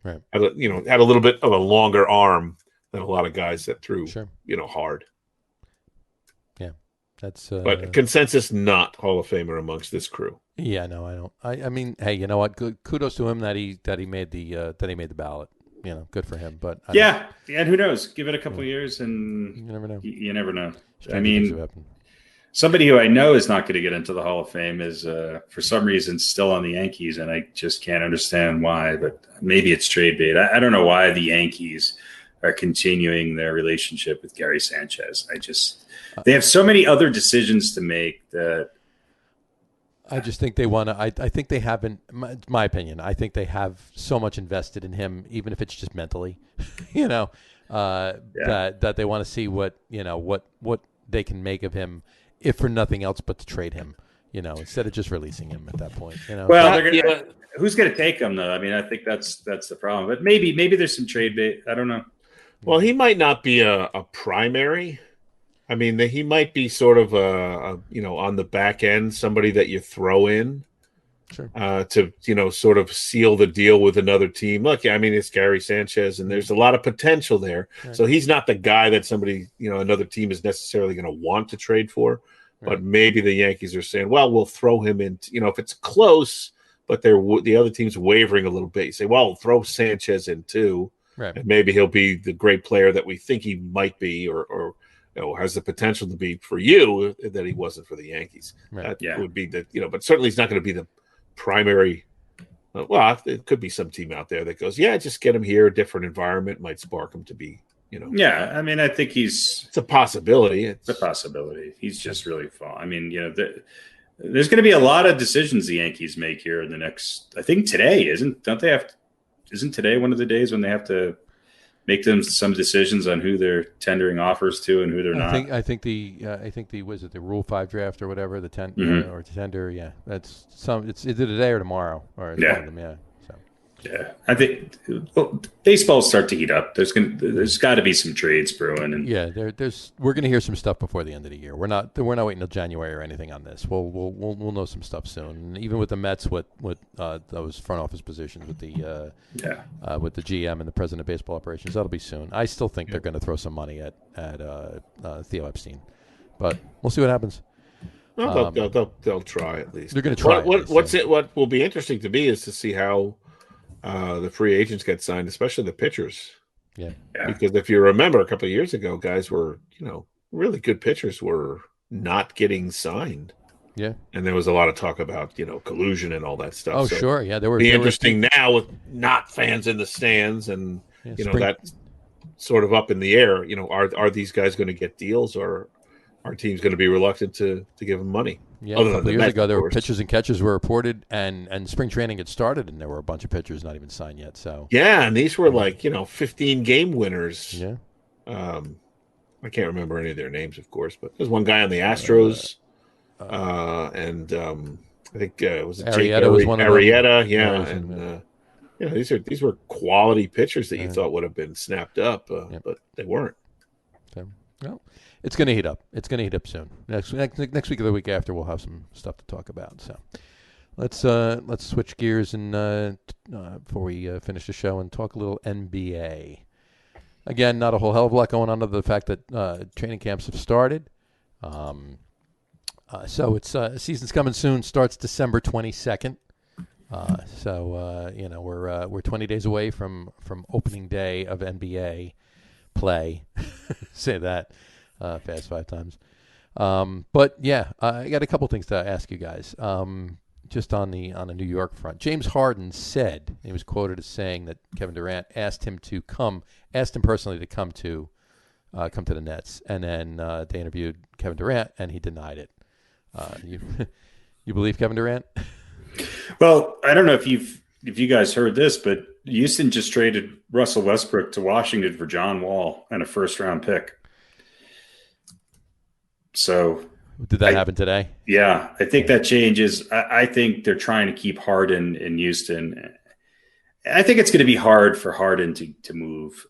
right. had a little bit of a longer arm than a lot of guys that threw, sure. Hard. Yeah, that's. But consensus, not Hall of Famer amongst this crew. Yeah, no, I don't. I mean, hey, you know what? Good, kudos to him that he made the ballot. Good for him. But and who knows? Give it a couple of years, and you never know. You never know. I mean, somebody who I know is not going to get into the Hall of Fame is, for some reason, still on the Yankees, and I just can't understand why. But maybe it's trade bait. I don't know why the Yankees are continuing their relationship with Gary Sanchez. They have so many other decisions to make that. I just think they want to. I think they haven't. My opinion. I think they have so much invested in him, even if it's just mentally. That they want to see what they can make of him, if for nothing else but to trade him. Instead of just releasing him at that point. Well, who's going to take him though? I mean, I think that's the problem. But maybe there's some trade bait. I don't know. Well, he might not be a primary. I mean, he might be sort of on the back end, somebody that you throw in. to sort of seal the deal with another team. Look, I mean, it's Gary Sanchez, and there's a lot of potential there. Right. So he's not the guy that somebody another team is necessarily going to want to trade for. Right. But maybe the Yankees are saying, well, we'll throw him in. If it's close, but the other team's wavering a little bit, you say, well, we'll throw Sanchez in too, right. And maybe he'll be the great player that we think he might be, or has the potential to be for you that he wasn't for the Yankees. Right. That would be but certainly he's not going to be the primary. Well, it could be some team out there that goes, just get him here. A different environment might spark him to be, Yeah, I mean, I think it's a possibility. It's a possibility. He's just really fun. I mean, there's going to be a lot of decisions the Yankees make here in the next. I think today isn't today one of the days when they have to make some decisions on who they're tendering offers to and who they're not. I think the was it the Rule 5 draft or whatever the or tender. Yeah, it's either today or tomorrow or one of them. Yeah. So. Yeah, I think baseball start to heat up. There's got to be some trades brewing, and we're going to hear some stuff before the end of the year. We're not waiting till January or anything on this. We'll know some stuff soon. And even with the Mets, with those front office positions with the GM and the president of baseball operations, that'll be soon. I still think they're going to throw some money at Theo Epstein, but we'll see what happens. Well, they'll try at least. They're going to try. What will be interesting to me is to see how the free agents get signed, especially the pitchers. Yeah. Because if you remember a couple of years ago, guys were, really good pitchers were not getting signed. Yeah. And there was a lot of talk about, collusion and all that stuff. Oh, so sure. Yeah. There were interesting now with not fans in the stands and, that sort of up in the air. Are these guys going to get deals, or our team's going to be reluctant to give them money? Yeah, a couple of years ago, there were pitchers and catchers were reported, and spring training had started, and there were a bunch of pitchers not even signed yet. So and these were 15 game winners. Yeah, I can't remember any of their names, of course, but there's one guy on the Astros, and I think it was Arrieta was one of them. Arrieta, and these were quality pitchers that you thought would have been snapped up, but they weren't. Okay. Well. It's going to heat up. It's going to heat up soon. Next week or the week after, we'll have some stuff to talk about. So, let's switch gears and before we finish the show and talk a little NBA. Again, not a whole hell of a lot going on other than the fact that training camps have started. So it's season's coming soon. Starts December 22nd. We're 20 days away from opening day of NBA play. Say that. Fast 5 times. But I got a couple things to ask you guys. Just on the New York front, James Harden said, he was quoted as saying that Kevin Durant asked him personally to come to the Nets, and then they interviewed Kevin Durant, and he denied it. You believe Kevin Durant? Well, I don't know if you guys heard this, but Houston just traded Russell Westbrook to Washington for John Wall and a first-round pick. So did that happen today? Yeah, I think that changes. I think they're trying to keep Harden in Houston. I think it's going to be hard for Harden to move.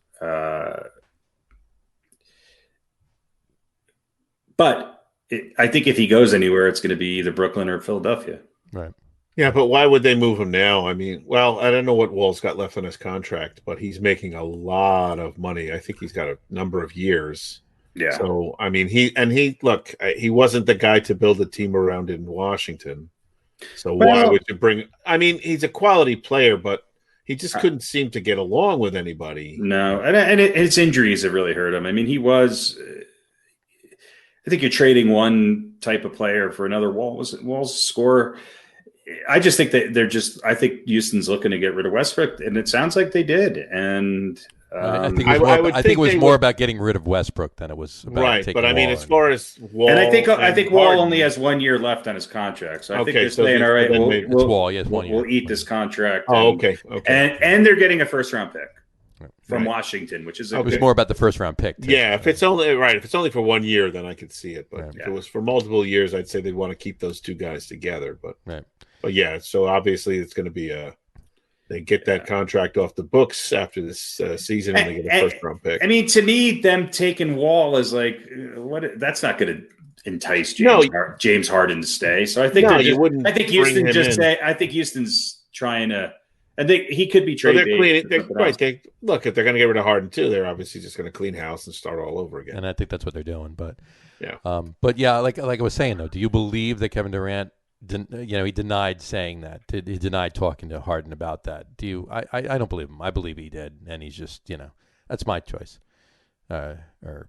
But I think if he goes anywhere, it's going to be either Brooklyn or Philadelphia. Right. Yeah, but why would they move him now? I mean, well, I don't know what Wall's got left on his contract, but he's making a lot of money. I think he's got a number of years. Yeah. So, I mean, he wasn't the guy to build a team around in Washington. So why would you bring? I mean, he's a quality player, but he just couldn't seem to get along with anybody. No, and his injuries have really hurt him. I mean, he was. I think you're trading one type of player for another. Wall's score. I just think that I think Houston's looking to get rid of Westbrook, and it sounds like they did. And I think it was more about getting rid of Westbrook than it was about taking but I mean, Wall as far as Wall, and I think Wall only has 1 year left on his contract, so I think they're saying, all right, we'll eat this contract. Okay. And they're getting a first round pick from Washington, which is it was more about the first round pick. Yeah, if it's only for 1 year, then I could see it. But if it was for multiple years, I'd say they'd want to keep those two guys together. But yeah, so obviously it's going to be they get that contract off the books after this season, and they get a first round pick. I mean, to me, them taking Wall is like, what? That's not going to entice James Harden to stay. So I think you wouldn't. I think Houston I think Houston's trying to. I think he could be traded. Look, if they're going to get rid of Harden too, they're obviously just going to clean house and start all over again. And I think that's what they're doing. But yeah, like I was saying though, do you believe that Kevin Durant? He denied saying that. He denied talking to Harden about that. Do you? I don't believe him. I believe he did, and he's just that's my choice, or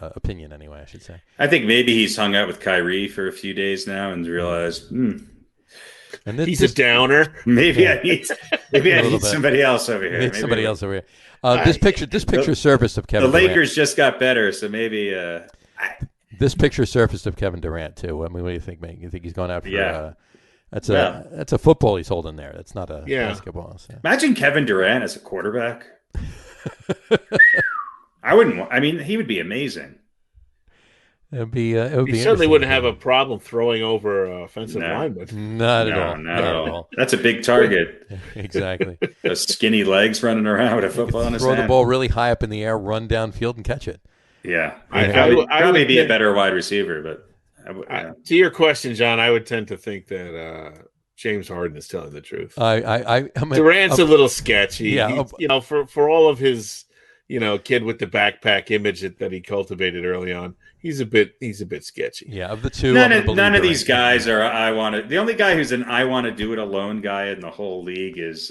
opinion anyway, I should say. I think maybe he's hung out with Kyrie for a few days now and realized. And he's a downer. Maybe I need somebody else over here. Maybe somebody else over here. This picture surfaced of Kevin. The Durant. Lakers just got better, so maybe. This picture surfaced of Kevin Durant too. I mean, what do you think, man? You think he's going out for? That's a football he's holding there. That's not a basketball. So. Imagine Kevin Durant as a quarterback. I wouldn't. I mean, he would be amazing. It would be he certainly wouldn't have a problem throwing over offensive linemen. Not at all. Not at all. That's a big target. Exactly. Those skinny legs running around with a football in his hand. Throw the ball really high up in the air, run downfield, and catch it. Yeah, I would probably be a better wide receiver, but to your question, John, I would tend to think that James Harden is telling the truth. Durant's a little sketchy. Yeah, for all of his kid with the backpack image that he cultivated early on, he's a bit sketchy. Yeah, of the two, none of these guys are. The only guy who's an I want to do it alone guy in the whole league is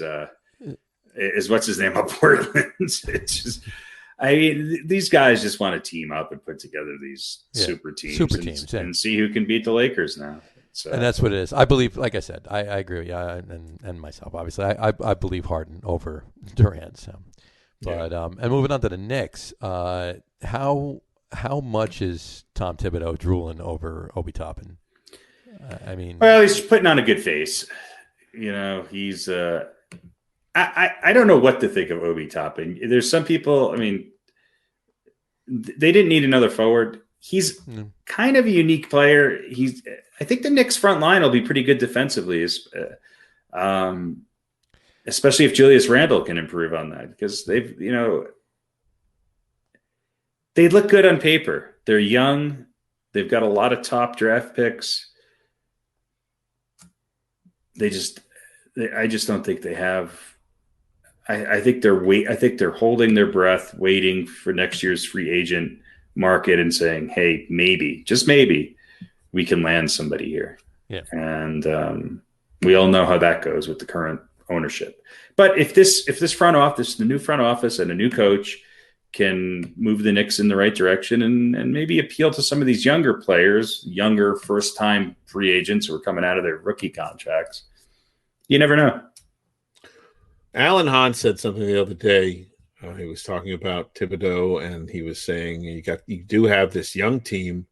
what's his name up Portland. It's just. I mean, these guys just want to team up and put together these super teams and see who can beat the Lakers now. So. And that's what it is. I believe, like I said, I agree with you and myself, obviously. I believe Harden over Durant. So. But and moving on to the Knicks, how much is Tom Thibodeau drooling over Obi Toppin? Well, he's putting on a good face. He's I don't know what to think of Obi Toppin. There's some people. I mean, they didn't need another forward. He's kind of a unique player. I think the Knicks front line will be pretty good defensively, especially if Julius Randle can improve on that, because they look good on paper. They're young. They've got a lot of top draft picks. I just don't think they have. I think they're holding their breath, waiting for next year's free agent market and saying, "Hey, maybe, just maybe, we can land somebody here." Yeah, and we all know how that goes with the current ownership. But if this front office, the new front office, and a new coach can move the Knicks in the right direction and maybe appeal to some of these younger players, younger first-time free agents who are coming out of their rookie contracts, you never know. Alan Hahn said something the other day. He was talking about Thibodeau, and he was saying you do have this young team,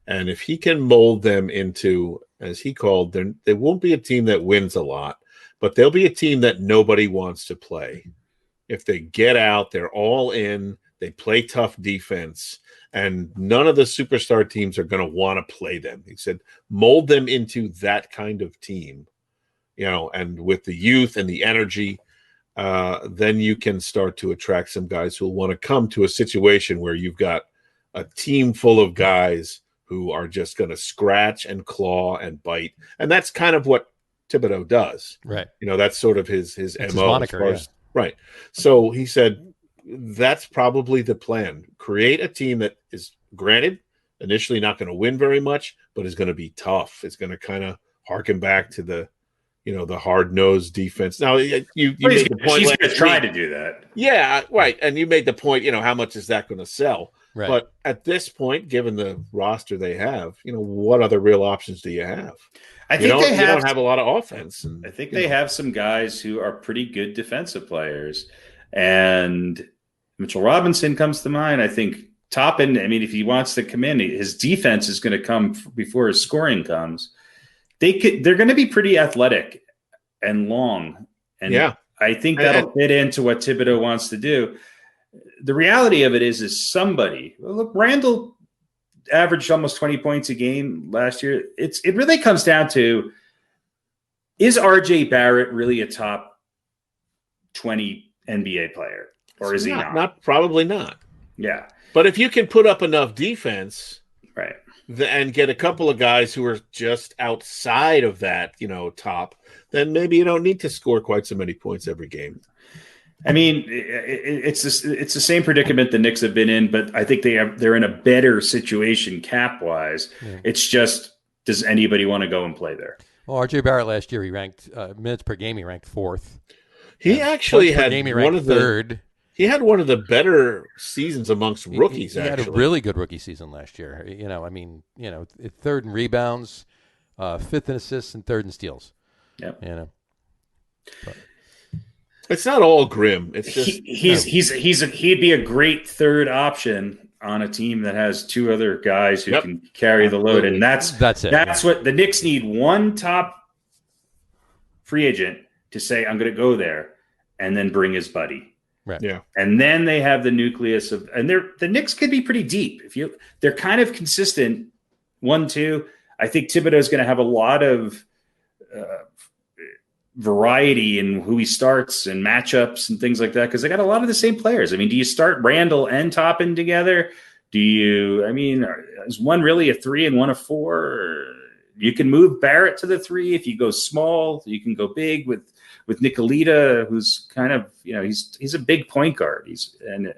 and if he can mold them into, as he called, there won't be a team that wins a lot, but there'll be a team that nobody wants to play. If they get out, they're all in, they play tough defense, and none of the superstar teams are going to want to play them. He said, mold them into that kind of team, and with the youth and the energy, then you can start to attract some guys who will want to come to a situation where you've got a team full of guys who are just going to scratch and claw and bite. And that's kind of what Thibodeau does. Right. That's sort of his MO. His moniker, Right. So he said, that's probably the plan. Create a team that is, granted, initially not going to win very much, but is going to be tough. It's going to kind of harken back to the hard-nosed defense. Now, you made the point. She's going to try to do that. Yeah, right. And you made the point, how much is that going to sell? Right. But at this point, given the roster they have, what other real options do you have? I think you don't have a lot of offense. And, I think they have some guys who are pretty good defensive players. And Mitchell Robinson comes to mind. I think Toppin, if he wants to come in, his defense is going to come before his scoring comes. They're going to be pretty athletic and long. And I think that'll fit into what Thibodeau wants to do. The reality of it is somebody, look, Randall averaged almost 20 points a game last year. It really comes down to, is RJ Barrett really a top 20 NBA player? Or is he not? Probably not. Yeah. But if you can put up enough defense, right, and get a couple of guys who are just outside of that, top, then maybe you don't need to score quite so many points every game. I mean, it's the same predicament the Knicks have been in, but I think they're in a better situation cap wise. Yeah. It's just, does anybody want to go and play there? Well, RJ Barrett last year, he ranked minutes per game. He ranked 4th. He actually had one of the 3rd. He had one of the better seasons amongst rookies. He had a really good rookie season last year. 3rd in rebounds, 5th in assists, and 3rd in steals. Yep. But. It's not all grim. It's just he'd be a great 3rd option on a team that has 2 other guys who can carry the load, and that's it. That's what the Knicks need: one top free agent to say, "I'm going to go there," and then bring his buddy. Right. Yeah. And then they have the nucleus of, and the Knicks could be pretty deep they're kind of consistent. 1-2. I think Thibodeau is going to have a lot of variety in who he starts and matchups and things like that, because they got a lot of the same players. I mean, do you start Randall and Toppin together? Is one really a 3 and one a 4? Or you can move Barrett to the 3 if you go small. You can go big with Nicolita, who's kind of, he's a big point guard. And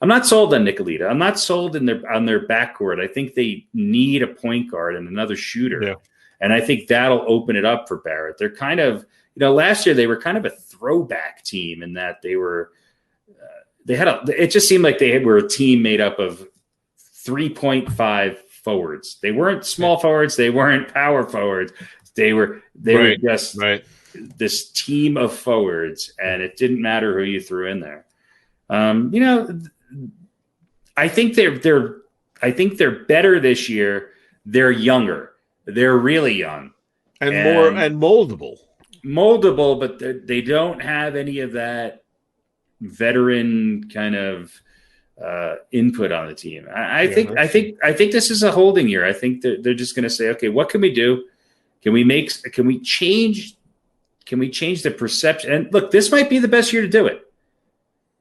I'm not sold on Nicolita. I'm not sold on their backcourt. I think they need a point guard and another shooter. Yeah. And I think that'll open it up for Barrett. They're kind of, last year they were kind of a throwback team in that they were, it just seemed like they were a team made up of 3.5 forwards. They weren't small forwards. They weren't power forwards. They were just this team of forwards, and it didn't matter who you threw in there. I think they're better this year. They're younger. They're really young and more and moldable, but they don't have any of that veteran kind of input on the team. I think this is a holding year. I think they're just going to say, okay, what can we do? Can we change the perception? And look, this might be the best year to do it.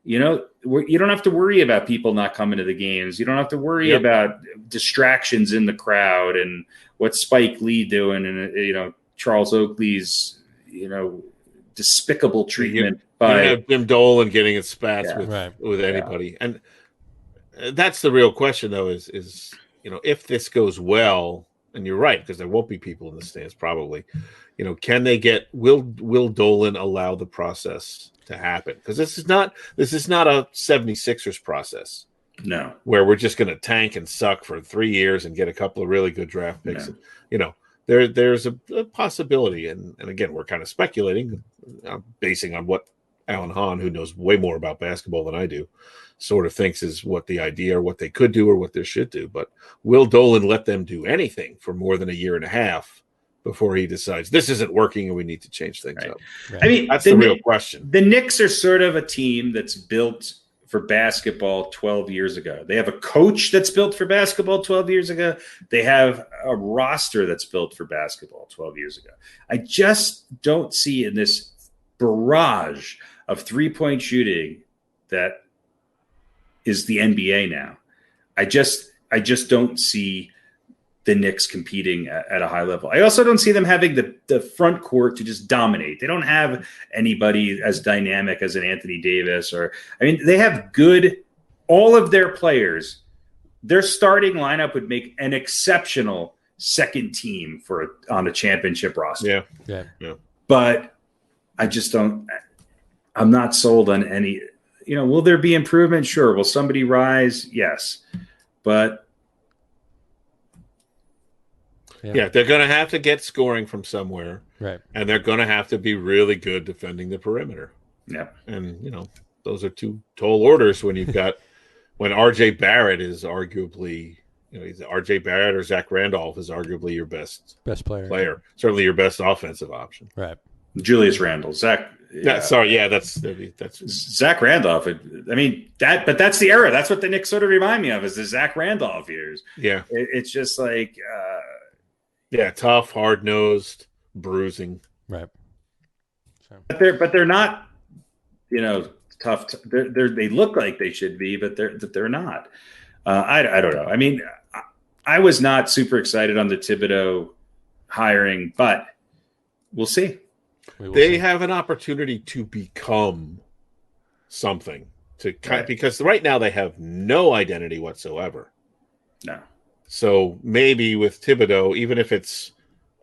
You don't have to worry about people not coming to the games. You don't have to worry about distractions in the crowd and what Spike Lee doing and Charles Oakley's despicable treatment by Jim Dolan getting its spats with anybody. And that's the real question, though, is if this goes well, and you're right, because there won't be people in the stands probably. Can they will Dolan allow the process to happen? Because this is not a 76ers process. No, where we're just going to tank and suck for 3 years and get a couple of really good draft picks. No. There's a possibility, and again, we're kind of speculating, basing on what Alan Hahn, who knows way more about basketball than I do, sort of thinks is what the idea or what they could do or what they should do. But will Dolan let them do anything for more than a year and a half before he decides this isn't working and we need to change things up? Right. I mean, that's the real question. The Knicks are sort of a team that's built for basketball 12 years ago. They have a coach that's built for basketball 12 years ago. They have a roster that's built for basketball 12 years ago. I just don't see in this barrage of 3-point shooting that is the NBA now. I just don't see the Knicks competing at a high level. I also don't see them having the front court to just dominate. They don't have anybody as dynamic as an Anthony Davis they have all of their players. Their starting lineup would make an exceptional second team on a championship roster. Yeah. But I'm not sold on any, will there be improvement? Sure. Will somebody rise? Yes. But yeah, they're going to have to get scoring from somewhere. Right. And they're going to have to be really good defending the perimeter. Yeah. And, those are two tall orders when you've got when RJ Barrett is arguably, either RJ Barrett or Zach Randolph is arguably your best player. Certainly your best offensive option. Right. Julius Randle, Zach. Yeah. That's Zach Randolph. But that's the era. That's what the Knicks sort of remind me of, is the Zach Randolph years. Yeah. It's just like, tough, hard-nosed, bruising. Right. So. But they're not, tough. They look like they should be, but they're not. I don't know. I mean, I was not super excited on the Thibodeau hiring, but we'll see. They have an opportunity to become something because right now they have no identity whatsoever. No. So maybe with Thibodeau, even if it's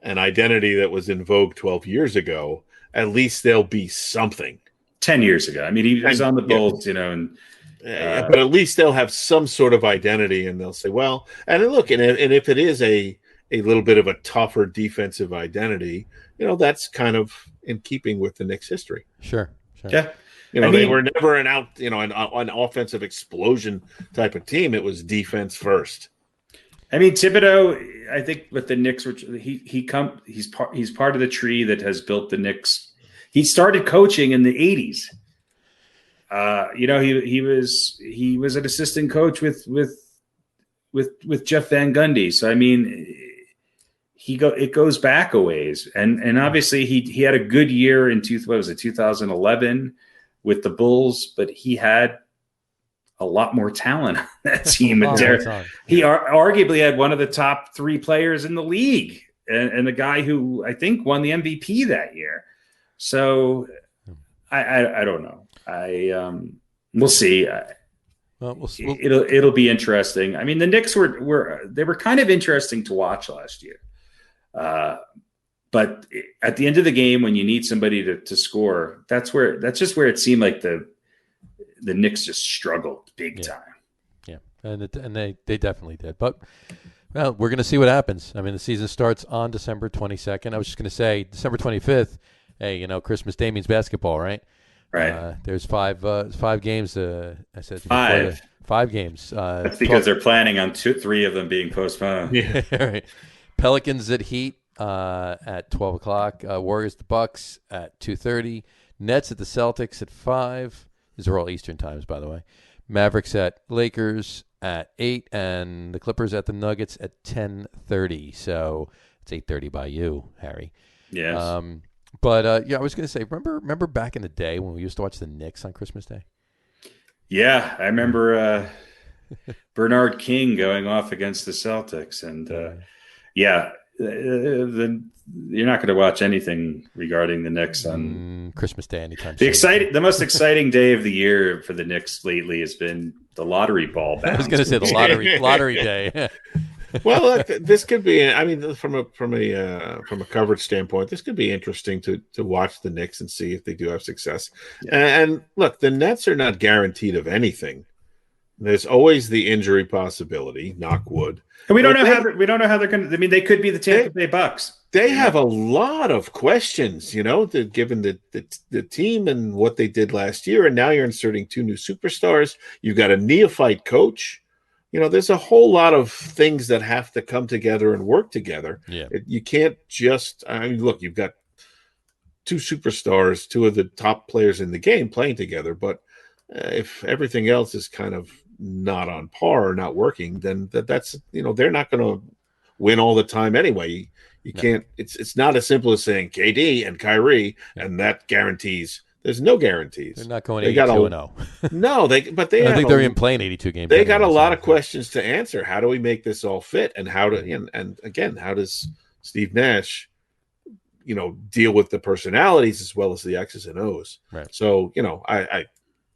an identity that was in vogue 12 years ago, at least there'll be something. 10 years ago. I mean, he was on the Bulls, and but at least they'll have some sort of identity, and they'll say, well, and look, and if it is a little bit of a tougher defensive identity, that's kind of in keeping with the Knicks' history. Sure. Yeah. They were never an offensive explosion type of team. It was defense first. I mean, Thibodeau, I think with the Knicks, he's part of the tree that has built the Knicks. He started coaching in the 80s. He was an assistant coach with Jeff Van Gundy. So I mean, it goes back a ways, and obviously he had a good year in 2011 with the Bulls, but he had a lot more talent on that team. He arguably had one of the top 3 players in the league, and the guy who I think won the MVP that year. So I don't know. We'll see. It'll be interesting. I mean, the Knicks were kind of interesting to watch last year. But at the end of the game, when you need somebody to score, that's just where it seemed like the Knicks just struggled big time. Yeah, and they definitely did. But well, we're going to see what happens. I mean, the season starts on December 22nd. I was just going to say December 25th. Hey, Christmas Day means basketball, right? Right. There's five games. I said 5. 5 games. That's because they're planning on 3 of them being postponed. Yeah. Right. Pelicans at Heat at 12 o'clock. Warriors the Bucks at 2:30. Nets at the Celtics at 5. These are all Eastern times, by the way. Mavericks at Lakers at 8, and the Clippers at the Nuggets at 10:30. So it's 8:30 by you, Harry. Yes. But I was going to say, remember back in the day when we used to watch the Knicks on Christmas Day? Yeah, I remember Bernard King going off against the Celtics, and you're not going to watch anything regarding the Knicks on Christmas Day anytime soon. The most exciting day of the year for the Knicks lately has been the lottery ball bounce. I was going to say the lottery day. Well, look, this could be. I mean, from a coverage standpoint, this could be interesting to watch the Knicks and see if they do have success. Yeah. And look, the Nets are not guaranteed of anything. There's always the injury possibility. Knock wood. And we don't know how they're going to. I mean, they could be the Tampa Bay Bucks. They have a lot of questions, given the team and what they did last year, and now you're inserting 2 new superstars. You've got a neophyte coach. There's a whole lot of things that have to come together and work together. Yeah. You can't just, look, you've got 2 superstars, 2 of the top players in the game playing together. But if everything else is kind of not on par or not working, then that's, they're not going to win all the time anyway. You can't, it's not as simple as saying KD and Kyrie, and that guarantees. There's no guarantees. They're not going 82-0. No, I think they're even playing 82 games. They got a lot of questions to answer. How do we make this all fit? And how does Steve Nash, deal with the personalities as well as the X's and O's? Right. So, I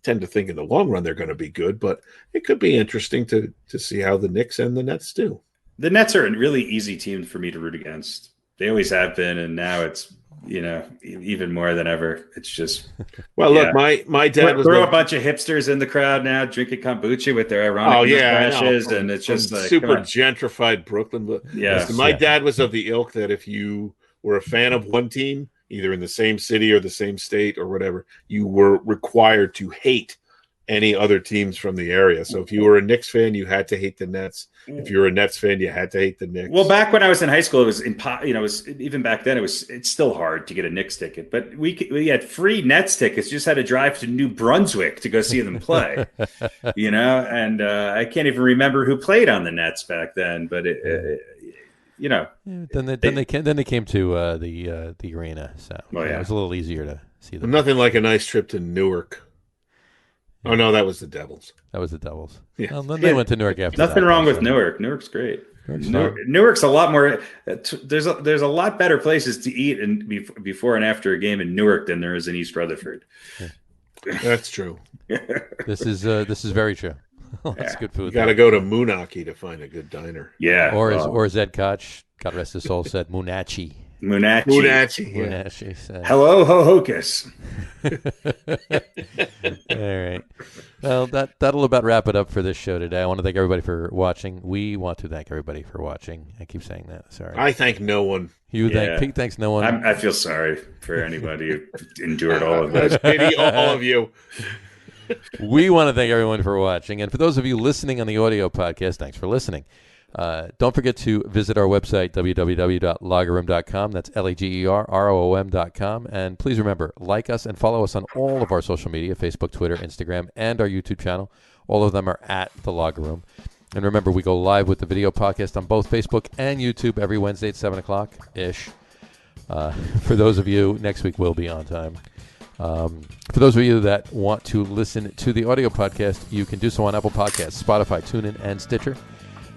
tend to think in the long run they're going to be good, but it could be interesting to see how the Knicks and the Nets do. The Nets are a really easy team for me to root against. They always have been, and now it's even more than ever. It's just look, my dad was a bunch of hipsters in the crowd now drinking kombucha with their ironic mustaches, and it's just like super gentrified Brooklyn. Yeah, my dad was of the ilk that if you were a fan of one team, either in the same city or the same state or whatever, you were required to hate any other teams from the area. So if you were a Knicks fan, you had to hate the Nets. If you were a Nets fan, you had to hate the Knicks. Well, back when I was in high school, it was even back then it's still hard to get a Knicks ticket, but we had free Nets tickets. You just had to drive to New Brunswick to go see them play, and I can't even remember who played on the Nets back then, but Then they came to the arena, so it was a little easier to see them. Nothing like a nice trip to Newark. Oh no, that was the Devils. That was the Devils. Yeah. Well, then they went to Newark after. Nothing wrong with Newark. Newark's great. Newark's a lot more. There's a lot better places to eat and before and after a game in Newark than there is in East Rutherford. Yeah. That's true. This is very true. That's good food. You got to go to Moonachie to find a good diner. Yeah. Or as Ed Koch, God rest his soul, said, Moonachie. Moonachie. Said. Hello, ho hocus. All right. Well, that'll about wrap it up for this show today. I want to thank everybody for watching. We want to thank everybody for watching. I keep saying that. Sorry. I thank no one. Pete thanks no one. I feel sorry for anybody who endured all of this. Pity all of you. We want to thank everyone for watching. And for those of you listening on the audio podcast, thanks for listening. Don't forget to visit our website, www.logaroom.com. That's LAGERROOM.com. And please remember, like us and follow us on all of our social media, Facebook, Twitter, Instagram, and our YouTube channel. All of them are at The Logar Room. And remember, we go live with the video podcast on both Facebook and YouTube every Wednesday at 7 o'clock-ish. For those of you, next week will be on time. For those of you that want to listen to the audio podcast, you can do so on Apple Podcasts, Spotify, TuneIn, and Stitcher.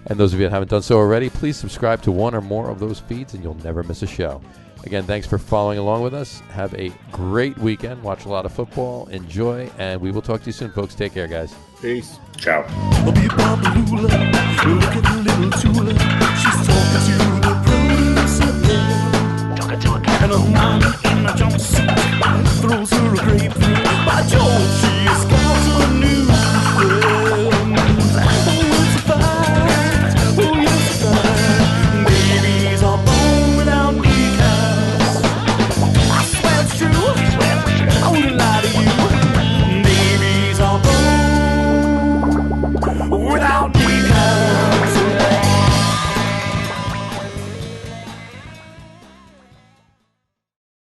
And those of you that haven't done so already, please subscribe to one or more of those feeds and you'll never miss a show. Again, thanks for following along with us. Have a great weekend. Watch a lot of football. Enjoy. And we will talk to you soon, folks. Take care, guys. Peace. Ciao. Look at the little Tula. She's talking to the producer. And a man in a jumpsuit throws her a grapefruit.